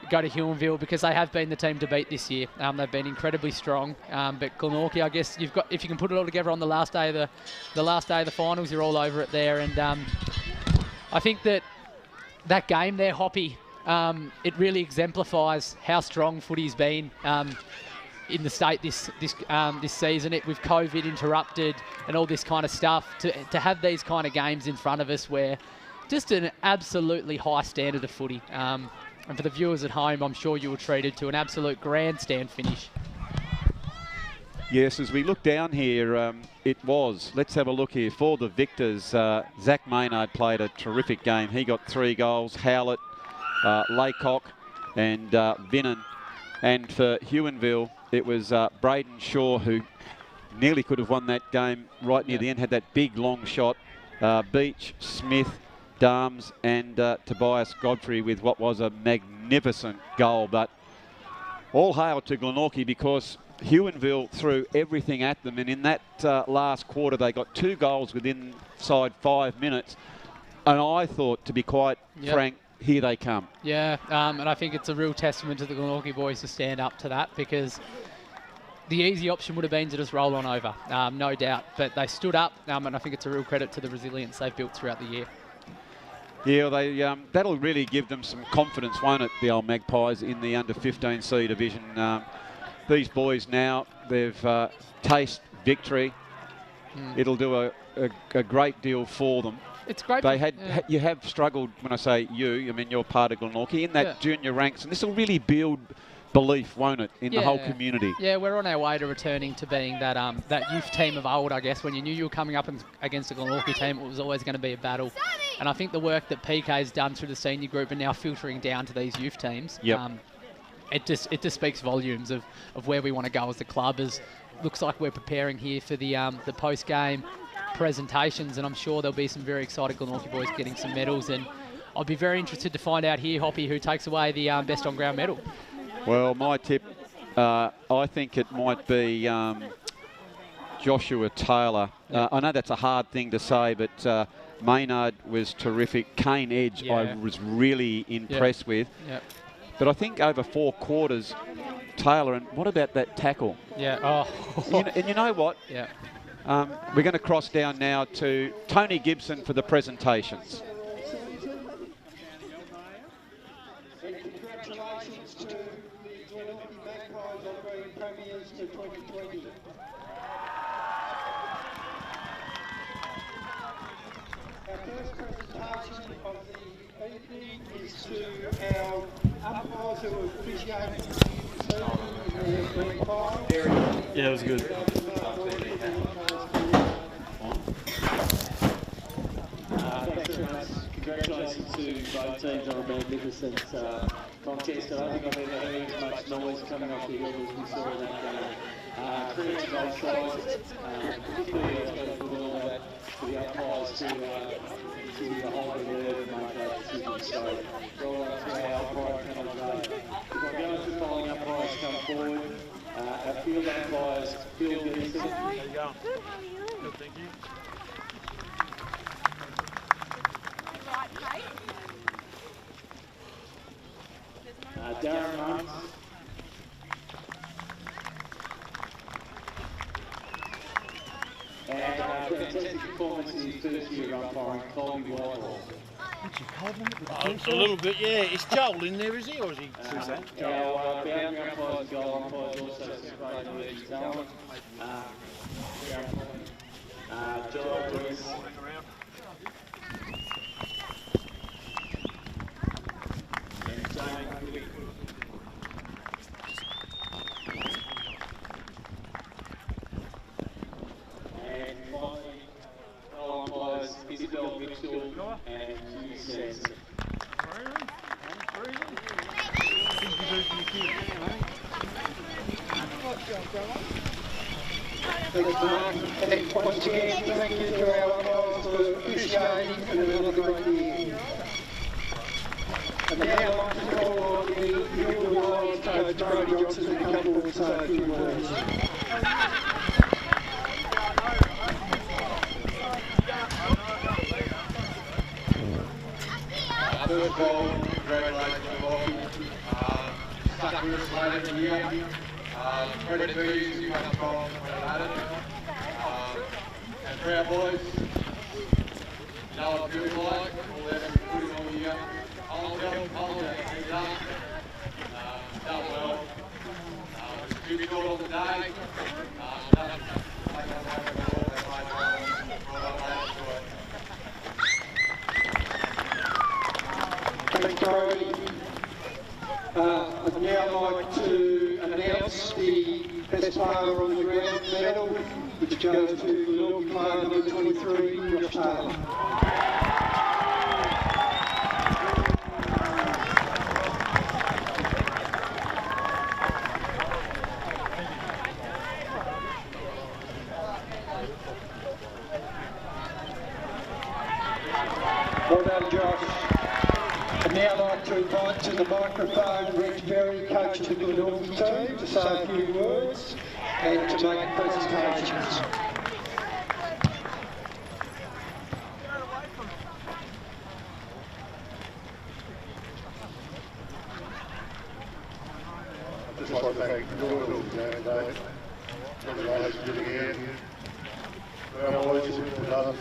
Huonville because they have been the team to beat this year. They've been incredibly strong. But Glenorchy, I guess if you can put it all together on the last day of the finals, you're all over it there. And I think that game there, Hoppy, it really exemplifies how strong footy's been in the state this season. With COVID interrupted and all this kind of stuff, to have these kind of games in front of us where just an absolutely high standard of footy. And for the viewers at home, I'm sure you were treated to an absolute grandstand finish. Yes, as we look down here, let's have a look here. For the victors, Zach Maynard played a terrific game. He got 3 goals, Howlett, Laycock and Vinnan. And for Huonville, it was Braden Shaw who nearly could have won that game right near the end, had that big long shot. Beach, Smith, Darms and Tobias Godfrey with what was a magnificent goal. But all hail to Glenorchy because Huonville threw everything at them, and in that last quarter they got 2 goals within inside 5 minutes. And I thought, to be quite frank, here they come. Yeah, and I think it's a real testament to the Glenorchy boys to stand up to that, because the easy option would have been to just roll on over, no doubt. But they stood up, and I think it's a real credit to the resilience they've built throughout the year. Yeah, that'll really give them some confidence, won't it, the old Magpies in the under-15C division. These boys now, they've tasted victory. It'll do a great deal for them. It's great. You have struggled, when I say you, I mean you're part of Glenorchy, in that junior ranks, and this will really build belief, won't it, in the whole community? Yeah, we're on our way to returning to being that youth team of old, I guess. When you knew you were coming up against a Glenorchy team, it was always going to be a battle. And I think the work that PK's done through the senior group and now filtering down to these youth teams, it just speaks volumes of where we want to go as a club. Looks like we're preparing here for the post-game presentations, and I'm sure there'll be some very excited Glenorchy boys getting some medals. And I'll be very interested to find out here, Hoppy, who takes away the best on-ground medal. Well, my tip, I think it might be Joshua Taylor. I know that's a hard thing to say, but Maynard was terrific. Kane Edge, I was really impressed with. Yep. But I think over 4 quarters, Taylor, and what about that tackle? Yeah. Oh. And you know what? Yeah. We're going to cross down now to Tony Gibson for the presentations. Congratulations to the Glenorchy Magpies on being premiers to 2020. Our first presentation of the evening is to our umpires who are officiating the green final. Yeah, it was good. Congratulations to both teams on a magnificent contest. I don't think I've ever heard as much noise coming off the hill as we saw in that game. Credit to both sides, particularly to the umpires to hold the nerve and make that decision. So, well done to our umpire panel today. We've got going to following umpires come forward. Our field umpires, Bill Gleason. There you go. Good, thank you. Darren Muntz. And fantastic performance in his first year of umpiring, Colby Whitehall. A little bit, yeah. Is Joel in there, is he, or is he? Our boundary umpires and goal umpires also displayed emerging talent. Joel Reese. And Jamie Quick. And finally, goal umpires Isabel Mitchell and Hugh Sanson. Thanks, Mark. And once again, thank you to our umpires for officiating and another great year. And now I'd like to call on the Huonville Lions coach, Brody Johnson, to come forward and say a few words. First of all, congratulations to Lockie. Stuck with us late in the year. Credit to you, you come from when it mattered. And for our boys, you know what it feels like, all the effort we put in all year. Hold it, keep it up. Done well. Too short on the day. Thanks, Brody. I'd now like to announce the best player on the ground medal, which goes to Glenorchy player number 23, Josh Taylor. Well done, Josh. I'd now like to invite to the microphone Reg Berry, coach of the Glenorchy team, to say a few words and to make presentations. I'd just like to thank Huonville today. Congratulations again. Our boys have done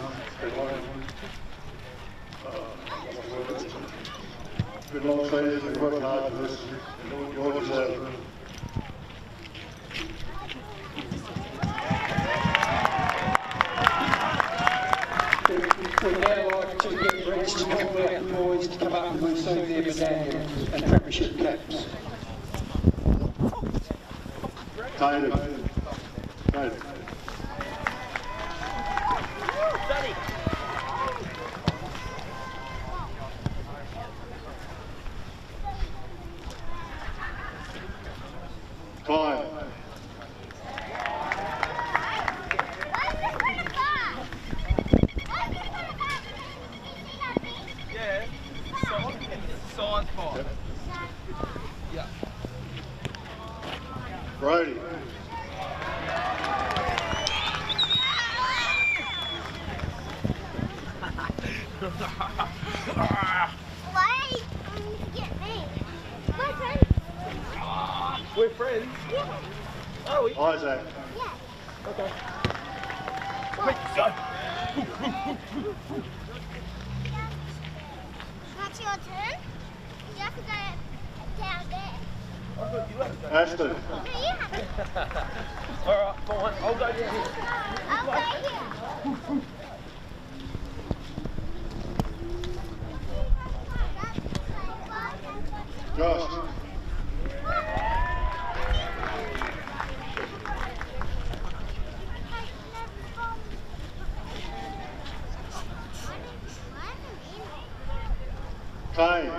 been long season, we've worked hard for this, and you all deserve it. We'd now like to get Reg to call out the boys to come up and receive their medallions and premiership caps. Tatum. Time. Brody. Why? Get me. We're friends. We're friends? Yeah. Are we? Isaac. Yeah. Okay. Quick, go! That's your turn. You have to go down there. Ashton. No, you have to. Alright, fine. I'll go down here. I'll go here. Josh. Kane.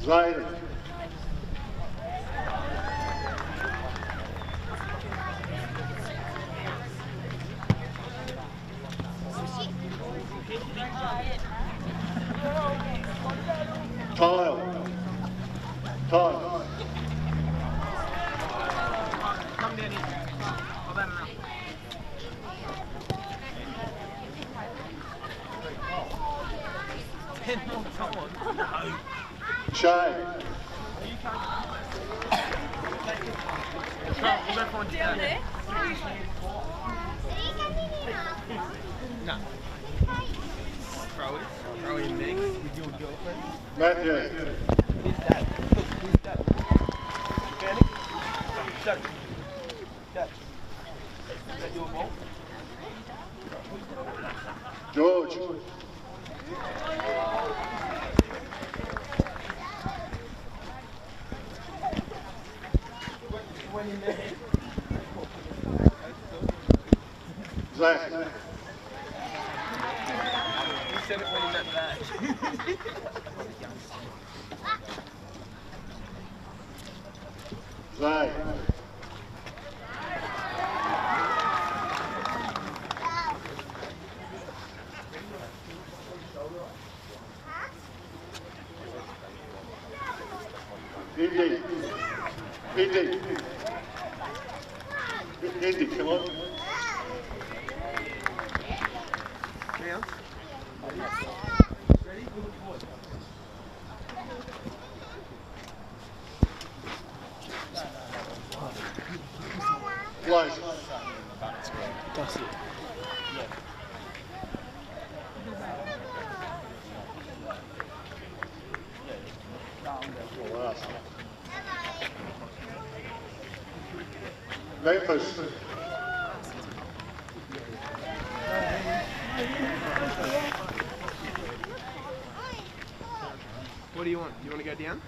Zayden. Kyle. Kyle. Come down here. I've had enough. No. Shay. Down there? No. Throw him next with your girlfriend. Matthew. Who's that? Who's that? You found it? Shut it. Shut it. Is that your ball? George. Went in there. Zach. You said it when in that bag. Zay. Indy. Indy. Indy, come on. Down. Ready? Good boy. Close. That's it. Wow. Memphis. What do you want? You want to go down?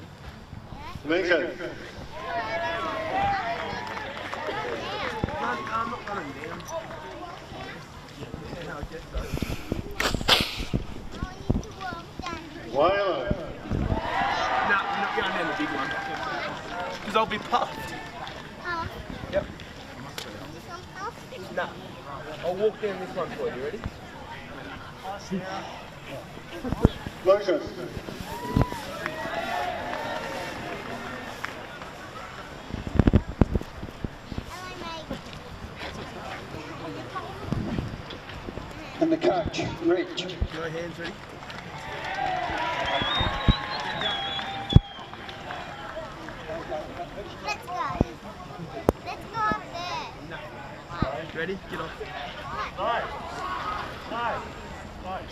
Lincoln. I'm not running down. Yeah, I guess so. Whaler. No, I'm not going down the big one. Because I'll be puffed. Yep. No. I'll walk down this one for you, ready? Lucas. And the coach, Rich. No hands ready? Let's go. Let's go up there. No. Ready? Get off.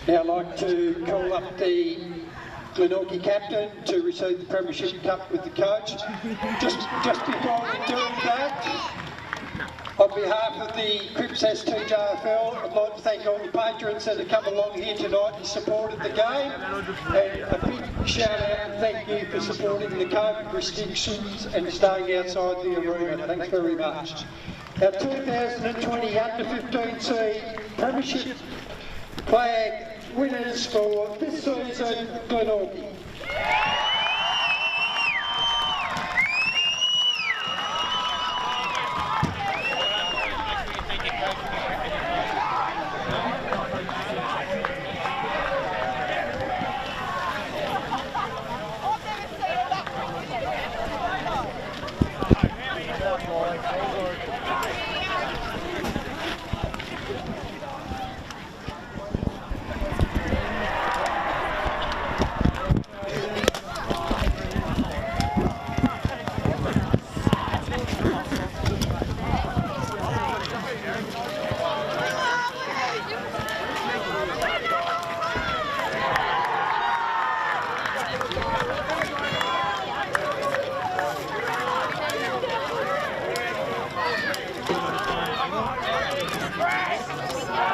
Now I'd like to call up the Glenorchy captain to receive the Premiership Cup with the coach. Just before we do that, on behalf of the Crips STJFL, I'd like to thank all the patrons that have come along here tonight and supported the game. And a big shout out and thank you for supporting the COVID restrictions and staying outside the arena. Thanks very much. Our 2020 Under-15C Premiership flag winners for this season, Glenorchy. Yes.